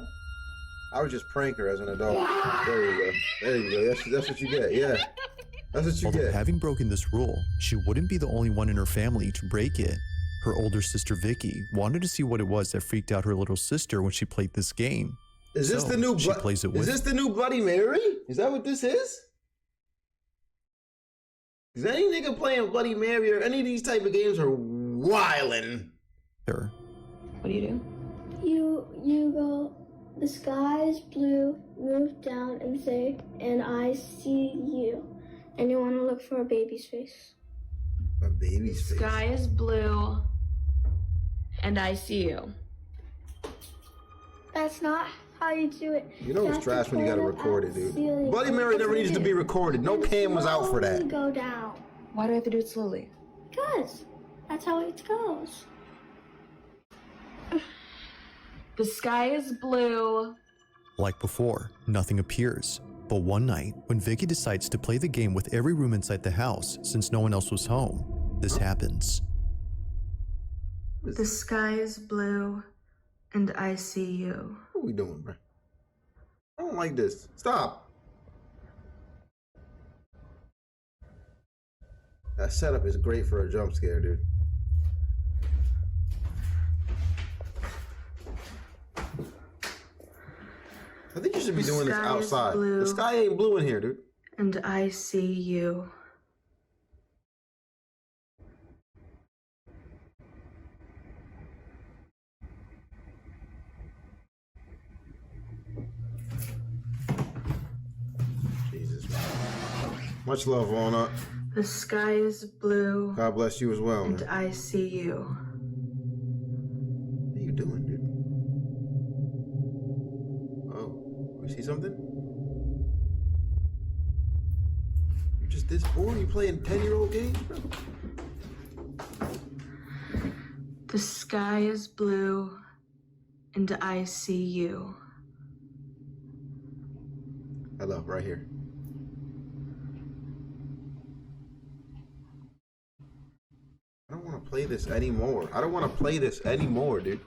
I would just prank her as an adult. There you go. There you go. That's what you get. Yeah. That's what you Although get. having broken this rule, she wouldn't be the only one in her family to break it. Her older sister Vicky wanted to see what it was that freaked out her little sister when she played this game. Is this So, the new she plays it with Is this the new Bloody Mary? Is that what this is? Is any nigga playing Bloody Mary or any of these type of games are wildin'? her. What do? You go, the sky is blue, move down and say, and I see you. And you want to look for a baby's face. A baby's face. Sky is blue, and I see you. That's not how you do it. You know it's trash when you gotta record it, dude. Bloody Mary never needs to be recorded. No cam was out for that. Go down. Why do I have to do it slowly? Because that's how it goes. The sky is blue. Like before, nothing appears. But one night, when Vicky decides to play the game with every room inside the house since no one else was home, this happens. The sky is blue, and I see you. What are we doing, bro? I don't like this. Stop. That setup is great for a jump scare, dude. I think you should be The doing this sky is outside. blue. The sky ain't blue in here, dude. And I see you. Jesus, man. Much love, Walnut. The sky is blue, God bless you as well, and man. I see you. What are you doing, dude? Oh, you see something? You're just this bored? You playing 10-year-old games, bro? The sky is blue, and I see you. Hello, right here. I don't want to play this anymore. I don't want to play this anymore, dude.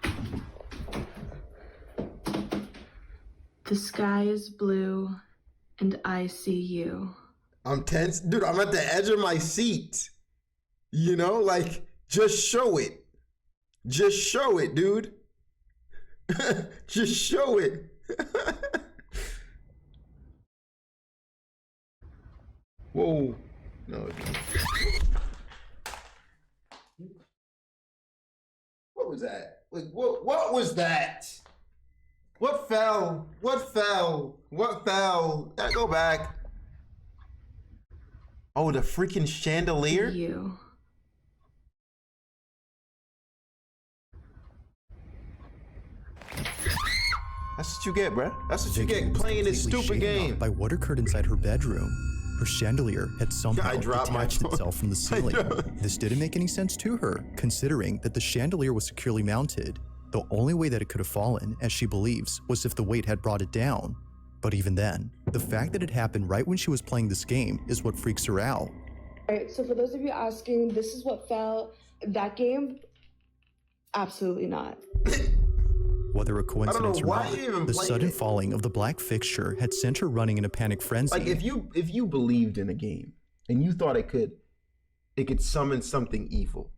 The sky is blue, and I see you. I'm tense. Dude, I'm at the edge of my seat. You know, like, just show it. Just show it, dude. Just show it. Whoa. No. What was that? Like, what was that? What fell? What fell? What fell? Go back. Oh, the freaking chandelier? You. That's what you get, bruh. That's what you Vicky get was playing this completely stupid shaken game. up by what occurred inside her bedroom. Her chandelier had somehow dropped my detached phone. itself from the ceiling. This didn't make any sense to her, considering that the chandelier was securely mounted. The only way that it could have fallen, as she believes, was if the weight had brought it down. But even then, the fact that it happened right when she was playing this game is what freaks her out. Alright, so for those of you asking, this is what fell. That game? Absolutely not. Whether a coincidence or why you even not, the played sudden it. falling of the black fixture had sent her running in a panic frenzy. Like if you believed in a game and you thought it could summon something evil,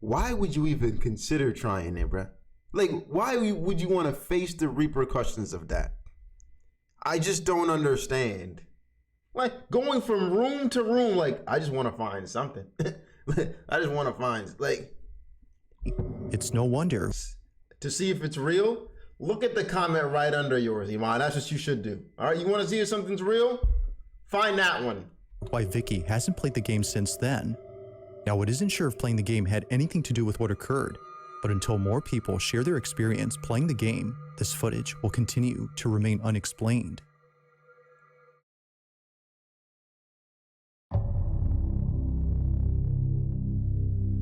why would you even consider trying it, bruh? Like, why would you want to face the repercussions of that? I just don't understand. Like, going from room to room, like, I just want to find something. I just want to find, like... It's no wonder. To see if it's real, look at the comment right under yours, Iman. That's what you should do. All right, you want to see if something's real? Find that one. Why Vicky hasn't played the game since then. Now, it isn't sure if playing the game had anything to do with what occurred, but until more people share their experience playing the game, this footage will continue to remain unexplained.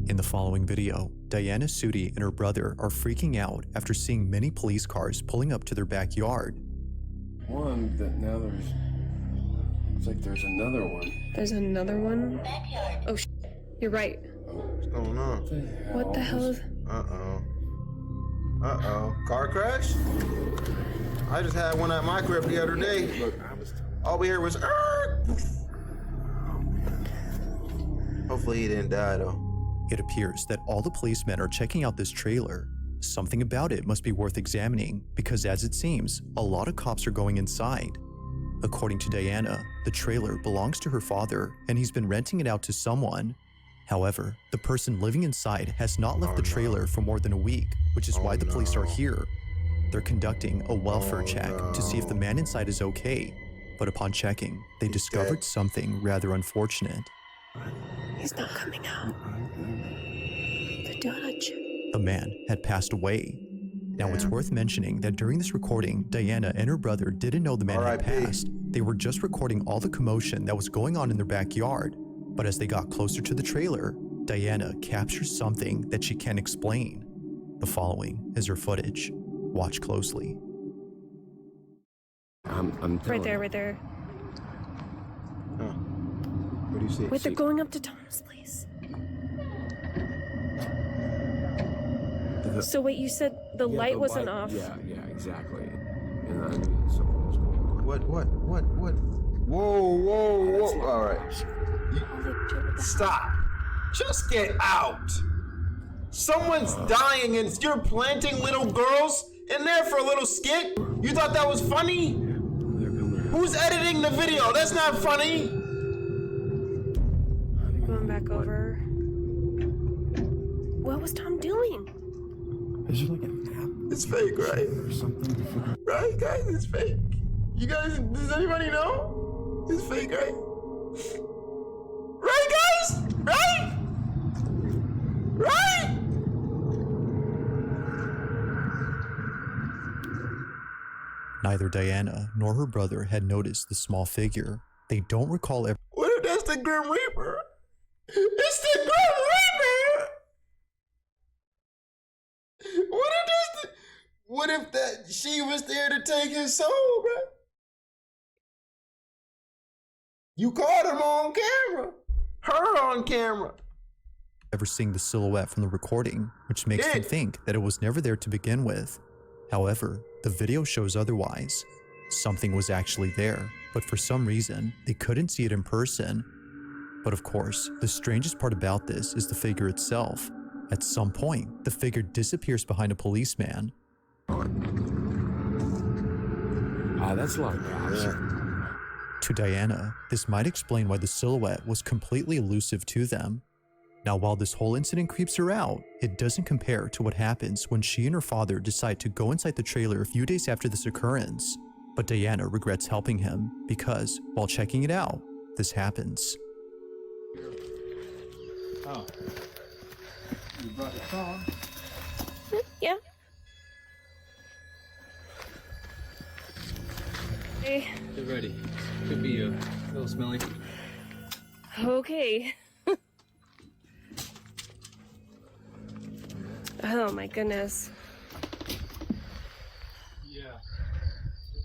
In the following video, Diana Sudi and her brother are freaking out after seeing many police cars pulling up to their backyard. One that now it's like there's another one. There's another one? Oh, you're right. What's going on? What the hell is... Uh-oh. Uh-oh. Car crash? I just had one at my crib the other day. Look, all we heard was... Hopefully he didn't die, though. It appears that all the policemen are checking out this trailer. Something about it must be worth examining because, as it seems, a lot of cops are going inside. According to Diana, the trailer belongs to her father and he's been renting it out to someone. However, the person living inside has not left the trailer for more than a week, which is why the police are here. They're conducting a welfare check to see if the man inside is okay, but upon checking, they discovered something rather unfortunate. He's not coming out. The donut chip. The man had passed away. Now, it's worth mentioning that during this recording, Diana and her brother didn't know the man had passed. They were just recording all the commotion that was going on in their backyard. But as they got closer to the trailer, Diana captures something that she can't explain. The following is her footage. Watch closely. I'm Right there, right there. Huh. What do you see? Wait, they're going up to Tom's place. So wait, you said the light wasn't off. Yeah, exactly. And I knew something was going on. What? Whoa. All right. Stop. Just get out. Someone's dying and you're planting little girls in there for a little skit? You thought that was funny? Who's editing the video? That's not funny. Going back over. What was Tom doing? Is there like an app? It's fake, right? Or something? Right, guys? It's fake. You guys, does anybody know? It's fake, right? Right, guys? Right? Right? Neither Diana nor her brother had noticed the small figure. They don't recall ever. What if that's the Grim Reaper? It's the Grim Reaper! What if that she was there to take his soul, bro? You caught him on camera. Her on camera. Ever seeing the silhouette from the recording, which makes them think that it was never there to begin with. However, the video shows otherwise. Something was actually there, but for some reason, they couldn't see it in person. But of course, the strangest part about this is the figure itself. At some point, the figure disappears behind a policeman. Ah, that's a lot of cops. To Diana, this might explain why the silhouette was completely elusive to them. Now, while this whole incident creeps her out, it doesn't compare to what happens when she and her father decide to go inside the trailer a few days after this occurrence. But Diana regrets helping him because, while checking it out, this happens. Oh. You brought your phone? Yeah. Hey. Get ready. Could be a little smelly. Okay. Oh my goodness. Yeah.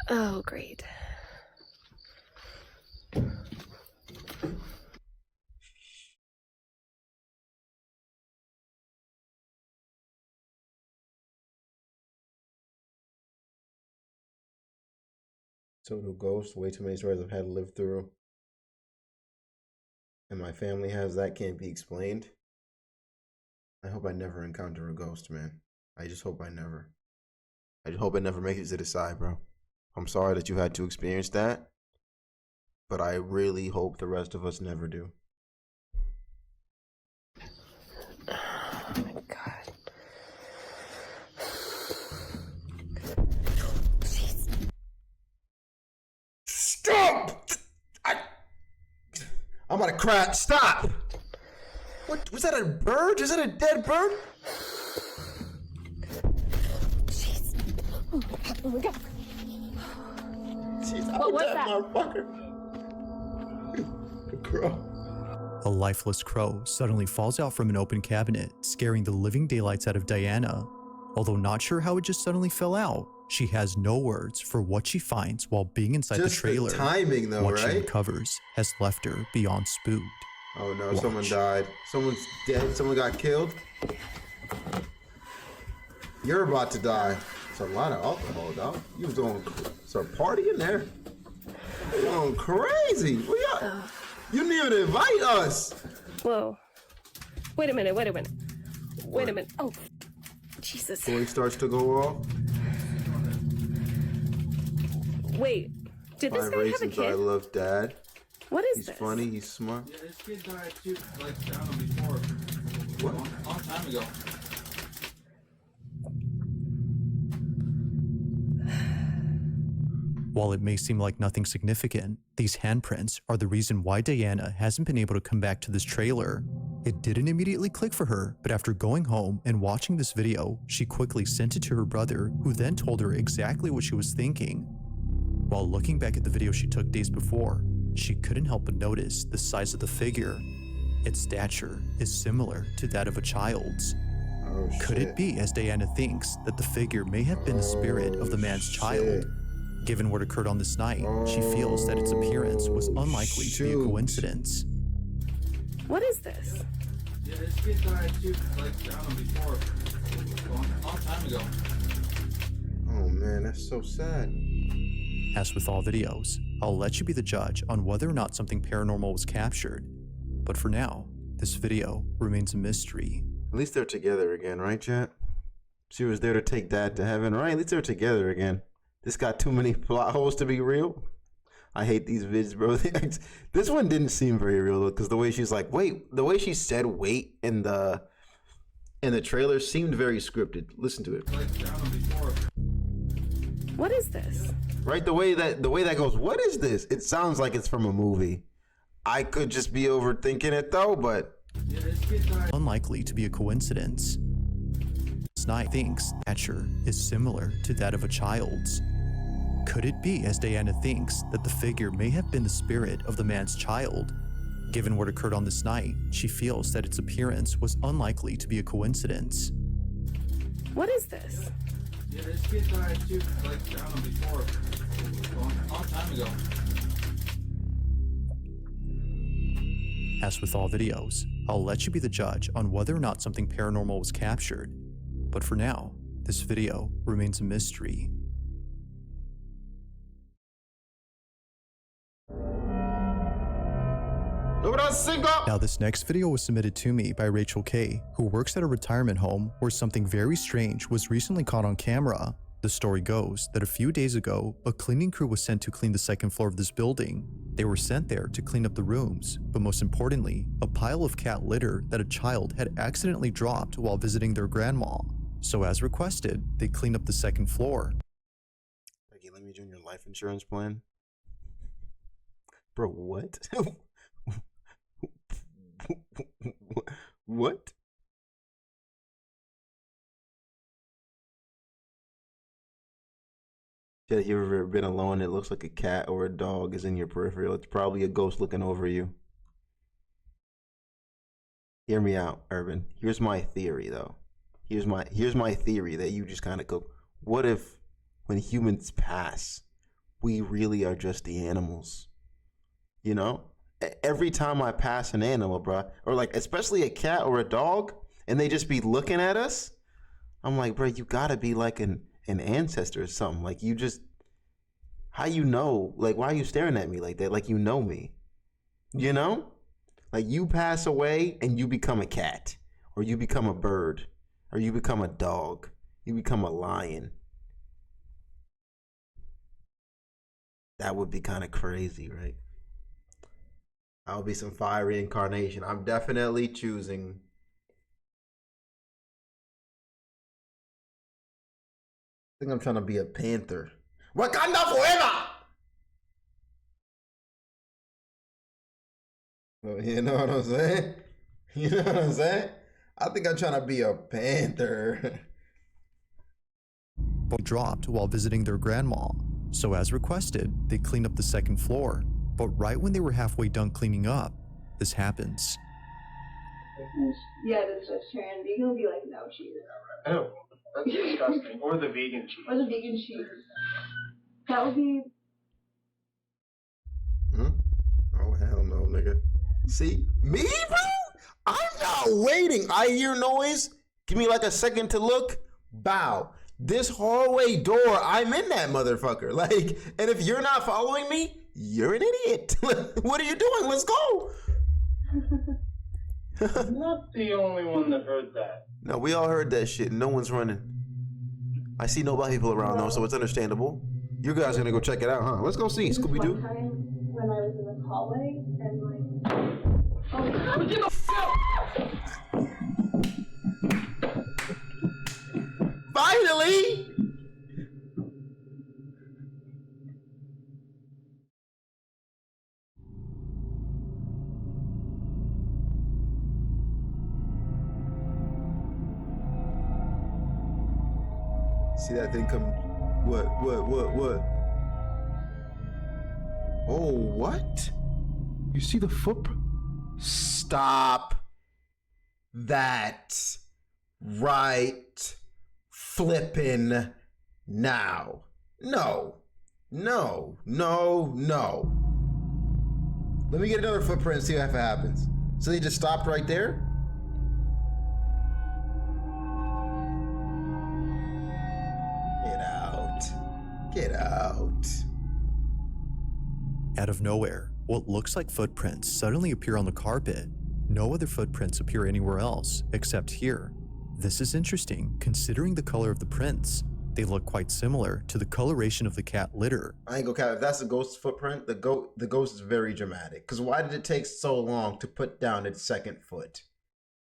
Oh, great. Total ghost. Way too many stories I've had to live through. And my family has that can't be explained. I hope I never encounter a ghost, man. I just hope I never. I just hope it never makes it to the side, bro. I'm sorry that you had to experience that, but I really hope the rest of us never do. Oh my God. Jeez. Stop! I'm about to cry. Stop! What was that? A bird? Is that a dead bird? Jeez. Oh my God. Jeez, What was that? Motherfucker. A crow. A lifeless crow suddenly falls out from an open cabinet, scaring the living daylights out of Diana. Although not sure how it just suddenly fell out, she has no words for what she finds while being inside Just the trailer. the timing, though, what she right? uncovers has left her beyond spooked. Oh no, Watch. someone died. Someone's dead. Someone got killed. You're about to die. It's a lot of alcohol, dog. You was going, it's a party in there. You're going crazy. You didn't even invite us. Whoa. Wait a minute. Wait a minute. Wait a minute. Oh, Jesus. Toy starts to go off. Wait. Did this 5 guy have a reasons kid? I love Dad. What is He's this? funny. He's smart. Yeah, this kid died too, like, I don't know, before. What? A long time ago. While it may seem like nothing significant, these handprints are the reason why Diana hasn't been able to come back to this trailer. It didn't immediately click for her, but after going home and watching this video, she quickly sent it to her brother, who then told her exactly what she was thinking. While looking back at the video she took days before, she couldn't help but notice the size of the figure. Its stature is similar to that of a child's. Oh, Could it be, as Diana thinks, that the figure may have been the spirit of the man's child? Given what occurred on this night, she feels that its appearance was unlikely to be a coincidence. What is this? Yeah, this kid died too, like, I don't know, before. A long time ago. Oh man, that's so sad. As with all videos, I'll let you be the judge on whether or not something paranormal was captured. But for now, this video remains a mystery. At least they're together again, right, chat? She was there to take Dad to heaven, right? At least they're together again. This got too many plot holes to be real. I hate these vids, bro. This one didn't seem very real though, because the way she's like, wait, the way she said wait in the trailer seemed very scripted. Listen to it. What is this? Right, the way that goes, what is this? It sounds like it's from a movie. I could just be overthinking it though, but Unlikely to be a coincidence. Snipe thinks stature is similar to that of a child's. Could it be, as Diana thinks, that the figure may have been the spirit of the man's child? Given what occurred on this night, she feels that its appearance was unlikely to be a coincidence. What is this? Yeah, this kid died too, like, I don't know, before. A long time ago. As with all videos, I'll let you be the judge on whether or not something paranormal was captured. But for now, this video remains a mystery. Now this next video was submitted to me by Rachel K, who works at a retirement home where something very strange was recently caught on camera. The story goes that a few days ago, a cleaning crew was sent to clean the second floor of this building. They were sent there to clean up the rooms, but most importantly, a pile of cat litter that a child had accidentally dropped while visiting their grandma. So as requested, they cleaned up the second floor. Okay, let me join your life insurance plan. Bro, what? What? Yeah, you ever been alone? It looks like a cat or a dog is in your peripheral. It's probably a ghost looking over you. Hear me out, Urban. Here's my theory, though. Here's my theory that you just kind of go. What if, when humans pass, we really are just the animals? You know? Every time I pass an animal, bro, or like especially a cat or a dog, and they just be looking at us, I'm like, bro, you gotta be like an ancestor or something. Like, you just, how you know? Like, why are you staring at me like that? Like, you know me, you know? Like, you pass away and you become a cat, or you become a bird, or you become a dog, you become a lion. That would be kind of crazy, right? I'll be some fire reincarnation. I'm definitely choosing. I think I'm trying to be a panther. Wakanda forever! You know what I'm saying? You know what I'm saying? I think I'm trying to be a panther. But dropped while visiting their grandma. So as requested, they cleaned up the second floor. But right when they were halfway done cleaning up, this happens. Yeah, that's vegetarian. Vegan would be like no cheese. Oh, that's disgusting. Or the vegan cheese. Or the vegan cheese. That would be. Oh, hell no, nigga. See? Me, bro? I'm not waiting. I hear noise. Give me like a second to look. Bow. This hallway door, I'm in that motherfucker. Like, and if you're not following me, you're an idiot. What are you doing? Let's go. I'm not the only one that heard that. No, we all heard that shit. No one's running. I see no black people around though, so it's understandable. You guys gonna go check it out, huh? Let's go see. Scooby Doo. When I was in the hallway and like. Finally! See that thing come? What? Oh, what? You see the footprint? Stop that right flippin' now. No. Let me get another footprint and see if it happens. So they just stopped right there? Get out. Out of nowhere, what looks like footprints suddenly appear on the carpet. No other footprints appear anywhere else except here. This is interesting considering the color of the prints. They look quite similar to the coloration of the cat litter. I ain't gonna cap. If that's a ghost footprint, the ghost is very dramatic. Because why did it take so long to put down its second foot?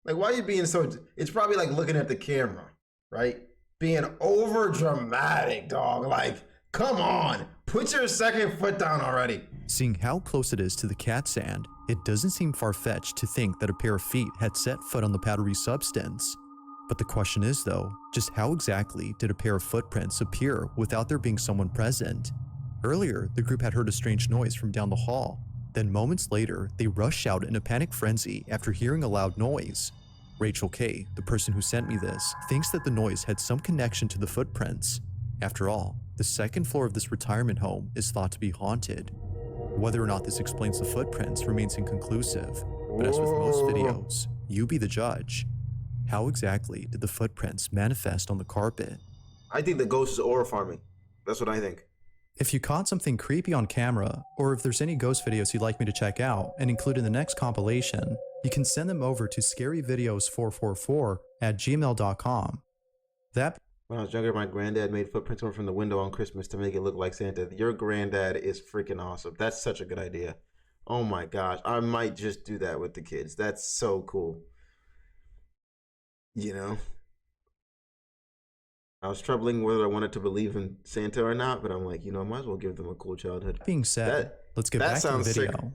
Like, why are you being so... It's probably like looking at the camera, right? Being over dramatic, dog. Like, come on. Put your second foot down already. Seeing how close it is to the cat sand, it doesn't seem far-fetched to think that a pair of feet had set foot on the powdery substance. But the question is though, just how exactly did a pair of footprints appear without there being someone present? Earlier, the group had heard a strange noise from down the hall. Then moments later, they rush out in a panic frenzy after hearing a loud noise. Rachel K, the person who sent me this, thinks that the noise had some connection to the footprints. After all, the second floor of this retirement home is thought to be haunted. Whether or not this explains the footprints remains inconclusive, But as with most videos, you be the judge. How exactly did the footprints manifest on the carpet? I think the ghost is aura farming. That's what I think. If you caught something creepy on camera, or if there's any ghost videos you'd like me to check out and include in the next compilation, you can send them over to scaryvideos444@gmail.com. When I was younger, my granddad made footprints from the window on Christmas to make it look like Santa. Your granddad is freaking awesome. That's such a good idea. Oh my gosh. I might just do that with the kids. That's so cool. You know? I was troubling whether I wanted to believe in Santa or not, but I'm like, you know, I might as well give them a cool childhood. That being said, let's get back to the video. Sick.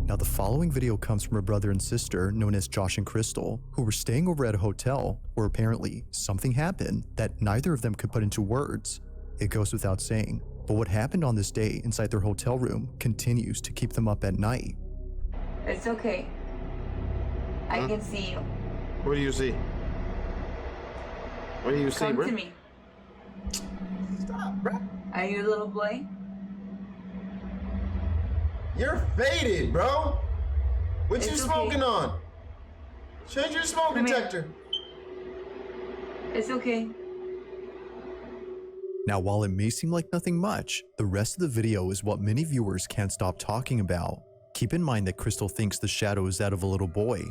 Now, the following video comes from a brother and sister known as Josh and Crystal, who were staying over at a hotel where apparently something happened that neither of them could put into words. It goes without saying, but what happened on this day inside their hotel room continues to keep them up at night. It's okay. I can see you. What do you see? What do you see, bro? Come to me. Stop, bro. Are you a little boy? You're faded, bro. What It's you okay. smoking on? Change your smoke Come here. detector. It's okay. Now, while it may seem like nothing much, the rest of the video is what many viewers can't stop talking about. Keep in mind that Crystal thinks the shadow is that of a little boy.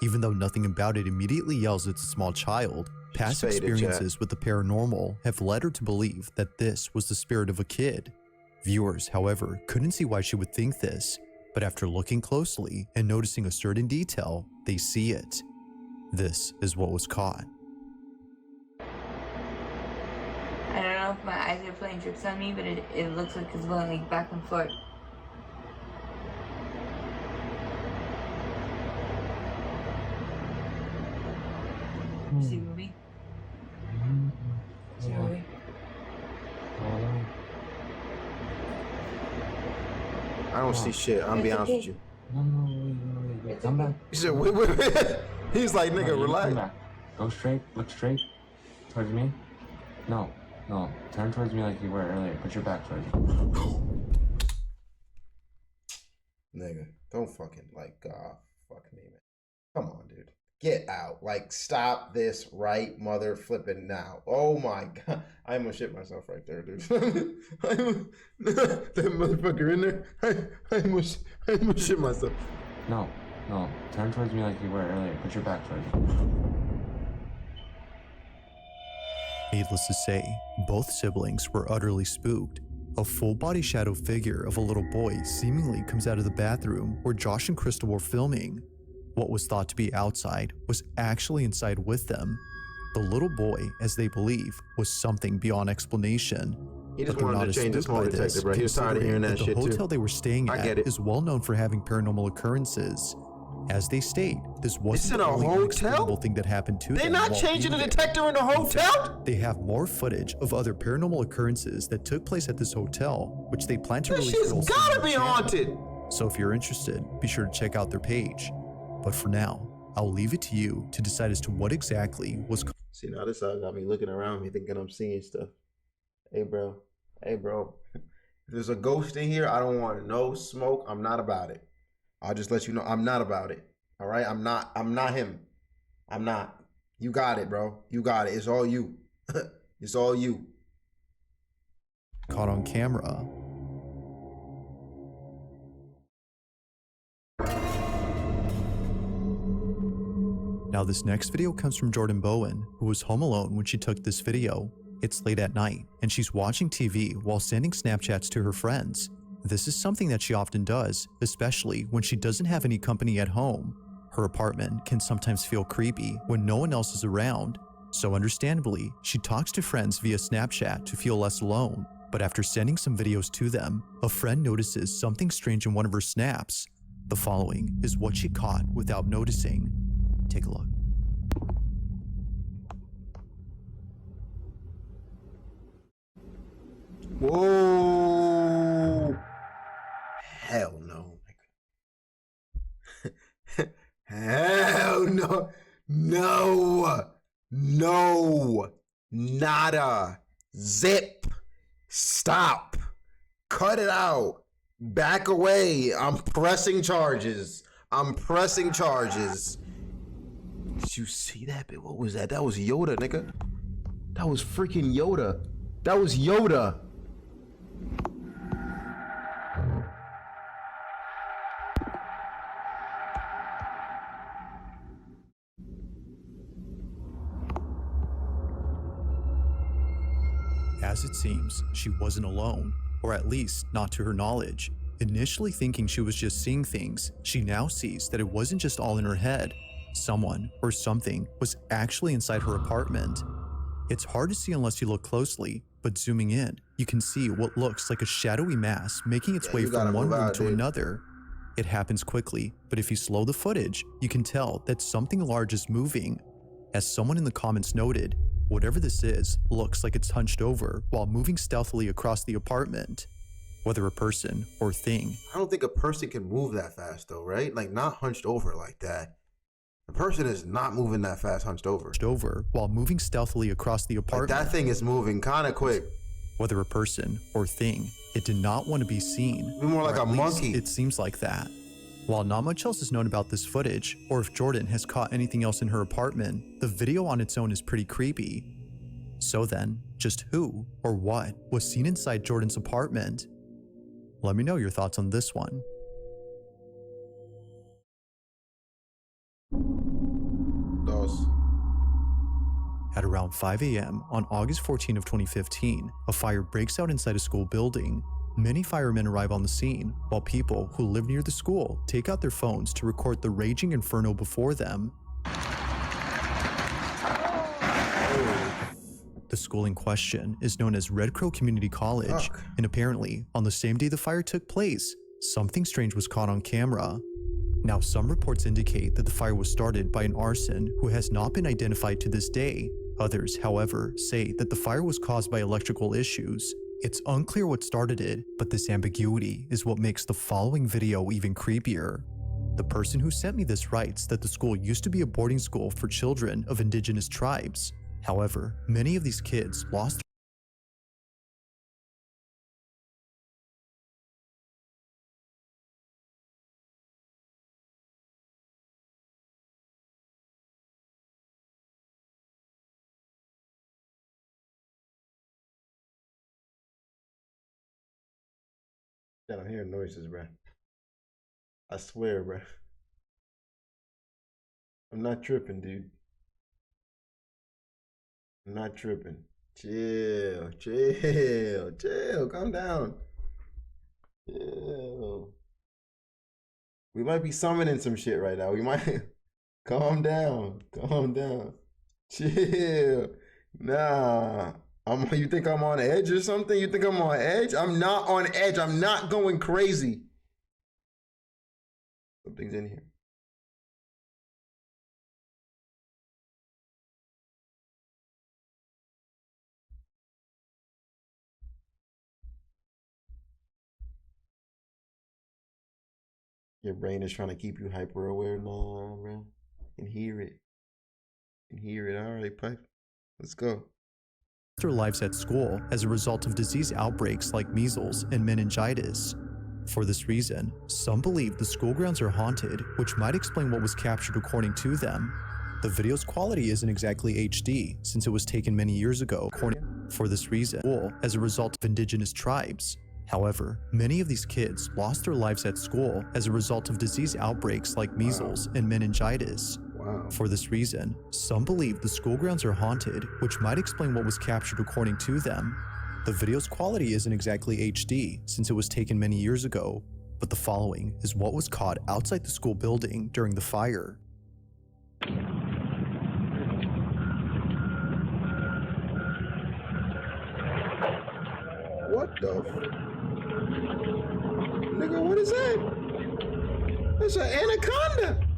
Even though nothing about it immediately yells it's a small child, past Faded, experiences with the paranormal have led her to believe that this was the spirit of a kid. Viewers, however, couldn't see why she would think this, but after looking closely and noticing a certain detail, they see it. This is what was caught. I don't know if my eyes are playing tricks on me, but it looks like it's going like back and forth. See Ruby? See Ruby? I don't see shit. I'm be It's honest okay. with you. Wait. Come back. He said, wait. He's like, nigga, No, you relax. come back. Go straight. Look straight towards me. No. Turn towards me like you were earlier. Put your back towards me. Nigga, don't fucking fuck me, man. Come on, dude. Get out. Like, stop this right mother flipping now. Oh my god. I almost shit myself right there, dude. That motherfucker in there. I almost shit myself. No. Turn towards me like you were earlier. Put your back towards me. Needless to say, both siblings were utterly spooked. A full-body shadow figure of a little boy seemingly comes out of the bathroom where Josh and Crystal were filming. What was thought to be outside was actually inside with them. The little boy, as they believe, was something beyond explanation. He just But they're wanted not to as change his spooked by smoke detector, this, bro. He was tired of hearing that shit, The too. hotel they were staying I at get it. is well known for having paranormal occurrences. As they state, this It's wasn't in the a only hotel? inexplicable thing that happened to They them. not while changing the being detector in the there. hotel? They have more footage of other paranormal occurrences that took place at this hotel, which they plan to That release. shit's real soon gotta on be their channel. haunted. So if you're interested, be sure to check out their page. But for now, I'll leave it to you to decide as to what exactly was. See, now this got me looking around me thinking I'm seeing stuff. Hey, bro. If there's a ghost in here, I don't want no smoke. I'm not about it. I'll just let you know I'm not about it. All right? I'm not him. I'm not. You got it, bro. You got it. It's all you. It's all you. Caught on camera. Now this next video comes from Jordan Bowen, who was home alone when she took this video. It's late at night, and she's watching TV while sending Snapchats to her friends. This is something that she often does, especially when she doesn't have any company at home. Her apartment can sometimes feel creepy when no one else is around, so understandably, she talks to friends via Snapchat to feel less alone. But after sending some videos to them, a friend notices something strange in one of her snaps. The following is what she caught without noticing. Take a look. Whoa. Hell no. Hell no. No. Nada. Zip. Stop. Cut it out. Back away. I'm pressing charges. I'm pressing charges. Did you see that? What was that? That was Yoda, nigga. That was freaking Yoda. That was Yoda. As it seems, she wasn't alone, or at least not to her knowledge. Initially thinking she was just seeing things, she now sees that it wasn't just all in her head. Someone or something was actually inside her apartment. It's hard to see unless you look closely, but zooming in, you can see what looks like a shadowy mass making its way from one room to another. It happens quickly, but if you slow the footage, you can tell that something large is moving. As someone in the comments noted, whatever this is looks like it's hunched over while moving stealthily across the apartment. Whether a person or thing. I don't think a person can move that fast though, right? Like not hunched over like that. A person is not moving that fast hunched over. While moving stealthily across the apartment. Like that thing is moving kind of quick. Whether a person or thing, it did not want to be seen. Be more like a monkey. It seems like that. While not much else is known about this footage, or if Jordan has caught anything else in her apartment, the video on its own is pretty creepy. So then, just who or what was seen inside Jordan's apartment? Let me know your thoughts on this one. At around 5 a.m. on August 14 of 2015, a fire breaks out inside a school building. Many firemen arrive on the scene, while people who live near the school take out their phones to record the raging inferno before them. The school in question is known as Red Crow Community College, and apparently, on the same day the fire took place, something strange was caught on camera. Now, some reports indicate that the fire was started by an arson who has not been identified to this day. Others, however, say that the fire was caused by electrical issues. It's unclear what started it, but this ambiguity is what makes the following video even creepier. The person who sent me this writes that the school used to be a boarding school for children of indigenous tribes. However, many of these kids lost I'm hearing noises, bro. I swear, bro. I'm not tripping, dude. I'm not tripping. Chill, chill, chill. Calm down. Chill. We might be summoning some shit right now. We might. Calm down. Calm down. Chill. Nah. You think I'm on edge or something? You think I'm on edge? I'm not on edge. I'm not going crazy. Something's in here. Your brain is trying to keep you hyper aware. Nah, bro. You can hear it. You can hear it. All right, pipe. Let's go. their lives at school as a result of disease outbreaks like measles and meningitis. For this reason, some believe the school grounds are haunted, which might explain what was captured according to them. The video's quality isn't exactly HD, since it was taken many years ago, for this reason, as a result of indigenous tribes. However, many of these kids lost their lives at school as a result of disease outbreaks like measles and meningitis. For this reason, some believe the school grounds are haunted, which might explain what was captured according to them. The video's quality isn't exactly HD, since it was taken many years ago, but the following is what was caught outside the school building during the fire. What the nigga, what is that? It's an anaconda.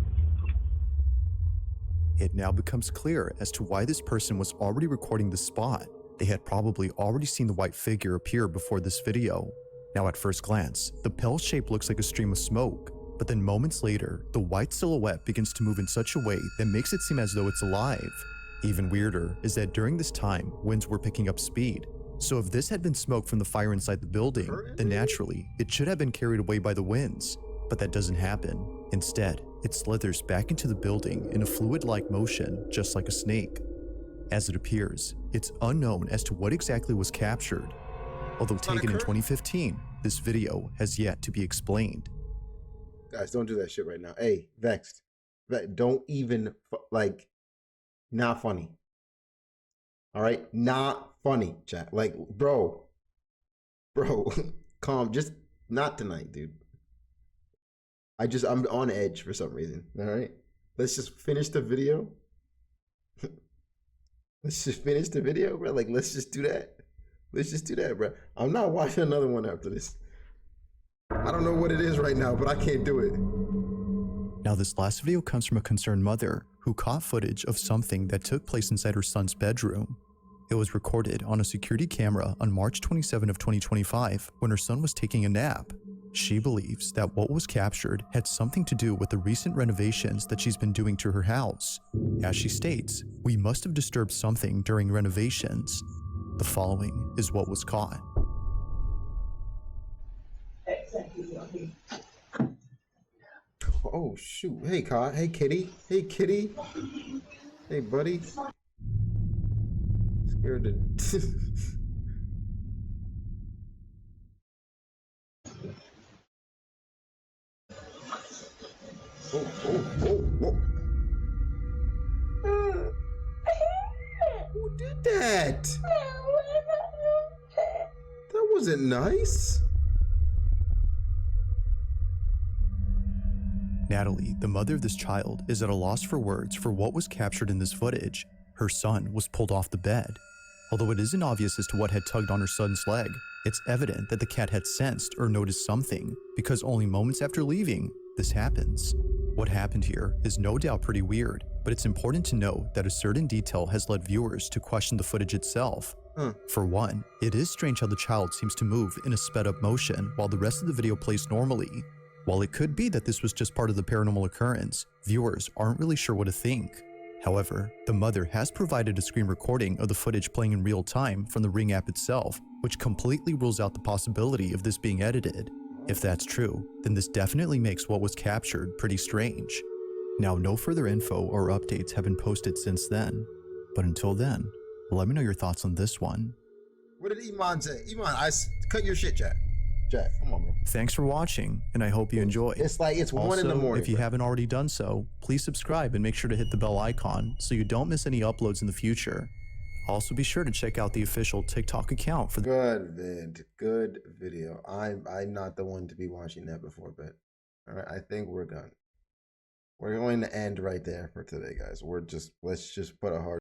It now becomes clear as to why this person was already recording the spot. They had probably already seen the white figure appear before this video. Now at first glance, the pale shape looks like a stream of smoke, but then moments later, the white silhouette begins to move in such a way that makes it seem as though it's alive. Even weirder is that during this time, winds were picking up speed. So if this had been smoke from the fire inside the building, then naturally, it should have been carried away by the winds. But that doesn't happen. Instead, it slithers back into the building in a fluid-like motion, just like a snake. As it appears, it's unknown as to what exactly was captured. Although taken in 2015, this video has yet to be explained. Guys, don't do that shit right now. Hey, Vexed. Don't even, like, not funny. All right? Not funny, chat. Like, bro, calm. Just not tonight, dude. I'm on edge for some reason. All right? Let's just finish the video. Let's just finish the video, bro. Like, let's just do that. Let's just do that, bro. I'm not watching another one after this. I don't know what it is right now, but I can't do it. Now, this last video comes from a concerned mother who caught footage of something that took place inside her son's bedroom. It was recorded on a security camera on March 27 of 2025 when her son was taking a nap. She believes that what was captured had something to do with the recent renovations that she's been doing to her house. As she states, "We must have disturbed something during renovations." The following is what was caught. Oh, shoot. Hey, Cod. Hey, kitty. Hey, kitty. Hey, buddy. Scared to... Whoa. Who did that? That wasn't nice. Natalie, the mother of this child, is at a loss for words for what was captured in this footage. Her son was pulled off the bed. Although it isn't obvious as to what had tugged on her son's leg, it's evident that the cat had sensed or noticed something, because only moments after leaving, this happens. What happened here is no doubt pretty weird, but it's important to know that a certain detail has led viewers to question the footage itself. For one, it is strange how the child seems to move in a sped-up motion while the rest of the video plays normally. While it could be that this was just part of the paranormal occurrence, viewers aren't really sure what to think. However, the mother has provided a screen recording of the footage playing in real time from the Ring app itself, which completely rules out the possibility of this being edited. If that's true, then this definitely makes what was captured pretty strange. Now, no further info or updates have been posted since then, but until then, let me know your thoughts on this one. What did Iman say? Iman, cut your shit, chat. Chat, come on, bro. Thanks for watching, and I hope you enjoy. It's like it's 1 in the morning. If you haven't already done so, please subscribe and make sure to hit the bell icon so you don't miss any uploads in the future. Also, be sure to check out the official TikTok account for good video. I'm not the one to be watching that before, but all right, I think we're done. We're going to end right there for today, guys. Let's just put a hard